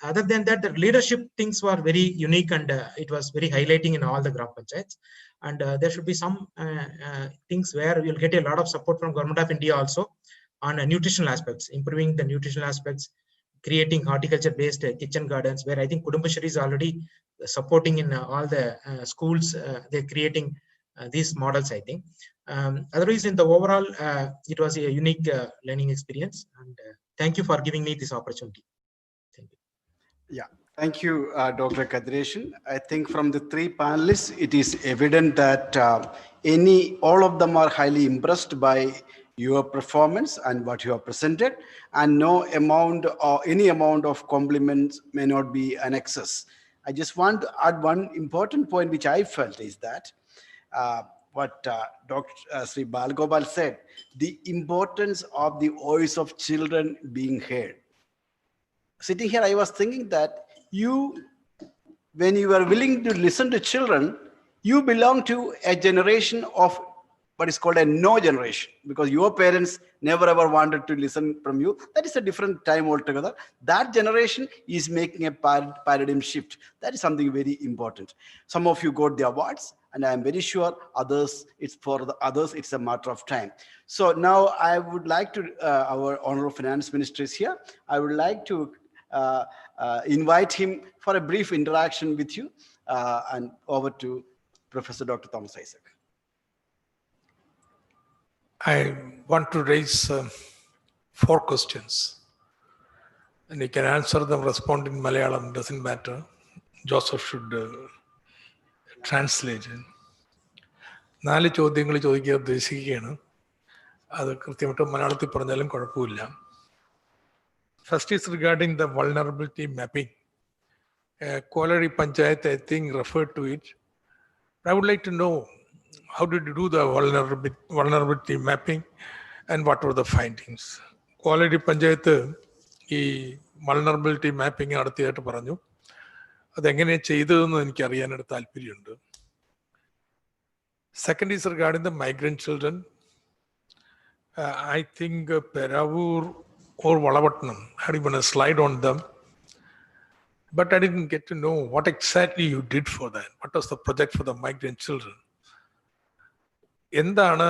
other than that, the leadership things were very unique, and it was very highlighting in all the Gram Panchayats. And there should be some things where we'll get a lot of support from Government of India also on nutritional aspects, improving the nutritional aspects, creating horticulture-based kitchen gardens, where I think Kudumbashree is already supporting in all the schools. They're creating these models, I think. Otherwise, in the overall, it was a unique learning experience. And thank you for giving me this opportunity. Thank you. Yeah, thank you, Dr. Kadreshan. I think from the three panelists, it is evident that all of them are highly impressed by your performance and what you have presented, and no amount or any amount of compliments may not be an excess. I just want to add one important point which I felt is that what Dr. Sri Balgopal said, the importance of the voice of children being heard. Sitting here, I was thinking that when you are willing to listen to children, you belong to a generation of what is called a no generation, because your parents never ever wanted to listen from you. That is a different time altogether. That generation is making a paradigm shift. That is something very important. Some of you got the awards, and I am very sure others, for the others, it's a matter of time. So now I would like to, our Honorable Finance Minister is here. I would like to invite him for a brief interaction with you, and over to Professor Dr. Thomas Isaac. I want to raise 4 questions, and you can answer them, respond in Malayalam, doesn't matter. Joseph should translate it. 4 ചോദ്യങ്ങൾ ചോദിക്കാൻ ഉദ്ദേശിക്കുകയാണ്. അത് കൃത്യമായിട്ട് മലയാളത്തിൽ പറഞ്ഞാലും കുഴപ്പമില്ല. First is regarding the vulnerability mapping. Kolari Panchayat, I think, referred to it. I would like to know, how did you do the vulnerability mapping and what were the findings? Kolari Panchayat, ഈ vulnerability mapping നടത്തിയായിട്ട് പറഞ്ഞു. അതെങ്ങനെയാണ് ചെയ്തതെന്ന് എനിക്ക് അറിയാനായിട്ട് താല്പര്യമുണ്ട്. Second is regarding the migrant children. I think Peravur or Valavatnam had even a slide on them, but I didn't get to know what exactly you did for that. What was the project for the migrant children? എന്താണ്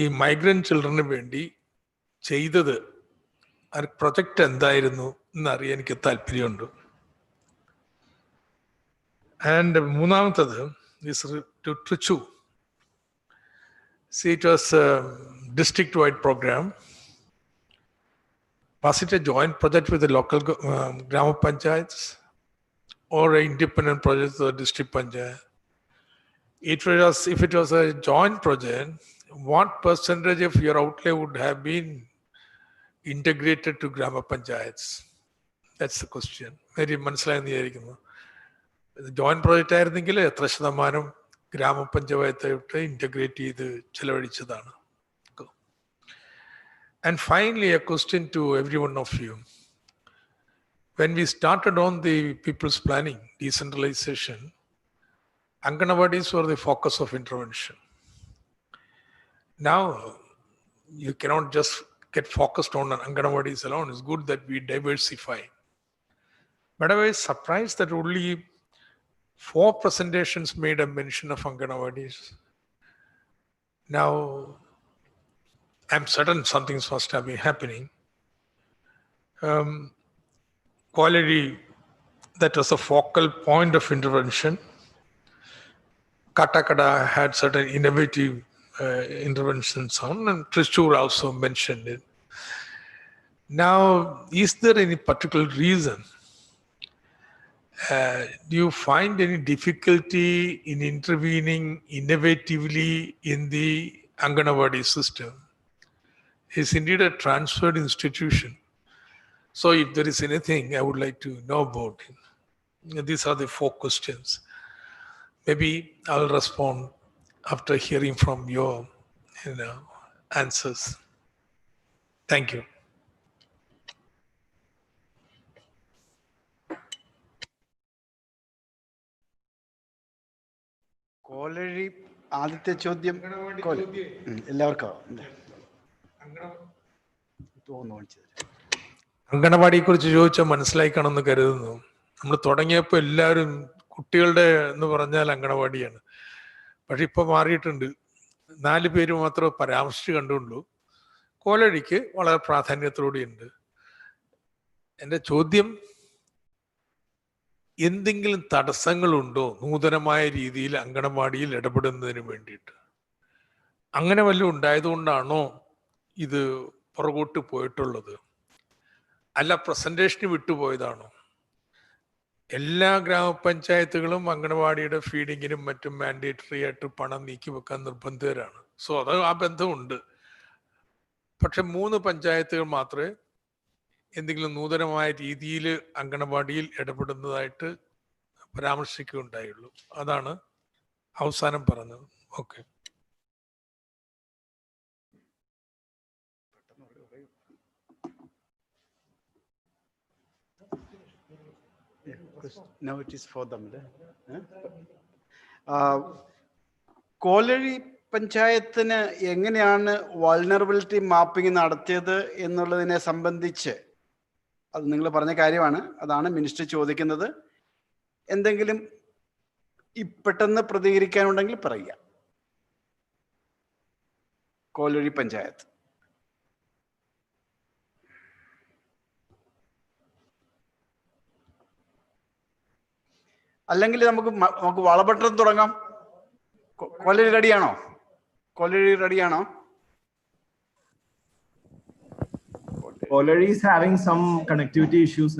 ഈ migrant ചിൽഡ്രന് വേണ്ടി ചെയ്തത്? ആ project എന്തായിരുന്നു എന്നറിയാൻ എനിക്ക് താല്പര്യമുണ്ട്. And മൂന്നാമത്തത് is to Trichu. See, it was a district-wide program. Was it a joint project with the local Grama Panchayats or an independent project with the district Panchayat? If it was a joint project, what percentage of your outlay would have been integrated to Grama Panchayats? That's the question. Mary മനസ്സിലായെന്ന് വിചാരിക്കുന്നു. Joint project ആയിരുന്നെങ്കിൽ എത്ര ശതമാനം ഗ്രാമപഞ്ചായത്തായിട്ട് integrate ചെയ്ത് ചെലവഴിച്ചതാണ്. And finally, a question to every one of you. When we started on the people's planning, decentralization, Anganwadis were the focus of intervention. Now, you cannot just get focused on Anganwadis alone. It's good that we diversify. But I was surprised that only 4 presentations made a mention of Anganwadis. Now, I'm certain something must have been happening. Quality, that was a focal point of intervention. Katakada had certain innovative interventions on, and Trishur also mentioned it. Now, is there any particular reason? Do you find any difficulty in intervening innovatively in the Anganwadi system? It's indeed a transferred institution. So if there is anything I would like to know about it. These are the 4 questions. Maybe I'll respond after hearing from your answers. Thank you. Kolazhy ആദ്യത്തെ ചോദ്യം എല്ലാവർക്കും അങ്കണവാടിയെ കുറിച്ച് ചോദിച്ചാൽ മനസ്സിലായി കാണുമെന്ന് കരുതുന്നു. നമ്മൾ തുടങ്ങിയപ്പോൾ എല്ലാവരും കുട്ടികളുടെ എന്ന് പറഞ്ഞാൽ അങ്കണവാടിയാണ്. പക്ഷെ ഇപ്പൊ മാറിയിട്ടുണ്ട്. 4 പേര് മാത്രമേ പരാമർശിച്ച് കണ്ടുള്ളൂ. കോലഴിക്ക് വളരെ പ്രാധാന്യത്തോടെയുണ്ട്. എൻ്റെ ചോദ്യം, എന്തെങ്കിലും തടസ്സങ്ങളുണ്ടോ നൂതനമായ രീതിയിൽ അങ്കണവാടിയിൽ ഇടപെടുന്നതിന് വേണ്ടിയിട്ട്? അങ്ങനെ വല്ലതും ഉണ്ടായതുകൊണ്ടാണോ ഇത് പുറകോട്ട് പോയിട്ടുള്ളത്? അല്ല പ്രസന്റേഷന് വിട്ടുപോയതാണോ? എല്ലാ ഗ്രാമപഞ്ചായത്തുകളും അങ്കണവാടിയുടെ ഫീഡിങ്ങിനും മറ്റും മാൻഡേറ്ററി ആയിട്ട് പണം നീക്കി വെക്കാൻ നിർബന്ധിതരാണ്. സോ അത് ആ ബന്ധമുണ്ട്. പക്ഷെ 3 പഞ്ചായത്തുകൾ മാത്രമേ എന്തെങ്കിലും നൂതനമായ രീതിയിൽ അങ്കണവാടിയിൽ ഇടപെടുന്നതായിട്ട് പരാമർശിക്കുകയുണ്ടായുള്ളൂ. അതാണ് അവസാനം പറഞ്ഞത്. Okay. Now it is for them. Kolazhy പഞ്ചായത്തിന് എങ്ങനെയാണ് വൾനറബിലിറ്റി മാപ്പിംഗ് നടത്തിയത് എന്നുള്ളതിനെ സംബന്ധിച്ച് അത് നിങ്ങൾ പറഞ്ഞ കാര്യമാണ്. അതാണ് മിനിസ്റ്റർ ചോദിക്കുന്നത്. എന്തെങ്കിലും പെട്ടെന്ന് പ്രതികരിക്കാനുണ്ടെങ്കിൽ പറയുക. കോലഴി പഞ്ചായത്ത്. അല്ലെങ്കിൽ നമുക്ക് വളപട്ടണം തുടങ്ങാം. കോലഴി റെഡിയാണോ? കോലഴി റെഡിയാണോ? Kolari is having some connectivity issues.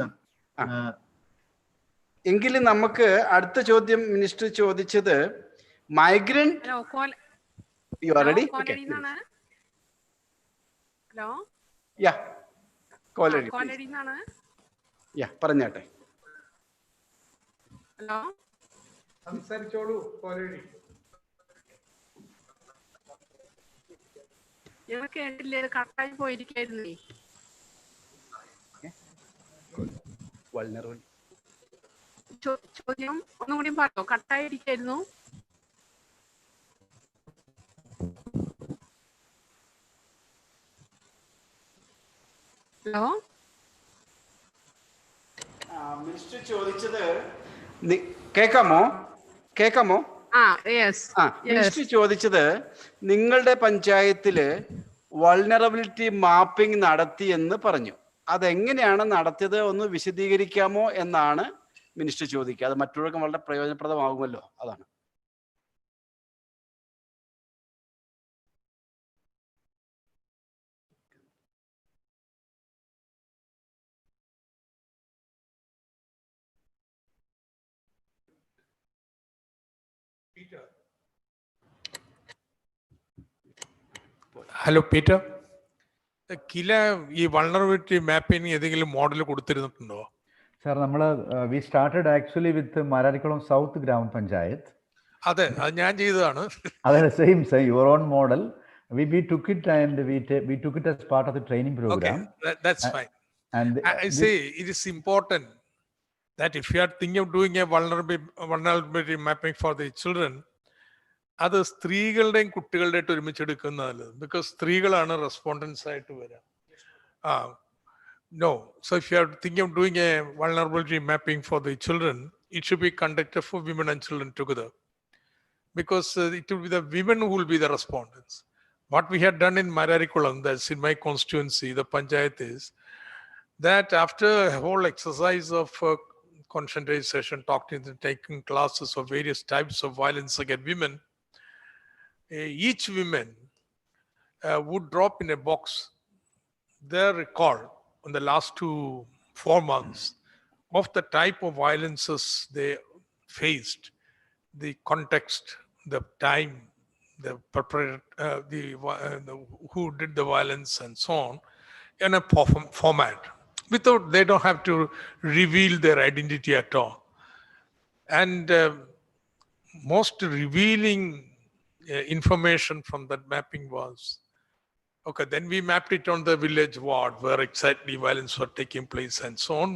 എങ്കിലും നമുക്ക് അടുത്ത ചോദ്യം മിനിസ്റ്റർ ചോദിച്ചത് migrant. You are ready? Okay. Hello. Ya Kolazhi. Ya പറഞ്ഞാട്ടെ. ഹലോ. സംസാരിച്ചോളൂ കോലഴി. ഞങ്ങൾ കേട്ടില്ലേ, കട്ടായി പോയിരിക്കായിരുന്നേ. ചോദ്യം ഒന്നുകൂടി പറയോ? കട്ടായിരിക്കായിരുന്നു. ഹലോ. മിനിസ്റ്റർ ചോദിച്ചത് കേൾക്കാമോ? മിനിസ്റ്റർ ചോദിച്ചത് നിങ്ങളുടെ പഞ്ചായത്തില് വൾനറബിലിറ്റി മാപ്പിംഗ് നടത്തി എന്ന് പറഞ്ഞു. അതെങ്ങനെയാണ് നടത്തിയത് ഒന്ന് വിശദീകരിക്കാമോ എന്നാണ് മിനിസ്റ്റർ ചോദിക്കുക. അത് മറ്റുള്ളവർക്കും വളരെ പ്രയോജനപ്രദമാകുമല്ലോ, അതാണ്. ഹലോ പീറ്റർ, കില ഈ വൾനറബിലിറ്റി മാപ്പിന് ഏതെങ്കിലും model കൊടുത്തിരുന്നിട്ടുണ്ടോ? Sir, we started actually with Mararikulam South Gram Panchayat. അതെ, അത് ഞാൻ ചെയ്തതാണ്. Same, your own model. We took it and we took it as part of the training program. Okay, that's fine. And I say it is important that if you are thinking of doing a vulnerability mapping for the children, അത് സ്ത്രീകളുടെയും കുട്ടികളുടെയും ഒരുമിച്ചെടുക്കുന്നതല്ല. Because സ്ത്രീകളാണ് respondents ആയിട്ട് വരാം. No. So if you are thinking of doing a vulnerability mapping for the children, it should be conducted for women and children together. Because it will be the women who will be the respondents. What we had done in Mararikulam, that's in my constituency, the panchayat, is that after a whole exercise of concentration, taking classes of various types of violence against women, each woman would drop in a box their record in the last 4 months of the type of violences they faced, the context, the time, the perpetrator, who did the violence, and so on, in a format. Without, they don't have to reveal their identity at all. And most revealing information from that mapping was, okay, then we mapped it on the village ward where exactly violence was taking place and so on.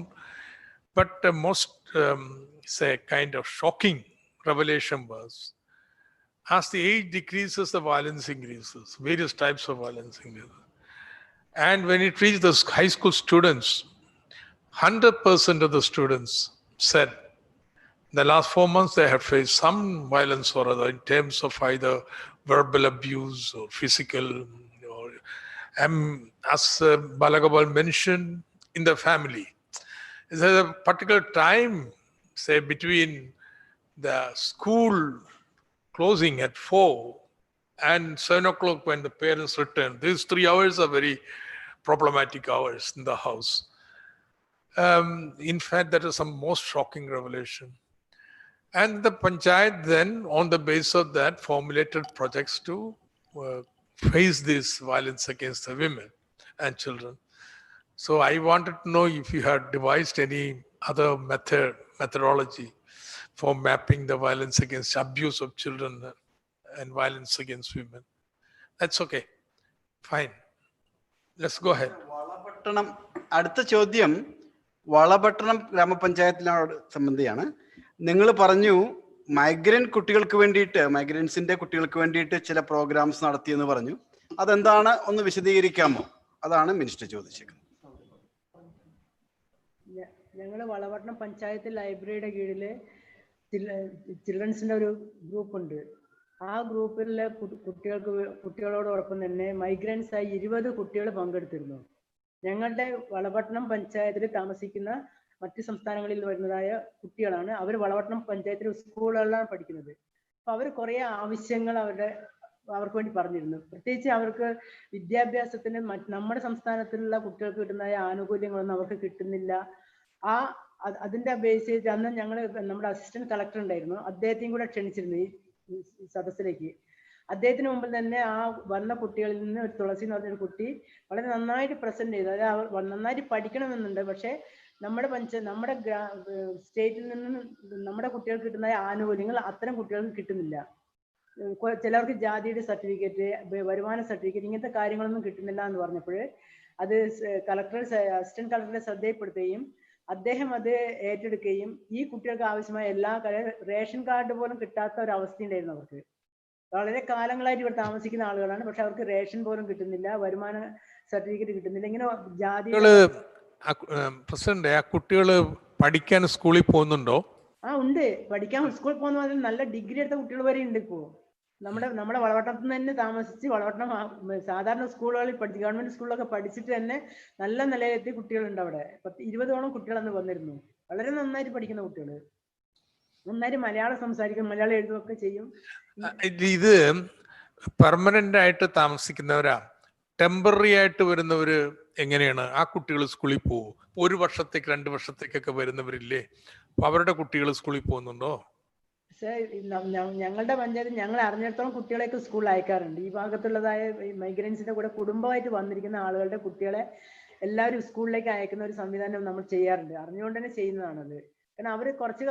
But the most, say, kind of shocking revelation was, as the age decreases, the violence increases, various types of violence increases. And when it reached the high school students, 100% of the students said in the last 4 months they had faced some violence or other in terms of either verbal abuse or physical, or as Balagopal mentioned, in the family. There's a particular time, say, between the school closing at 4 and 7 o'clock when the parents return. These 3 hours are very problematic hours in the house. In fact, that is some most shocking revelation. And the panchayat then, on the basis of that, formulated projects to face this violence against the women and children. So I wanted to know if you had devised any other methodology for mapping the violence against abuse of children and violence against women. That's okay. Fine. Let's go ahead. Valapattanam, അടുത്ത ചോദ്യം വളപട്ടണം ഗ്രാമപഞ്ചായത്തിനോട് സംബന്ധിയാണ്. നിങ്ങൾ പറഞ്ഞു migrant കുട്ടികൾക്ക് വേണ്ടിയിട്ട്, മൈഗ്രൻസിന്റെ കുട്ടികൾക്ക് വേണ്ടിയിട്ട് ചില programmes നടത്തിയെന്ന് പറഞ്ഞു. അതെന്താണ്, ഒന്ന് വിശദീകരിക്കാമോ? അതാണ് മിനിസ്റ്റർ ചോദിച്ചേക്കുന്നത്. ഞങ്ങൾ വളപട്ടണം പഞ്ചായത്ത് ലൈബ്രറിയുടെ കീഴിൽ ചിൽഡ്രൻസിന്റെ ഒരു ഗ്രൂപ്പ് ഉണ്ട്. ആ ഗ്രൂപ്പിലെ കുട്ടികളോടൊപ്പം തന്നെ മൈഗ്രൻസ് ആയി 20 കുട്ടികൾ പങ്കെടുത്തിരുന്നു. ഞങ്ങളുടെ വളപട്ടണം പഞ്ചായത്തിൽ താമസിക്കുന്ന മറ്റ് സംസ്ഥാനങ്ങളിൽ വരുന്നതായ കുട്ടികളാണ്. അവർ വളപട്ടണം പഞ്ചായത്തിലെ സ്കൂളുകളിലാണ് പഠിക്കുന്നത്. അപ്പൊ അവർ കുറെ ആവശ്യങ്ങൾ അവർക്ക് വേണ്ടി പറഞ്ഞിരുന്നു. പ്രത്യേകിച്ച് അവർക്ക് വിദ്യാഭ്യാസത്തിന് നമ്മുടെ സംസ്ഥാനത്തിലുള്ള കുട്ടികൾക്ക് കിട്ടുന്നതായ ആനുകൂല്യങ്ങളൊന്നും അവർക്ക് കിട്ടുന്നില്ല. അതിന്റെ ബേസ് ചെയ്ത് അന്ന് ഞങ്ങൾ നമ്മുടെ അസിസ്റ്റന്റ് കളക്ടർ ഉണ്ടായിരുന്നു, അദ്ദേഹത്തെയും കൂടെ ക്ഷണിച്ചിരുന്നു ഈ സദസ്സിലേക്ക്. അദ്ദേഹത്തിന് മുമ്പിൽ തന്നെ ആ വന്ന കുട്ടികളിൽ നിന്ന് ഒരു തുളസി എന്ന് പറഞ്ഞൊരു കുട്ടി വളരെ നന്നായിട്ട് പ്രസന്റ് ചെയ്തു. അതായത് അവർ നന്നായിട്ട് പഠിക്കണമെന്നുണ്ട്, പക്ഷെ നമ്മുടെ സ്റ്റേറ്റിൽ നിന്ന് നമ്മുടെ കുട്ടികൾക്ക് കിട്ടുന്ന ആനുകൂല്യങ്ങൾ അത്തരം കുട്ടികൾക്ക് കിട്ടുന്നില്ല. ചിലർക്ക് ജാതിയുടെ സർട്ടിഫിക്കറ്റ്, വരുമാന സർട്ടിഫിക്കറ്റ്, ഇങ്ങനത്തെ കാര്യങ്ങളൊന്നും കിട്ടുന്നില്ല എന്ന് പറഞ്ഞപ്പോൾ അത് അസിസ്റ്റന്റ് കളക്ടറെ ശ്രദ്ധയിൽപ്പെടുത്തുകയും അദ്ദേഹം അത് ഏറ്റെടുക്കുകയും ഈ കുട്ടികൾക്ക് ആവശ്യമായ എല്ലാ റേഷൻ കാർഡ് പോലും കിട്ടാത്ത ഒരു അവസ്ഥയുണ്ടായിരുന്നു അവർക്ക്. വളരെ കാലങ്ങളായിട്ട് ഇവിടെ താമസിക്കുന്ന ആളുകളാണ്, പക്ഷെ അവർക്ക് റേഷൻ പോലും കിട്ടുന്നില്ല, വരുമാന സർട്ടിഫിക്കറ്റ് കിട്ടുന്നില്ല. ഇങ്ങനെ ജാതി പ്രസിഡന്റ്, ആ കുട്ടികൾ പഠിക്കാൻ സ്കൂളിൽ പോകുന്നുണ്ടോ? ഉണ്ട്, പഠിക്കാൻ സ്കൂളിൽ പോകുന്ന നല്ല ഡിഗ്രി എടുത്ത കുട്ടികൾ വരെ ഉണ്ട്. ഇപ്പോൾ നമ്മുടെ വളപട്ടണത്തിൽ നിന്ന് തന്നെ താമസിച്ച് വളപട്ടണം സാധാരണ സ്കൂളുകളിൽ പഠിച്ച് ഗവൺമെന്റ് സ്കൂളിലൊക്കെ പഠിച്ചിട്ട് തന്നെ നല്ല നിലയിലെത്തിയ കുട്ടികളുണ്ട് അവിടെ. 20ഓളം കുട്ടികളന്ന് വന്നിരുന്നു. വളരെ നന്നായിട്ട് പഠിക്കുന്ന കുട്ടികൾ, നന്നായിട്ട് മലയാളം സംസാരിക്കും, മലയാളം എഴുതുകയൊക്കെ ചെയ്യും. ഇത് പെർമനന്റ് ആയിട്ട് താമസിക്കുന്നവരാ? ടെമ്പററി ആയിട്ട് വരുന്നവര് എങ്ങനെയാണ്? ആ കുട്ടികൾ സ്കൂളിൽ പോകും? 1 വർഷത്തേക്ക് 2 വർഷത്തേക്കൊക്കെ വരുന്നവരില്ലേ? അപ്പൊ അവരുടെ കുട്ടികൾ സ്കൂളിൽ പോകുന്നുണ്ടോ? ഞങ്ങളുടെ പഞ്ചായത്തിൽ ഞങ്ങൾ അറിഞ്ഞിടത്തോളം കുട്ടികളെയൊക്കെ സ്കൂളിൽ അയക്കാറുണ്ട്. ഈ ഭാഗത്തുള്ളതായ മൈഗ്രൻസിന്റെ കൂടെ കുടുംബമായിട്ട് വന്നിരിക്കുന്ന ആളുകളുടെ കുട്ടികളെ എല്ലാവരും സ്കൂളിലേക്ക് അയക്കുന്ന ഒരു സംവിധാനം നമ്മൾ ചെയ്യാറുണ്ട്. അറിഞ്ഞുകൊണ്ട് തന്നെ ചെയ്യുന്നതാണത്. കാരണം അവർ കുറച്ചു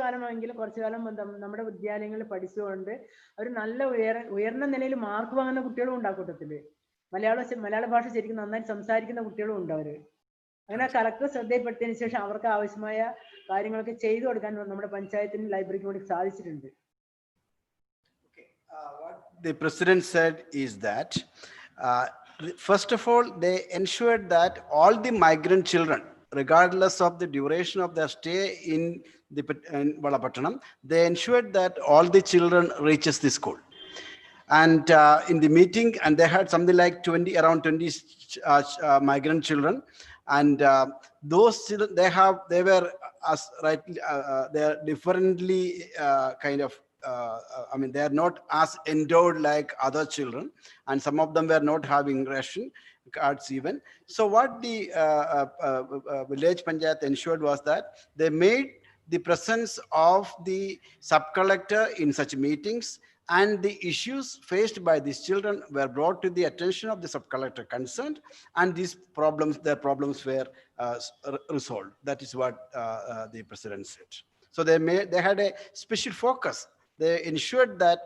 കാലം നമ്മുടെ വിദ്യാലയങ്ങളിൽ പഠിച്ചുകൊണ്ട് അവർ നല്ല ഉയർന്ന നിലയിൽ മാർക്ക് വാങ്ങുന്ന കുട്ടികളും ഉണ്ട് ആ കൂട്ടത്തില്. മലയാള ഭാഷ ശരിക്കും നന്നായി സംസാരിക്കുന്ന കുട്ടികളും ഉണ്ട് അവര്. അങ്ങനെ കളക്ടർ ശ്രദ്ധയിൽപ്പെടുത്തിയതിനു ശേഷം അവർക്ക് ആവശ്യമായ കാര്യങ്ങളൊക്കെ ചെയ്തു കൊടുക്കാൻ നമ്മുടെ പഞ്ചായത്തിന് ലൈബ്രറിക്ക് വേണ്ടി സാധിച്ചിട്ടുണ്ട്. What the president said is that first of all, they ensured that all the migrant children, regardless of the duration of their stay in Valapattanam, they ensured that all the children reaches the school. And in the meeting, and they had something like around 20 migrant children, and those children, they were they are differently kind of they are not as endowed like other children, and some of them were not having ration cards even. So what the village panchayat ensured was that they made the presence of the sub-collector in such meetings, and the issues faced by these children were brought to the attention of the sub-collector concerned, and their problems were resolved. That is what the president said. So they had a special focus. They ensured that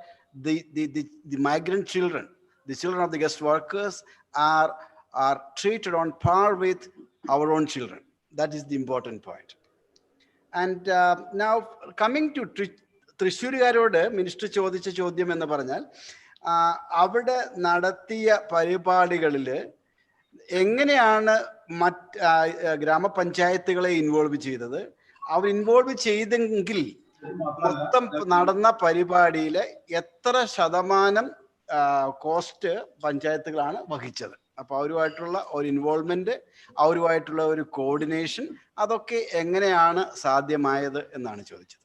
the migrant children, the children of the guest workers, are treated on par with our own children. That is the important point. And now coming to തൃശ്ശൂരുകാരോട് minister ചോദിച്ച ചോദ്യം എന്ന് പറഞ്ഞാൽ, അവിടെ നടത്തിയ പരിപാടികളിൽ എങ്ങനെയാണ് ഗ്രാമപഞ്ചായത്തുകളെ involve ചെയ്തത്, അവർ ഇൻവോൾവ് ചെയ്തെങ്കിൽ മൊത്തം നടന്ന പരിപാടിയിലെ എത്ര ശതമാനം കോസ്റ്റ് പഞ്ചായത്തുകളാണ് വഹിച്ചത്. അപ്പൊ അവരുമായിട്ടുള്ള ഒരു ഇൻവോൾവ്മെന്റ്, അവരുമായിട്ടുള്ള ഒരു കോർഡിനേഷൻ, അതൊക്കെ എങ്ങനെയാണ് സാധ്യമായത് എന്നാണ് ചോദിച്ചത്.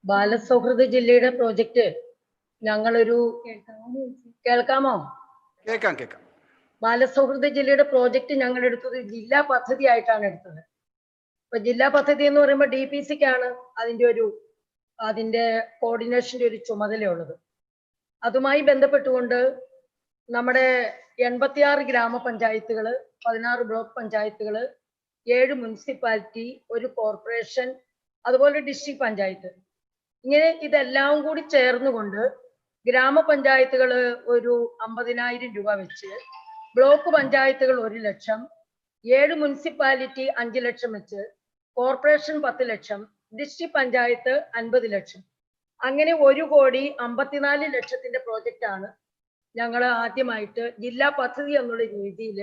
ബാലസൗഹൃദ ജില്ലയുടെ പ്രോജക്റ്റ് ഞങ്ങളൊരു കേൾക്കാമോ? കേൾക്കാം. ബാലസൗഹൃദ ജില്ലയുടെ പ്രോജക്റ്റ് ഞങ്ങൾ എടുത്തത് ജില്ലാ പദ്ധതി ആയിട്ടാണ് എടുത്തത്. ഇപ്പൊ ജില്ലാ പദ്ധതി എന്ന് പറയുമ്പോൾ DPCക്കാണ് അതിന്റെ കോർഡിനേഷന്റെ ഒരു ചുമതലയുള്ളത്. അതുമായി ബന്ധപ്പെട്ടുകൊണ്ട് നമ്മുടെ 86 ഗ്രാമപഞ്ചായത്തുകള്, 16 ബ്ലോക്ക് പഞ്ചായത്തുകള്, 7 മുനിസിപ്പാലിറ്റി, ഒരു കോർപ്പറേഷൻ, അതുപോലെ ഡിസ്ട്രിക്ട് പഞ്ചായത്ത്, ഇങ്ങനെ ഇതെല്ലാം കൂടി ചേർന്നുകൊണ്ട് ഗ്രാമപഞ്ചായത്തുകള് ഒരു 50,000 രൂപ വെച്ച്, ബ്ലോക്ക് പഞ്ചായത്തുകൾ 1 ലക്ഷം, 7 മുനിസിപ്പാലിറ്റി 5 ലക്ഷം വെച്ച്, കോർപ്പറേഷൻ 10 ലക്ഷം, ഡിസ്ട്രിക്ട് പഞ്ചായത്ത് 50 ലക്ഷം, അങ്ങനെ 1,54,00,000 പ്രോജക്റ്റ് ആണ് ഞങ്ങൾ ആദ്യമായിട്ട് ജില്ലാ പദ്ധതി എന്നുള്ള രീതിയിൽ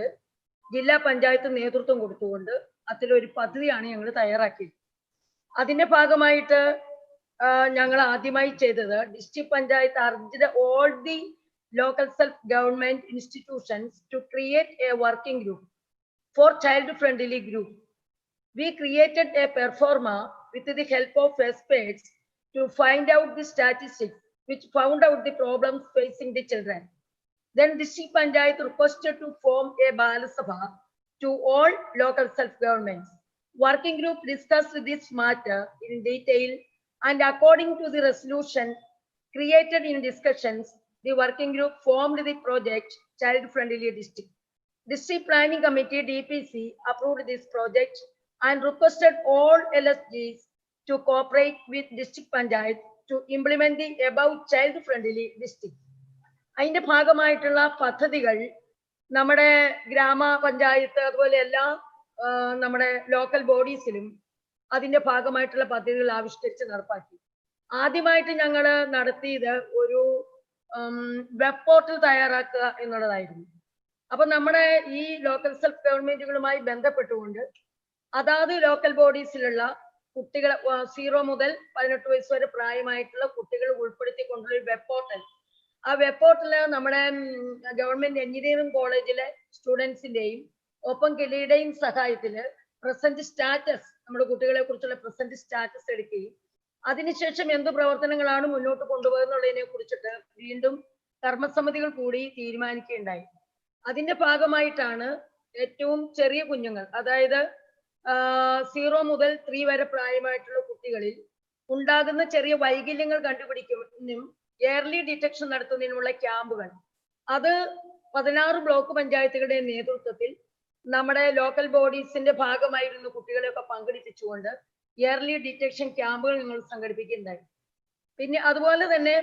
ജില്ലാ പഞ്ചായത്ത് നേതൃത്വം കൊടുത്തുകൊണ്ട് അതിലൊരു പദ്ധതിയാണ് ഞങ്ങൾ തയ്യാറാക്കിയത്. അതിന്റെ ഭാഗമായിട്ട് ഞങ്ങൾ ആദ്യമായി ചെയ്തത്, district panchayat urged all the local self-government institutions to create a working group for child-friendly group. We created a performa with the help of experts to find out the statistics which found out the problems facing the children. Then district panchayat requested to form a Balasabha to all local self-governments. Working group discussed this matter in detail, and according to the resolution created in discussions, the working group formed the project Child Friendly District. District Planning Committee DPC approved this project and requested all LSGs to cooperate with district panchayat to implement the above child friendly district. അതിന്റെ ഭാഗമായിട്ടുള്ള പദ്ധതികൾ നമ്മുടെ ഗ്രാമപഞ്ചായത്ത് അതുപോലെ എല്ലാ നമ്മുടെ local ബോഡീസിലും അതിന്റെ ഭാഗമായിട്ടുള്ള പദ്ധതികൾ ആവിഷ്കരിച്ച് നടപ്പാക്കി. ആദ്യമായിട്ട് ഞങ്ങൾ നടത്തിയത് ഒരു വെബ് പോർട്ടൽ തയ്യാറാക്കുക എന്നുള്ളതായിരുന്നു. അപ്പൊ നമ്മുടെ ഈ ലോക്കൽ സെൽഫ് ഗവൺമെന്റുകളുമായി ബന്ധപ്പെട്ടുകൊണ്ട് അതാത് ലോക്കൽ ബോഡീസിലുള്ള കുട്ടികളെ 0 മുതൽ 18 വയസ്സ് വരെ പ്രായമായിട്ടുള്ള കുട്ടികൾ ഉൾപ്പെടുത്തിക്കൊണ്ടുള്ള ഒരു വെബ് പോർട്ടൽ, ആ വെബ് പോർട്ടല് നമ്മുടെ ഗവൺമെന്റ് എഞ്ചിനീയറിംഗ് കോളേജിലെ സ്റ്റുഡൻസിന്റെയും ഒപ്പം കിളിയുടെയും സഹായത്തില് പ്രസന്റ് സ്റ്റാറ്റസ്, നമ്മുടെ കുട്ടികളെ കുറിച്ചുള്ള പ്രസന്റ് സ്റ്റാറ്റസ് എടുക്കുകയും അതിനുശേഷം എന്ത് പ്രവർത്തനങ്ങളാണ് മുന്നോട്ട് കൊണ്ടുപോകുന്നതിനെ കുറിച്ചിട്ട് വീണ്ടും കർമ്മസമിതികൾ കൂടി തീരുമാനിക്കുകയുണ്ടായി. അതിന്റെ ഭാഗമായിട്ടാണ് ഏറ്റവും ചെറിയ കുഞ്ഞുങ്ങൾ, അതായത് 0 മുതൽ 3 വരെ പ്രായമായിട്ടുള്ള കുട്ടികളിൽ ഉണ്ടാകുന്ന ചെറിയ വൈകല്യങ്ങൾ കണ്ടുപിടിക്കാനും ഏർലി ഡിറ്റക്ഷൻ നടത്തുന്നതിനുള്ള ക്യാമ്പുകൾ. അത് 16 ബ്ലോക്ക് പഞ്ചായത്തുകളുടെ നേതൃത്വത്തിൽ നമ്മുടെ ലോക്കൽ ബോഡീസിന്റെ ഭാഗമായിരുന്ന കുട്ടികളെയൊക്കെ പങ്കെടുപ്പിച്ചുകൊണ്ട് ഇയർലി ഡിറ്റക്ഷൻ ക്യാമ്പുകൾ നിങ്ങൾ സംഘടിപ്പിക്കുകയുണ്ടായി. പിന്നെ അതുപോലെ തന്നെ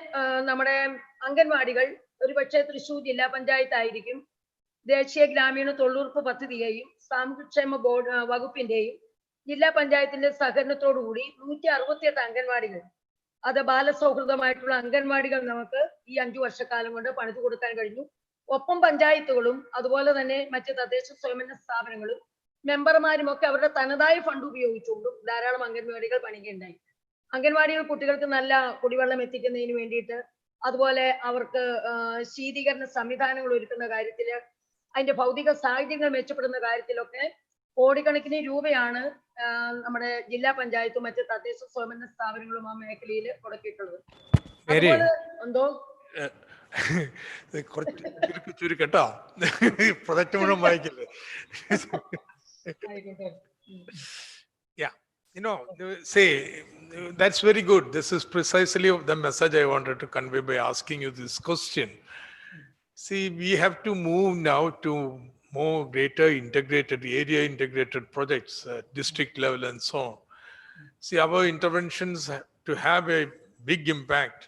നമ്മുടെ അംഗൻവാടികൾ ഒരുപക്ഷെ തൃശ്ശൂർ ജില്ലാ പഞ്ചായത്ത് ആയിരിക്കും ദേശീയ ഗ്രാമീണ തൊഴിലുറപ്പ് പദ്ധതിയെയും സാമൂഹ്യക്ഷേമ ബോർഡ് വകുപ്പിന്റെയും ജില്ലാ പഞ്ചായത്തിന്റെ സഹകരണത്തോടുകൂടി 168 അംഗൻവാടികൾ, അത് ബാലസൗഹൃദമായിട്ടുള്ള അംഗൻവാടികൾ നമുക്ക് ഈ 5 വർഷക്കാലം കൊണ്ട് പണിതു കൊടുക്കാൻ കഴിഞ്ഞു. ഒപ്പം പഞ്ചായത്തുകളും അതുപോലെ തന്നെ മറ്റ് തദ്ദേശ സ്വയംഭരണ സ്ഥാപനങ്ങളും മെമ്പർമാരും ഒക്കെ അവരുടെ തനതായ ഫണ്ട് ഉപയോഗിച്ചുകൊണ്ടും ധാരാളം അംഗൻവാടികൾ പണിയുകയുണ്ടായി. അംഗൻവാടികൾ കുട്ടികൾക്ക് നല്ല കുടിവെള്ളം എത്തിക്കുന്നതിന് വേണ്ടിയിട്ട്, അതുപോലെ അവർക്ക് ശീതീകരണ സംവിധാനങ്ങൾ ഒരുക്കുന്ന കാര്യത്തിൽ, അതിന്റെ ഭൗതിക സാഹചര്യങ്ങൾ മെച്ചപ്പെടുന്ന കാര്യത്തിലൊക്കെ കോടിക്കണക്കിന് രൂപയാണ് നമ്മുടെ ജില്ലാ പഞ്ചായത്തും മറ്റ് തദ്ദേശ സ്വയംഭരണ സ്ഥാപനങ്ങളും ആ മേഖലയിൽ മുടക്കിയിട്ടുള്ളത്. അതുപോലെ എന്തോ ചുരുക്കട്ടോ, പ്രൊജക്ട് മുഴുവൻ വായിക്കില്ലേ? Yeah, say that's very good. This is precisely the message I wanted to convey by asking you this question. See, we have to move now to more greater integrated, area integrated projects at district level and so on. See, our interventions to have a big impact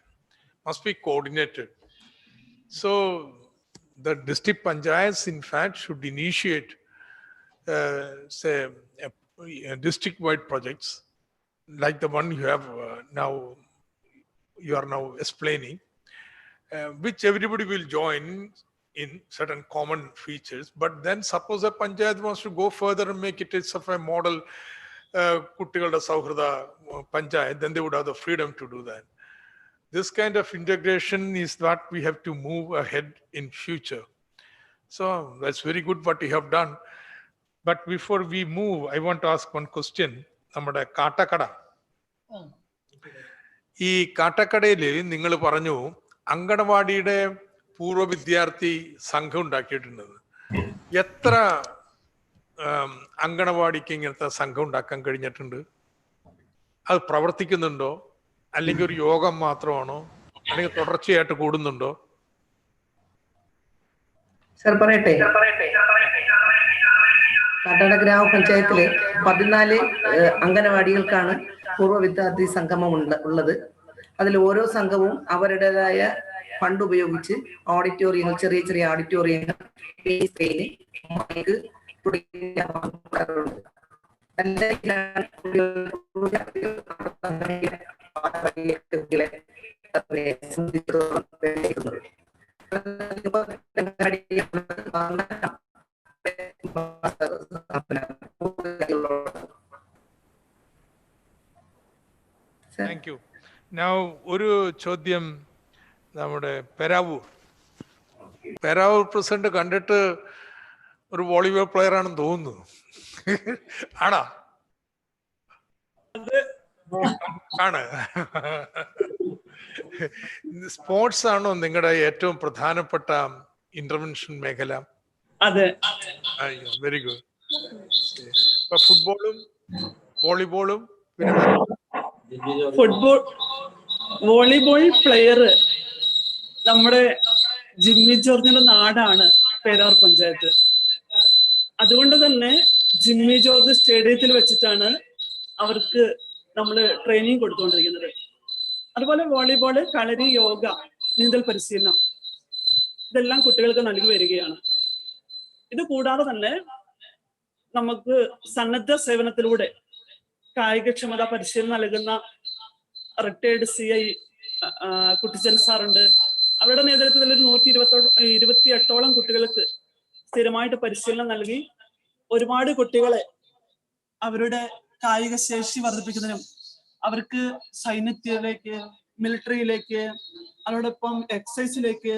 must be coordinated. So the district panchayats, in fact, should initiate, say, district-wide projects like the one you have you are now explaining, which everybody will join in certain common features. But then suppose a panchayat wants to go further and make it of a model Kuttigalda Sauhrada panchayat, then they would have the freedom to do that. This kind of integration is what we have to move ahead in future. So that's very good what you have done. But before we move, I want to ask one question. നമ്മുടെ കാട്ടക്കട, ഈ കാട്ടക്കടയിൽ നിങ്ങൾ പറഞ്ഞു അങ്കണവാടിയുടെ പൂർവ്വ വിദ്യാർത്ഥി സംഘം ഉണ്ടാക്കിയിട്ടുണ്ടെന്ന്. എത്ര അങ്കണവാടിക്ക് ഇങ്ങനത്തെ സംഘം ഉണ്ടാക്കാൻ കഴിഞ്ഞിട്ടുണ്ട്? അത് പ്രവർത്തിക്കുന്നുണ്ടോ? അല്ലെങ്കിൽ ഒരു യോഗം മാത്രമാണോ? അല്ലെങ്കിൽ തുടർച്ചയായിട്ട് കൂടുന്നുണ്ടോ? സർ പറയട്ടെ. കാട്ടാട ഗ്രാമപഞ്ചായത്തില് 14 അംഗനവാടികൾക്കാണ് പൂർവ്വ വിദ്യാർത്ഥി സംഗമം ഉള്ളത്. അതിൽ ഓരോ സംഘവും അവരുടേതായ ഫണ്ട് ഉപയോഗിച്ച് ഓഡിറ്റോറിയങ്ങൾ, ചെറിയ ചെറിയ ഓഡിറ്റോറിയങ്ങൾ, Thank you. Now, ഒരു ചോദ്യം നമ്മുടെ പെരാവൂർ പ്രസിഡന്റ് കണ്ടിട്ട് ഒരു വോളിബോൾ പ്ലെയർ ആണെന്ന് തോന്നുന്നു. ആണോ? ആണ്. സ്പോർട്സ് ആണോ നിങ്ങളുടെ ഏറ്റവും പ്രധാനപ്പെട്ട ഇന്റർവെൻഷൻ മേഖല? അതെ. Very good. ഇപ്പൊ ഫുട്ബോളും വോളിബോളും പിന്നെ വോളിബോൾ പ്ലെയർ നമ്മുടെ ജിമ്മി ജോർജിന്റെ നാടാണ് പേരാർ പഞ്ചായത്ത്. അതുകൊണ്ട് തന്നെ ജിമ്മി ജോർജ് സ്റ്റേഡിയത്തിൽ വെച്ചിട്ടാണ് അവർക്ക് നമ്മൾ ട്രെയിനിങ് കൊടുത്തുകൊണ്ടിരിക്കുന്നത്. അതുപോലെ വോളിബോള്, കളരി, യോഗ, നീന്തൽ പരിശീലനം ഇതെല്ലാം കുട്ടികൾക്ക് നൽകി വരികയാണ്. ഇത് കൂടാതെ തന്നെ നമുക്ക് സന്നദ്ധ സേവനത്തിലൂടെ കായികക്ഷമത പരിശീലനം നൽകുന്ന റിട്ടയർഡ് CI കുട്ടിച്ചൻ സാറുണ്ട്. അവരുടെ നേതൃത്വത്തിൽ ഒരു 128ഓളം കുട്ടികൾക്ക് സ്ഥിരമായിട്ട് പരിശീലനം നൽകി ഒരുപാട് കുട്ടികളെ അവരുടെ കായിക ശേഷി വർദ്ധിപ്പിക്കുന്നതിനും അവർക്ക് സൈന്യത്തിലേക്ക്, മിലിറ്ററിയിലേക്ക്, അതോടൊപ്പം എക്സൈസിലേക്ക്,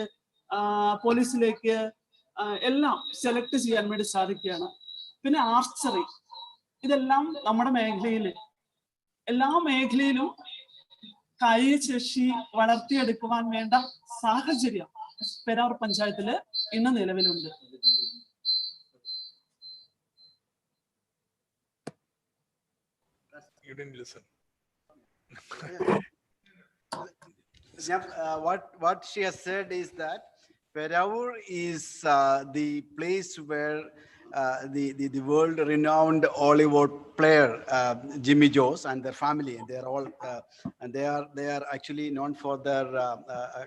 പോലീസിലേക്ക് എല്ലാം സെലക്ട് ചെയ്യാൻ വേണ്ടി സാധിക്കുകയാണ്. പിന്നെ ആർച്ചറി, ഇതെല്ലാം നമ്മുടെ മേഖലയിൽ എല്ലാ മേഖലയിലും കായിക ശേഷി വളർത്തിയെടുക്കുവാൻ വേണ്ട സാഹചര്യം പെരാർ പഞ്ചായത്തില് ഇന്ന് നിലവിലുണ്ട്. what she has said is that Peravur is the place where the world-renowned Hollywood player Jimmy Jones and their family, and they are all and they are actually known for their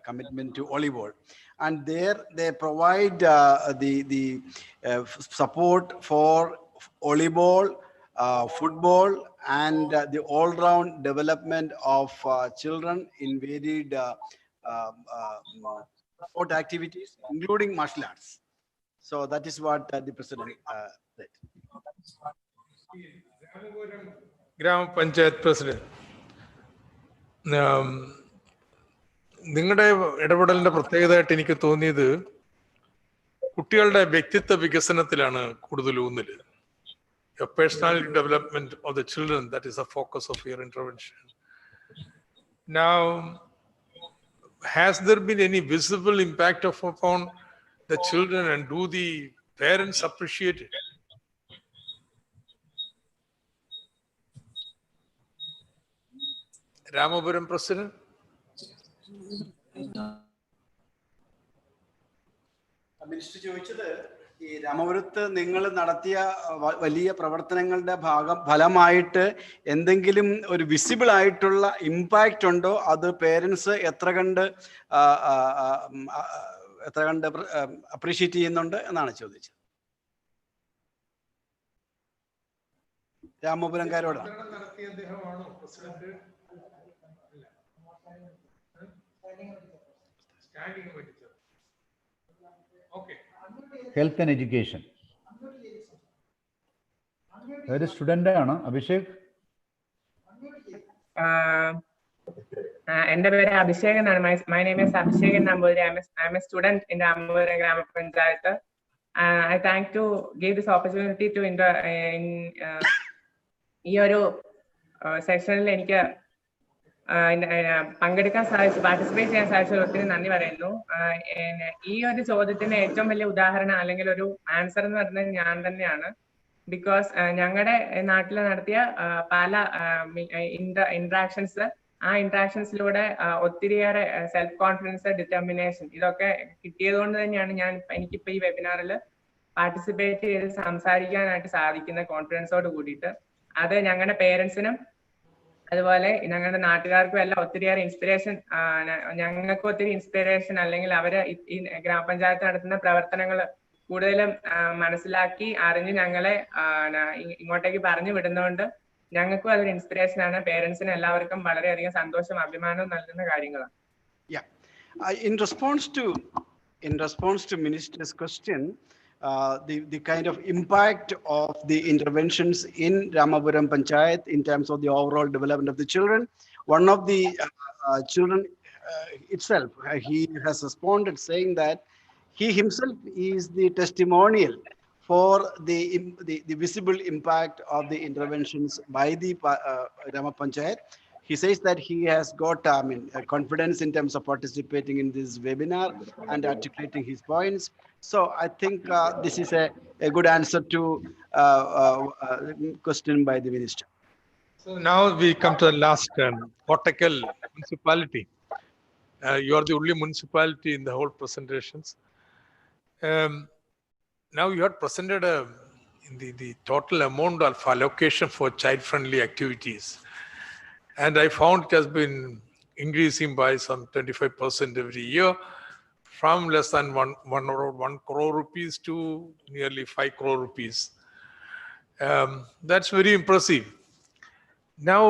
commitment to Hollywood, and there they provide the support for volleyball, football, and the all-round development of children in varied sport activities, including martial arts. So that is what the president said. Gram Panchayat President. നിങ്ങളുടെ ഇടപെടലിന്റെ പ്രത്യേകതയായിട്ട് എനിക്ക് തോന്നിയത് കുട്ടികളുടെ വ്യക്തിത്വ വികസനത്തിലാണ് കൂടുതൽ ഊന്നല്. Your personality development of the children, that is the focus of your intervention. Now, has there been any visible impact upon the children, and do the parents appreciate it? Ramapuram President. Minister ചോദിച്ചത് ഈ രാമപുരത്ത് നിങ്ങൾ നടത്തിയ വലിയ പ്രവർത്തനങ്ങളുടെ ഫലമായിട്ട് എന്തെങ്കിലും ഒരു visible ആയിട്ടുള്ള ഇമ്പാക്റ്റ് ഉണ്ടോ, അത് പേരൻസ് എത്ര കണ്ട് അപ്രീഷിയേറ്റ് ചെയ്യുന്നുണ്ട് എന്നാണ് ചോദിച്ചത്. രാമപുരംകാരോടാണ്. Health and education. ഒരു സ്റ്റുഡന്റ് ആണ് അഭിഷേക്. എൻ്റെ പേര് അഭിഷേക് എന്നാണ്. My name is Abhishek Namboothiri. I M A student in Ramapuram ഗ്രാമപഞ്ചായത്ത്. I thank to give this opportunity to ഈ ഒരു സെഷനിൽ എനിക്ക് പങ്കെടുക്കാൻ സാധിച്ചു, പാർട്ടിസിപ്പേറ്റ് ചെയ്യാൻ സാധിച്ചത് ഒത്തിരി നന്ദി പറയുന്നു. ഈ ഒരു ചോദ്യത്തിന് ഏറ്റവും വലിയ ഉദാഹരണം അല്ലെങ്കിൽ ഒരു ആൻസർ എന്ന് പറയുന്നത് ഞാൻ തന്നെയാണ്. ബിക്കോസ് ഞങ്ങളുടെ നാട്ടിൽ നടത്തിയ പല ഇന്ററാക്ഷൻസ്, ആ ഇന്ററാക്ഷൻസിലൂടെ ഒത്തിരിയേറെ സെൽഫ് കോൺഫിഡൻസ്, ഡിറ്റർമിനേഷൻ ഇതൊക്കെ കിട്ടിയത് കൊണ്ട് തന്നെയാണ് എനിക്കിപ്പോ ഈ വെബിനാറിൽ പാർട്ടിസിപ്പേറ്റ് ചെയ്ത് സംസാരിക്കാനായിട്ട് സാധിക്കുന്ന കോൺഫിഡൻസോട് കൂടിയിട്ട്. അത് ഞങ്ങളുടെ പേരൻസിനും അതുപോലെ ഞങ്ങളുടെ നാട്ടുകാർക്കും എല്ലാം ഒത്തിരിയേറെ ഇൻസ്പിറേഷൻ, ഞങ്ങൾക്ക് ഒത്തിരി ഇൻസ്പിറേഷൻ, അല്ലെങ്കിൽ അവര് ഈ ഗ്രാമപഞ്ചായത്ത് നടത്തുന്ന പ്രവർത്തനങ്ങൾ കൂടുതലും മനസ്സിലാക്കി അറിഞ്ഞ് ഞങ്ങളെ ഇങ്ങോട്ടേക്ക് പറഞ്ഞു വിടുന്നതുകൊണ്ട് ഞങ്ങൾക്കും അതൊരു ഇൻസ്പിറേഷൻ ആണ്. പേരൻസിനും എല്ലാവർക്കും വളരെയധികം സന്തോഷം, അഭിമാനവും നൽകുന്ന കാര്യങ്ങളാണ്. In response to Minister's question, the kind of impact of the interventions in Ramapuram Panchayat in terms of the overall development of the children. One of the children itself, he has responded saying that he himself is the testimonial for the visible impact of the interventions by the Rama Panchayat. He says that he has got confidence in terms of participating in this webinar and articulating his points. So I think this is a good answer to question by the minister. So now we come to the last Kottakkal municipality. You are the only municipality in the whole presentations. Now you had presented the total amount of allocation for child-friendly activities. And I found it has been increasing by some 25% every year, from less than 1 crore rupees to nearly 5 crore rupees. That's very impressive. Now,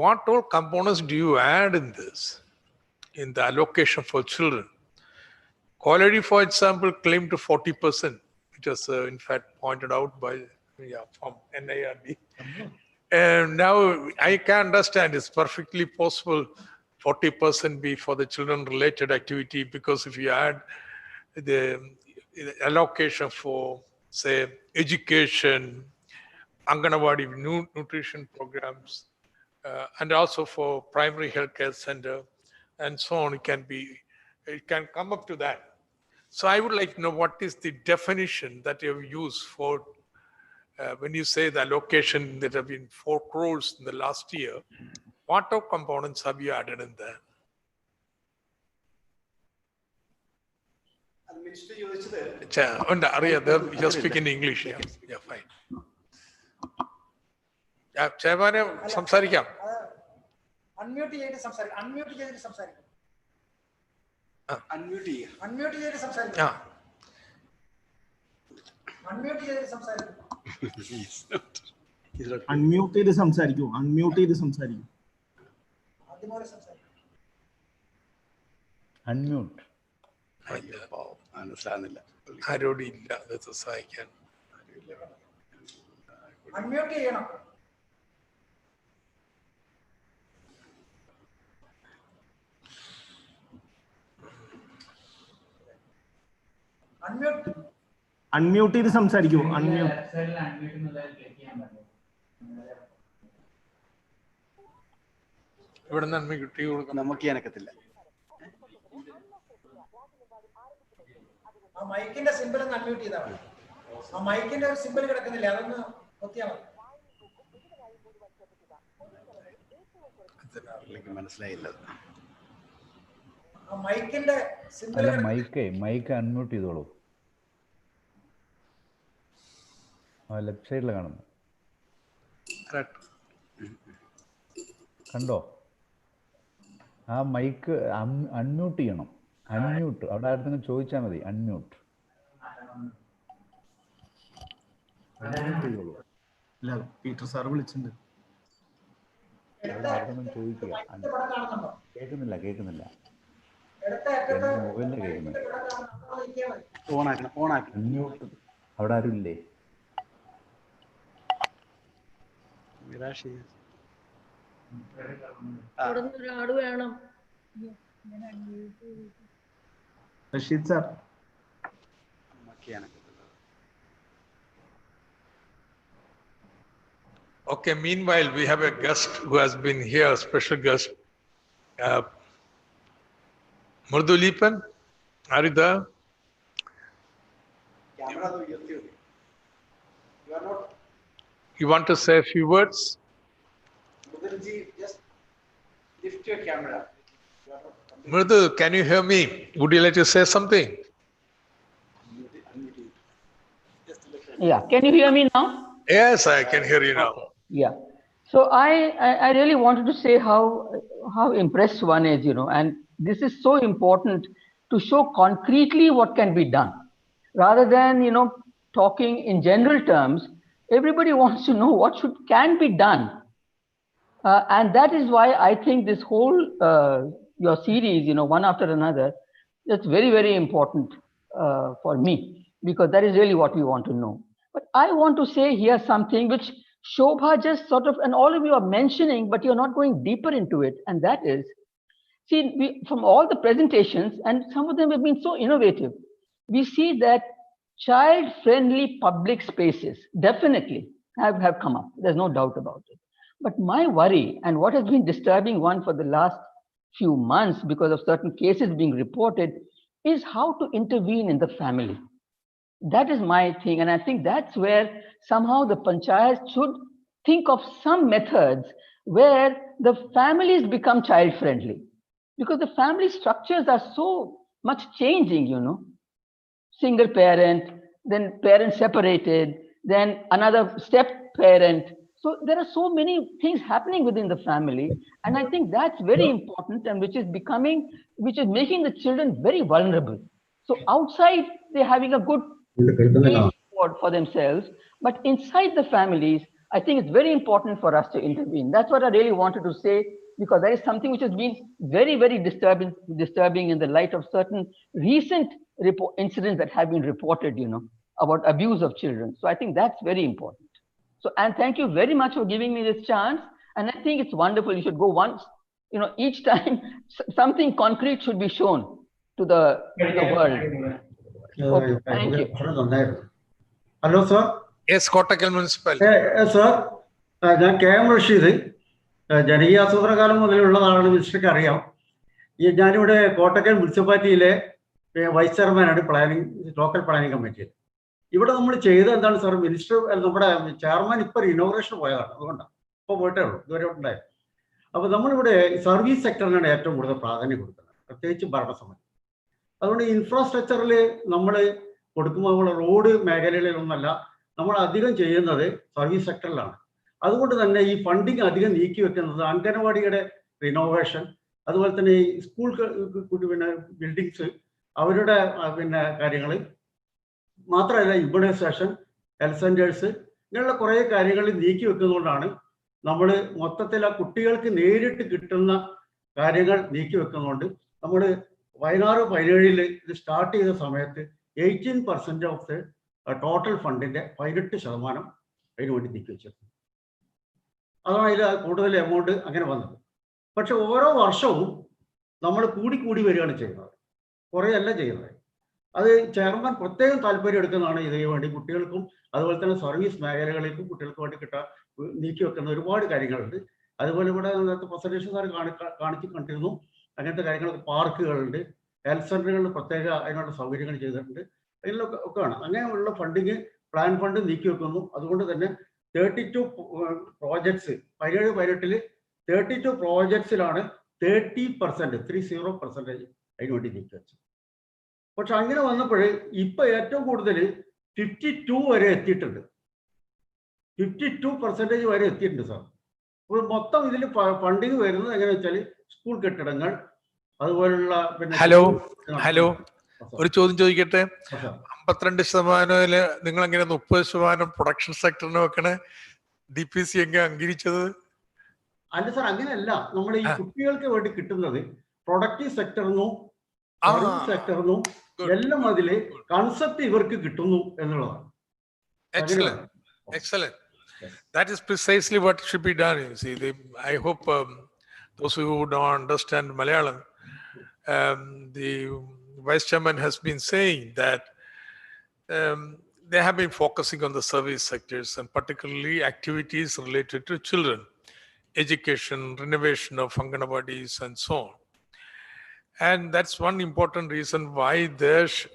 what all components do you add in this, in the allocation for children? Quality, for example, claimed to 40%, which was in fact pointed out by from NIRB. And now I can understand it's perfectly possible 40% be for the children related activity, because if you add the allocation for, say, education, Anganawadi nutrition programs, and also for primary healthcare center and so on, it can come up to that. So I would like to know what is the definition that you have used for when you say the allocation that have been 4 crores in the last year. What are components have you added in there? You're speaking English. Yeah, fine. Chairman, സംസാരിക്കാം. Unmute ചെയ്തിട്ട് സംസാരിക്കാം. Unmute ചെയ്തിട്ട് സംസാരിക്കാം. Unmute ചെയ്തിട്ട് സംസാരിക്കാം. Unmute ചെയ്തിട്ട് സംസാരിക്കാം. Unmute ചെയ്ത് സംസാരിക്കൂ. Unmute ചെയ്ത് സംസാരിക്കൂ. ആദ്യമായി സംസാരിക്കാം. Unmute. മനസ്സിലാകുന്നില്ല. ആരോടില്ല അത് സഹായിക്കാൻ. Unmute ചെയ്യണം. Unmute ചെയ്ത് സംസാരിക്കൂ. Unmute. ഇവിടെ നന്മ കിട്ടി കൊടുക്കണം. നമുക്ക് എനക്കത്തില്ല. ആ മൈക്കിന്റെ സിമ്പിൾ ഒന്ന് അൺമ്യൂട്ട് ചെയ്താൽ മതി. ആ മൈക്കിന്റെ ഒരു സിമ്പിൾ കിടക്കുന്നില്ല, അതൊന്ന് പൊത്തിയാൽ മതി. മനസ്സിലായില്ല. ആ മൈക്കിന്റെ സിമ്പിൾ മൈക്ക് അൺമ്യൂട്ട് ചെയ്തോളൂ. ലെഫ്റ്റ് സൈഡിൽ കാണുന്നു. കണ്ടോ? ആ മൈക്ക് അൺമ്യൂട്ട് ചെയ്യണം. അൺമ്യൂട്ട് അവിടെ ആർക്കെങ്കിലും ചോദിച്ചാൽ മതി. അൺമ്യൂട്ട് ചെയ്തോളൂ. പീറ്റർ സാർ വിളിച്ചിട്ടുണ്ട്. അവിടെ ആർക്കെങ്കിലും ചോദിക്കുക. കേൾക്കുന്നില്ല മൊബൈലിൽ കേൾക്കുന്നില്ല. അൺമ്യൂട്ട് അവിടെ ആരും ഇല്ലേ? ഒരാട് വേണം. Rashid sir. Okay, meanwhile, we have a guest who has been here, a special guest. Murdu Lipan, are you there? You want to say a few words? Just lift your camera. Murdu, can you hear me? Would you like to say something? Yeah, can you hear me now? Yes, I can hear you now. Yeah. So I really wanted to say how impressed one is, and this is so important to show concretely what can be done. Rather than, talking in general terms, everybody wants to know what can be done. And that is why I think this whole, your series, one after another, that's very, very important for me, because that is really what we want to know. But I want to say here something which Shobha just sort of, and all of you are mentioning, but you're not going deeper into it. And that is, see, from all the presentations, and some of them have been so innovative, we see that child-friendly public spaces definitely have come up. There's no doubt about it. But my worry, and what has been disturbing one for the last few months because of certain cases being reported, is how to intervene in the family. That is my thing. And I think that's where somehow the panchayat should think of some methods where the families become child-friendly. Because the family structures are so much changing, Single parent, then parents separated, then another step parent. So there are so many things happening within the family. And I think that's very important, and which is making the children very vulnerable. So outside, they're having a good for themselves, but inside the families, I think it's very important for us to intervene. That's what I really wanted to say, because there is something which has been very, very disturbing in the light of certain recent incidents that have been reported, about abuse of children. So I think that's very important. So, and thank you very much for giving me this chance. And I think it's wonderful. You should go once, each time something concrete should be shown to the world. Okay, thank you. Hello, sir. Yes, Kottakkal Municipality. Sir, ഞാൻ KM Rasheed, ജനകീയ ആസൂത്രണകാലം മുതലുള്ളതാണ് മിനിസ്റ്റർക്ക് അറിയാം. ഞാനിവിടെ കോട്ടക്കൽ മുനിസിപ്പാലിറ്റിയിലെ vice ചെയർമാനാണ് local planning കമ്മിറ്റിയിൽ. ഇവിടെ നമ്മൾ ചെയ്തത് എന്താണ് സാർ? മിനിസ്റ്റർ നമ്മുടെ ചെയർമാൻ ഇപ്പോൾ ഇനോഗ്രേഷൻ പോയതാണ്, അതുകൊണ്ടാണ് ഇപ്പോൾ പോയിട്ടേ ഉള്ളൂ, ഇതുവരെ ഉണ്ടായത്. അപ്പോൾ നമ്മളിവിടെ സർവീസ് സെക്ടറിനാണ് ഏറ്റവും കൂടുതൽ പ്രാധാന്യം കൊടുക്കുന്നത്, പ്രത്യേകിച്ച് ഭരണസമിതി. അതുകൊണ്ട് ഇൻഫ്രാസ്ട്രക്ചറിൽ നമ്മൾ കൊടുക്കുമ്പോൾ നമ്മൾ റോഡ് മേഖലകളിലൊന്നല്ല നമ്മൾ അധികം ചെയ്യുന്നത് സർവീസ് സെക്ടറിലാണ്. അതുകൊണ്ട് തന്നെ ഈ ഫണ്ടിങ് അധികം നീക്കി വെക്കുന്നത് അംഗനവാടിയുടെ റിനോവേഷൻ, അതുപോലെ തന്നെ ഈ സ്കൂൾ പിന്നെ ബിൽഡിങ്സ് അവരുടെ പിന്നെ കാര്യങ്ങൾ മാത്രമല്ല, ഇമ്മ്യൂണൈസേഷൻ, ഹെൽത്ത് സെൻറ്റേഴ്സ്, ഇങ്ങനെയുള്ള കുറേ കാര്യങ്ങൾ നീക്കി വെക്കുന്നതുകൊണ്ടാണ് നമ്മൾ മൊത്തത്തിൽ ആ കുട്ടികൾക്ക് നേരിട്ട് കിട്ടുന്ന കാര്യങ്ങൾ നീക്കി വെക്കുന്നതുകൊണ്ട് നമ്മൾ 16-17 ഇത് സ്റ്റാർട്ട് ചെയ്ത സമയത്ത് 18% ഓഫ് ദ ടോട്ടൽ ഫണ്ടിന്റെ 18% അതിനു വേണ്ടി നീക്കി വെച്ചിരുന്നു. അതാണ് അതിൽ കൂടുതൽ എമൗണ്ട് അങ്ങനെ വന്നത്. പക്ഷെ ഓരോ വർഷവും നമ്മൾ കൂടി വരികയാണ് ചെയ്യുന്നത്, കുറേയല്ല ചെയ്യുന്നത്. അത് ചെയർമാൻ പ്രത്യേകം താല്പര്യം എടുക്കുന്നതാണ് ഇതിനു വേണ്ടി. കുട്ടികൾക്കും അതുപോലെ തന്നെ സർവീസ് മേഖലകളിലേക്കും കുട്ടികൾക്ക് വേണ്ടി നീക്കി വെക്കുന്ന ഒരുപാട് കാര്യങ്ങളുണ്ട്. അതുപോലെ ഇവിടെ പ്രസന്റേഷൻ സാർ കാണിച്ച് കണ്ടിരുന്നു. അങ്ങനത്തെ കാര്യങ്ങളൊക്കെ പാർക്കുകളുണ്ട്, ഹെൽത്ത് സെന്ററുകളിൽ പ്രത്യേക അതിനുള്ള സൗകര്യങ്ങൾ ചെയ്തിട്ടുണ്ട്. അതിലൊക്കെ ഒക്കെയാണ് അങ്ങനെയുള്ള ഫണ്ടിങ് പ്ലാൻ ഫണ്ട് നീക്കി വെക്കുന്നു. അതുകൊണ്ട് തന്നെ 32 പ്രോജക്ട്സ് 17-18 32 പ്രോജക്ട്സിലാണ് 30% അതിന് വേണ്ടി നീക്കി വെച്ചത്. പക്ഷെ അങ്ങനെ വന്നപ്പോൾ ഇപ്പൊ ഏറ്റവും കൂടുതൽ 52 വരെ എത്തിയിട്ടുണ്ട്. 52% വരെ എത്തിയിട്ടുണ്ട് സാർ. അപ്പോൾ മൊത്തം ഇതിൽ ഫണ്ടിങ് വരുന്നത് എങ്ങനെയാ വെച്ചാൽ സ്കൂൾ കെട്ടിടങ്ങൾ, അതുപോലുള്ള പിന്നെ ഹലോ ഒരു ചോദ്യം ചോദിക്കട്ടെ. 52% നിങ്ങൾ എങ്ങനെ 30% പ്രൊഡക്ഷൻ സെക്ടറിന് വെക്കണേ? DPC എങ്ങനെ അംഗീകരിച്ചത്? അല്ല സാർ, അങ്ങനെയല്ല. നമ്മൾ ഈ കുട്ടികൾക്ക് വേണ്ടി കിട്ടുന്നത് പ്രൊഡക്റ്റീവ് സെക്ടറിനും സർവീസ് സെക്ടറിനും എല്ലാം അതില് കൺസെപ്റ്റ് ഇവർക്ക് കിട്ടുന്നു എന്നുള്ളതാണ്. Excellent. That is precisely what should be done. You see, I hope those who don't understand Malayalam, the Vice Chairman has been saying that they have been focusing on the service sectors and particularly activities related to children, education, renovation of Anganwadis and so on. And that's one important reason why there's,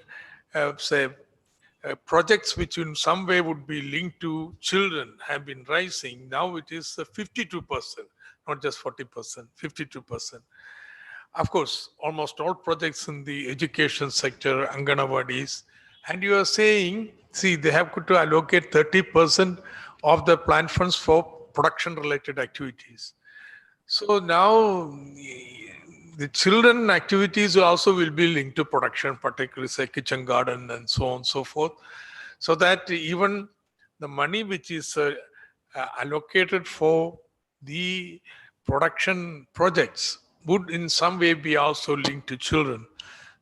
projects which in some way would be linked to children have been rising. Now it is 52%, not just 40%, 52%. Of course, almost all projects in the education sector, Anganwadis, and you are saying, see, they have to allocate 30% of the plan funds for production-related activities. So now the children activities also will be linked to production, particularly say kitchen garden and so on and so forth, so that even the money which is allocated for the production projects would in some way be also linked to children.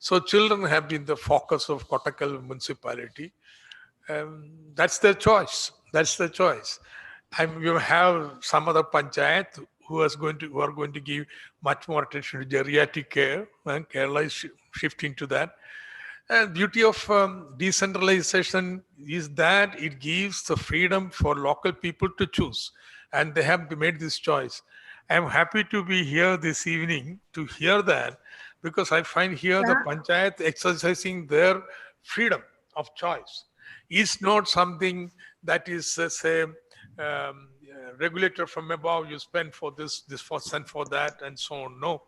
So children have been the focus of Kottakkal municipality. That's their choice. That's the choice. And you have some other panchayat who are going to give much more attention to geriatric care, and Kerala is shifting to that. And beauty of decentralization is that it gives the freedom for local people to choose, and they have made this choice. I am happy to be here this evening to hear that, because I find here the panchayat exercising their freedom of choice. It's not something that is, say, regulator from above, you spend for this for send for that, and so on. No.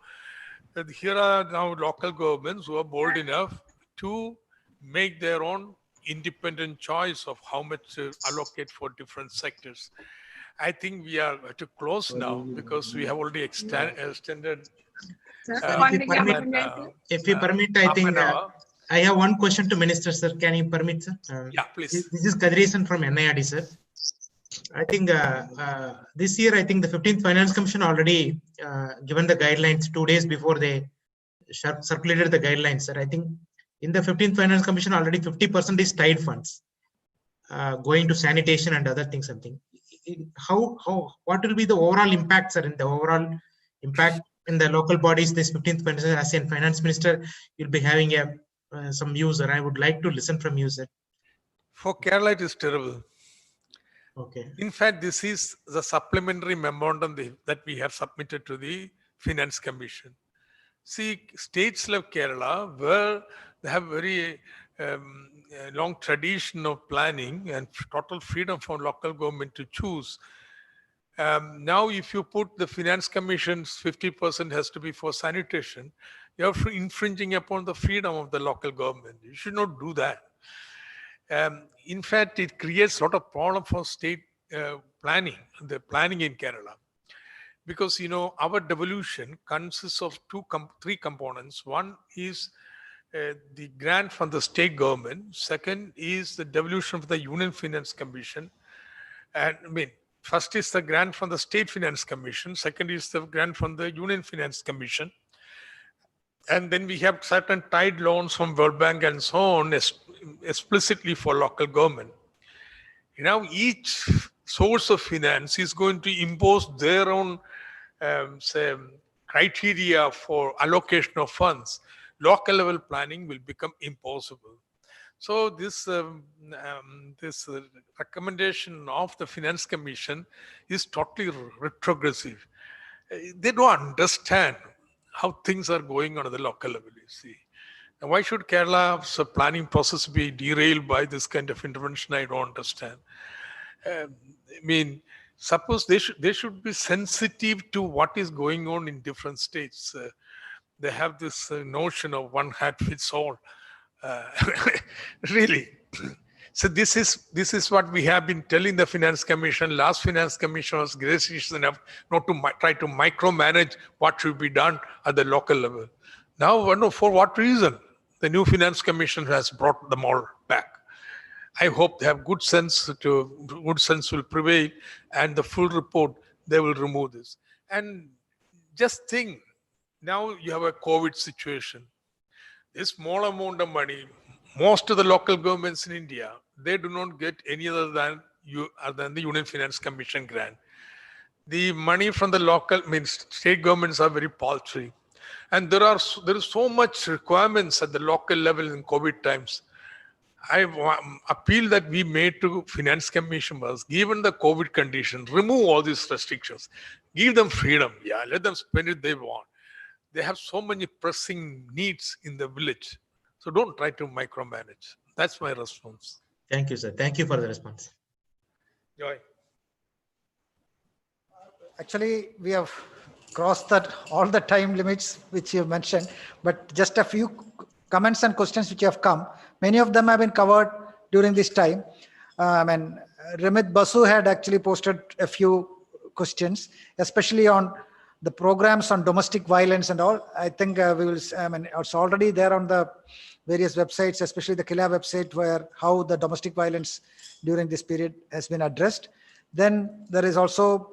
Here are now local governments who are bold enough to make their own independent choice of how much to allocate for different sectors. I think we are to close now because we have already extended. If you permit, I think I have one question to Minister, sir. Can you permit, sir? Yeah, please. This is Kadrisan from NIRD, sir. I think this year, I think the 15th Finance Commission already given the guidelines 2 days before they circulated the guidelines, sir. I think in the 15th Finance Commission already 50% is tied funds going to sanitation and other things. Something. What will be the overall impact, sir? In the overall impact in the local bodies, this 15th Finance Minister will be having some views, and I would like to listen from you, sir. For Kerala, it is terrible. Okay. In fact, this is the supplementary memorandum that we have submitted to the Finance Commission. See, states like Kerala, where they have very long tradition of planning and total freedom for local government to choose. Now, if you put the Finance Commission's 50% has to be for sanitation, You're infringing upon the freedom of the local government. You should not do that. In fact, it creates a lot of problem for state planning, the planning in Kerala. Because, our devolution consists of three components. One is the grant from the state government. Second is the devolution of the Union Finance Commission. And first is the grant from the State Finance Commission. Second is the grant from the Union Finance Commission. And then we have certain tied loans from World Bank and so on, explicitly for local government. Now, each source of finance is going to impose their own criteria for allocation of funds. Local level planning will become impossible. So this recommendation of the Finance Commission is totally retrogressive. They don't understand how things are going on at the local level, you see. Now, why should Kerala's planning process be derailed by this kind of intervention? I don't understand. Suppose they should be sensitive to what is going on in different states. They have this notion of one hat fits all. Really. So this is what we have been telling the Finance Commission. Last Finance Commission was gracious enough not to try to micromanage what should be done at the local level. Now, for what reason? The new Finance Commission has brought them all back. I hope they have good sense will prevail, and the full report, they will remove this. And just think, now you have a COVID situation. This small amount of money, most of the local governments in India, they do not get any other than the Union Finance Commission grant. The money from the state governments are very paltry. And there is so much requirements at the local level in COVID times. I appeal that we made to Finance Commission was, given the COVID condition, remove all these restrictions, give them freedom. Yeah, let them spend it they want. They have so many pressing needs in the village. So don't try to micromanage. That's my response. Thank you, sir. Thank you for the response. Joy. Actually, we have crossed all the time limits which you mentioned, but just a few comments and questions which have come. Many of them have been covered during this time. Remit Basu had actually posted a few questions, especially on the programs on domestic violence and all. I think it's already there on the various websites, especially the KILA website, where how the domestic violence during this period has been addressed. Then there is also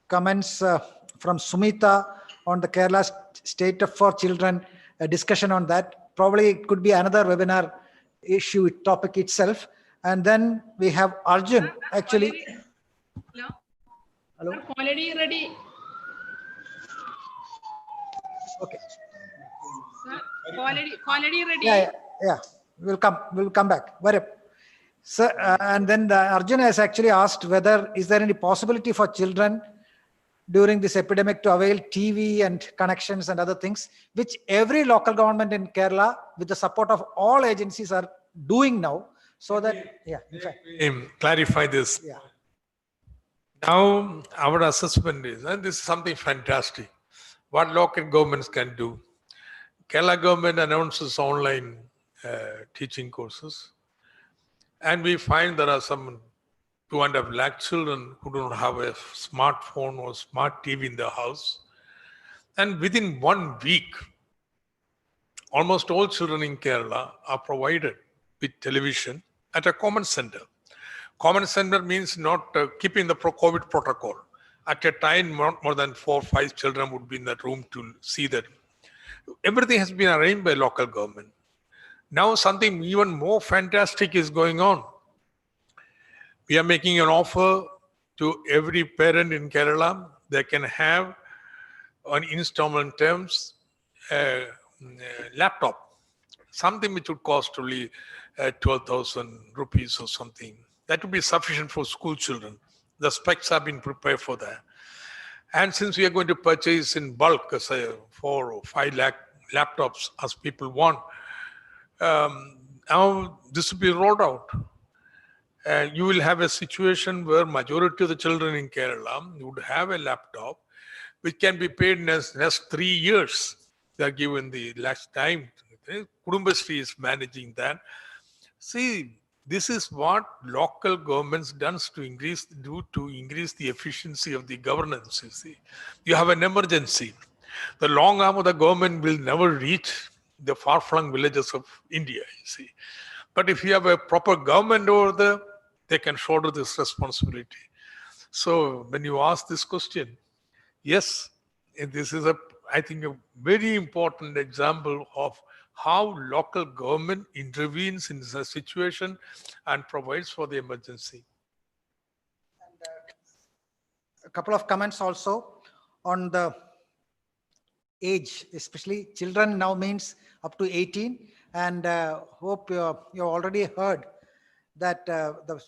comments from Sumita on the Kerala State for Children, a discussion on that. Probably it could be another webinar issue topic itself. And then we have Arjun actually. Hello? Already ready. Okay. Sir, already ready. Yeah. We'll come back. So, and then Arjun has actually asked whether is there any possibility for children during this epidemic to avail TV and connections and other things, which every local government in Kerala, with the support of all agencies, are doing now. So that, clarify this. Yeah. Now, our assessment is, and this is something fantastic, what local governments can do. Kerala government announces online teaching courses, and we find there are some 2.5 lakh children who don't have a smartphone or smart TV in their house. And within 1 week, almost all children in Kerala are provided with television at a common center. Common center means not keeping the COVID protocol. At a time, more than 4 or 5 children would be in that room to see that. Everything has been arranged by local government. Now something even more fantastic is going on. We are making an offer to every parent in Kerala. They can have on installment terms a laptop, something which would cost only 12,000 rupees or something. That would be sufficient for school children. The specs have been prepared for that. And since we are going to purchase in bulk, say 4 or 5 lakh laptops as people want, now this will be rolled out. You will have a situation where majority of the children in Kerala would have a laptop which can be paid in the next 3 years. they are given the last time. Kudumbashree is managing that. See, this is what local governments does to increase the efficiency of the governance. You see, you have an emergency. The long arm of the government will never reach the far-flung villages of India. You see, but if you have a proper government over there, they can shoulder this responsibility. So when you ask this question, yes, this is I think a very important example of how local government intervenes in a situation and provides for the emergency. A couple of comments also on the age, especially children now means up to 18, and hope you already heard that the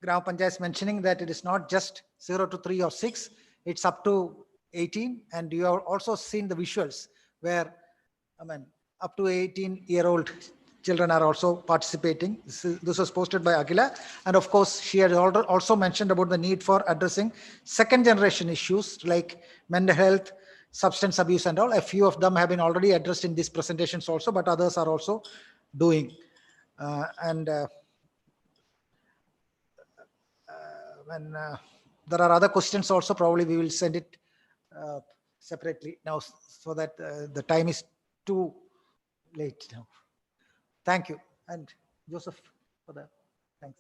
Gram Panchayat is mentioning that it is not just 0 to 3 or 6, it's up to 18, and you have also seen the visuals where, I mean, up to 18-year-old children are also participating. This was posted by Akhila, and of course she had also mentioned about the need for addressing second generation issues like mental health, substance abuse and all. A few of them have been already addressed in these presentations also, but others are also doing. There are other questions also, probably we will send it separately now so that the time is too late now. Thank you. And Joseph for that. Thanks.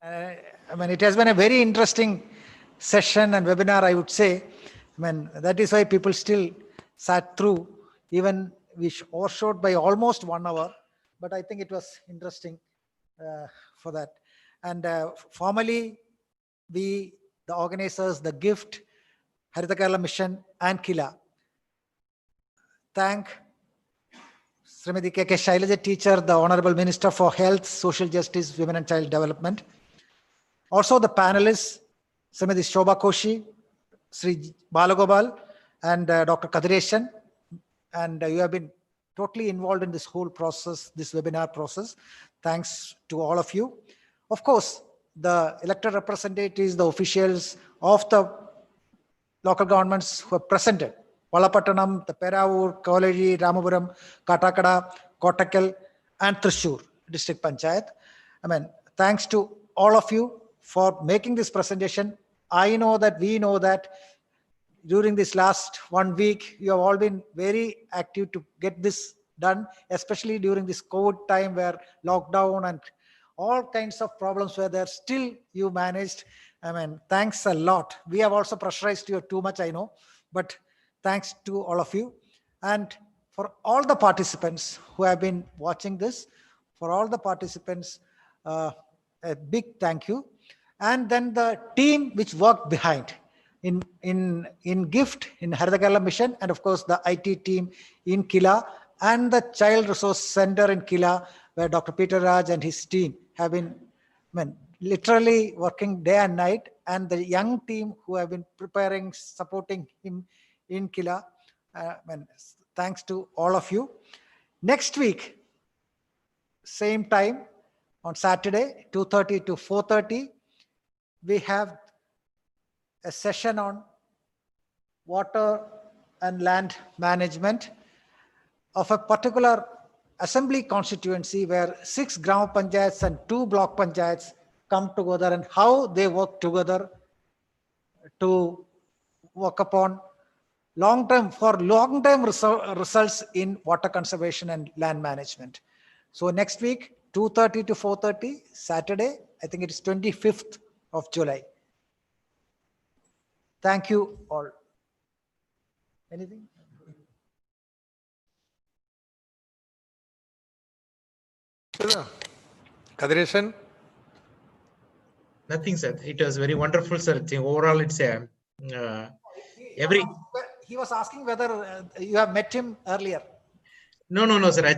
I mean, it has been a very interesting session and webinar, I would say. I mean, that is why people still sat through, even we overshot by almost 1 hour, but I think it was interesting for that. And formally, we, the organizers, the GIFT, Haritha Kerala Mission and Kila, thank Srimati K.K. Shailaja teacher, the Honorable Minister for Health, Social Justice, Women and Child Development. Also the panelists, Srimati Shobha Koshi, Sri Balagobal and Dr. Kadireshan. And you have been totally involved in this whole process, this webinar process. Thanks to all of you. Of course, the elected representatives, the officials of the local governments who have presented, Valapattanam, the Peravur, Kavalaji, Ramapuram, Katakada, Kottakkal, and Thrissur District Panchayat. I mean, thanks to all of you for making this presentation. I know that we know that during this last 1 week, you have all been very active to get this done, especially during this COVID time where lockdown and all kinds of problems were there. Still, you managed. I mean, thanks a lot. We have also pressurized you too much, I know, but thanks to all of you. And for all the participants who have been watching this, for all the participants, a big thank you. And then the team which worked behind in GIFT, in Haritha Kerala Mission, and of course the IT team in Kila and the Child Resource Center in Kila, where Dr. Peter Raj and his team have been, literally working day and night, and the young team who have been preparing, supporting him in Kila. Thanks to all of you. Next week, same time on Saturday, 2:30 to 4:30, we have a session on water and land management of a particular assembly constituency where 6 Gram Panchayats and 2 block panchayats come together and how they work together to work upon long-term results in water conservation and land management. So next week, 2:30 to 4:30, Saturday, I think it is 25th of July. Thank you all. Anything? Kadireshan? Nothing, sir. It was very wonderful, sir. Overall, it's a He was asking whether you have met him earlier. No, sir.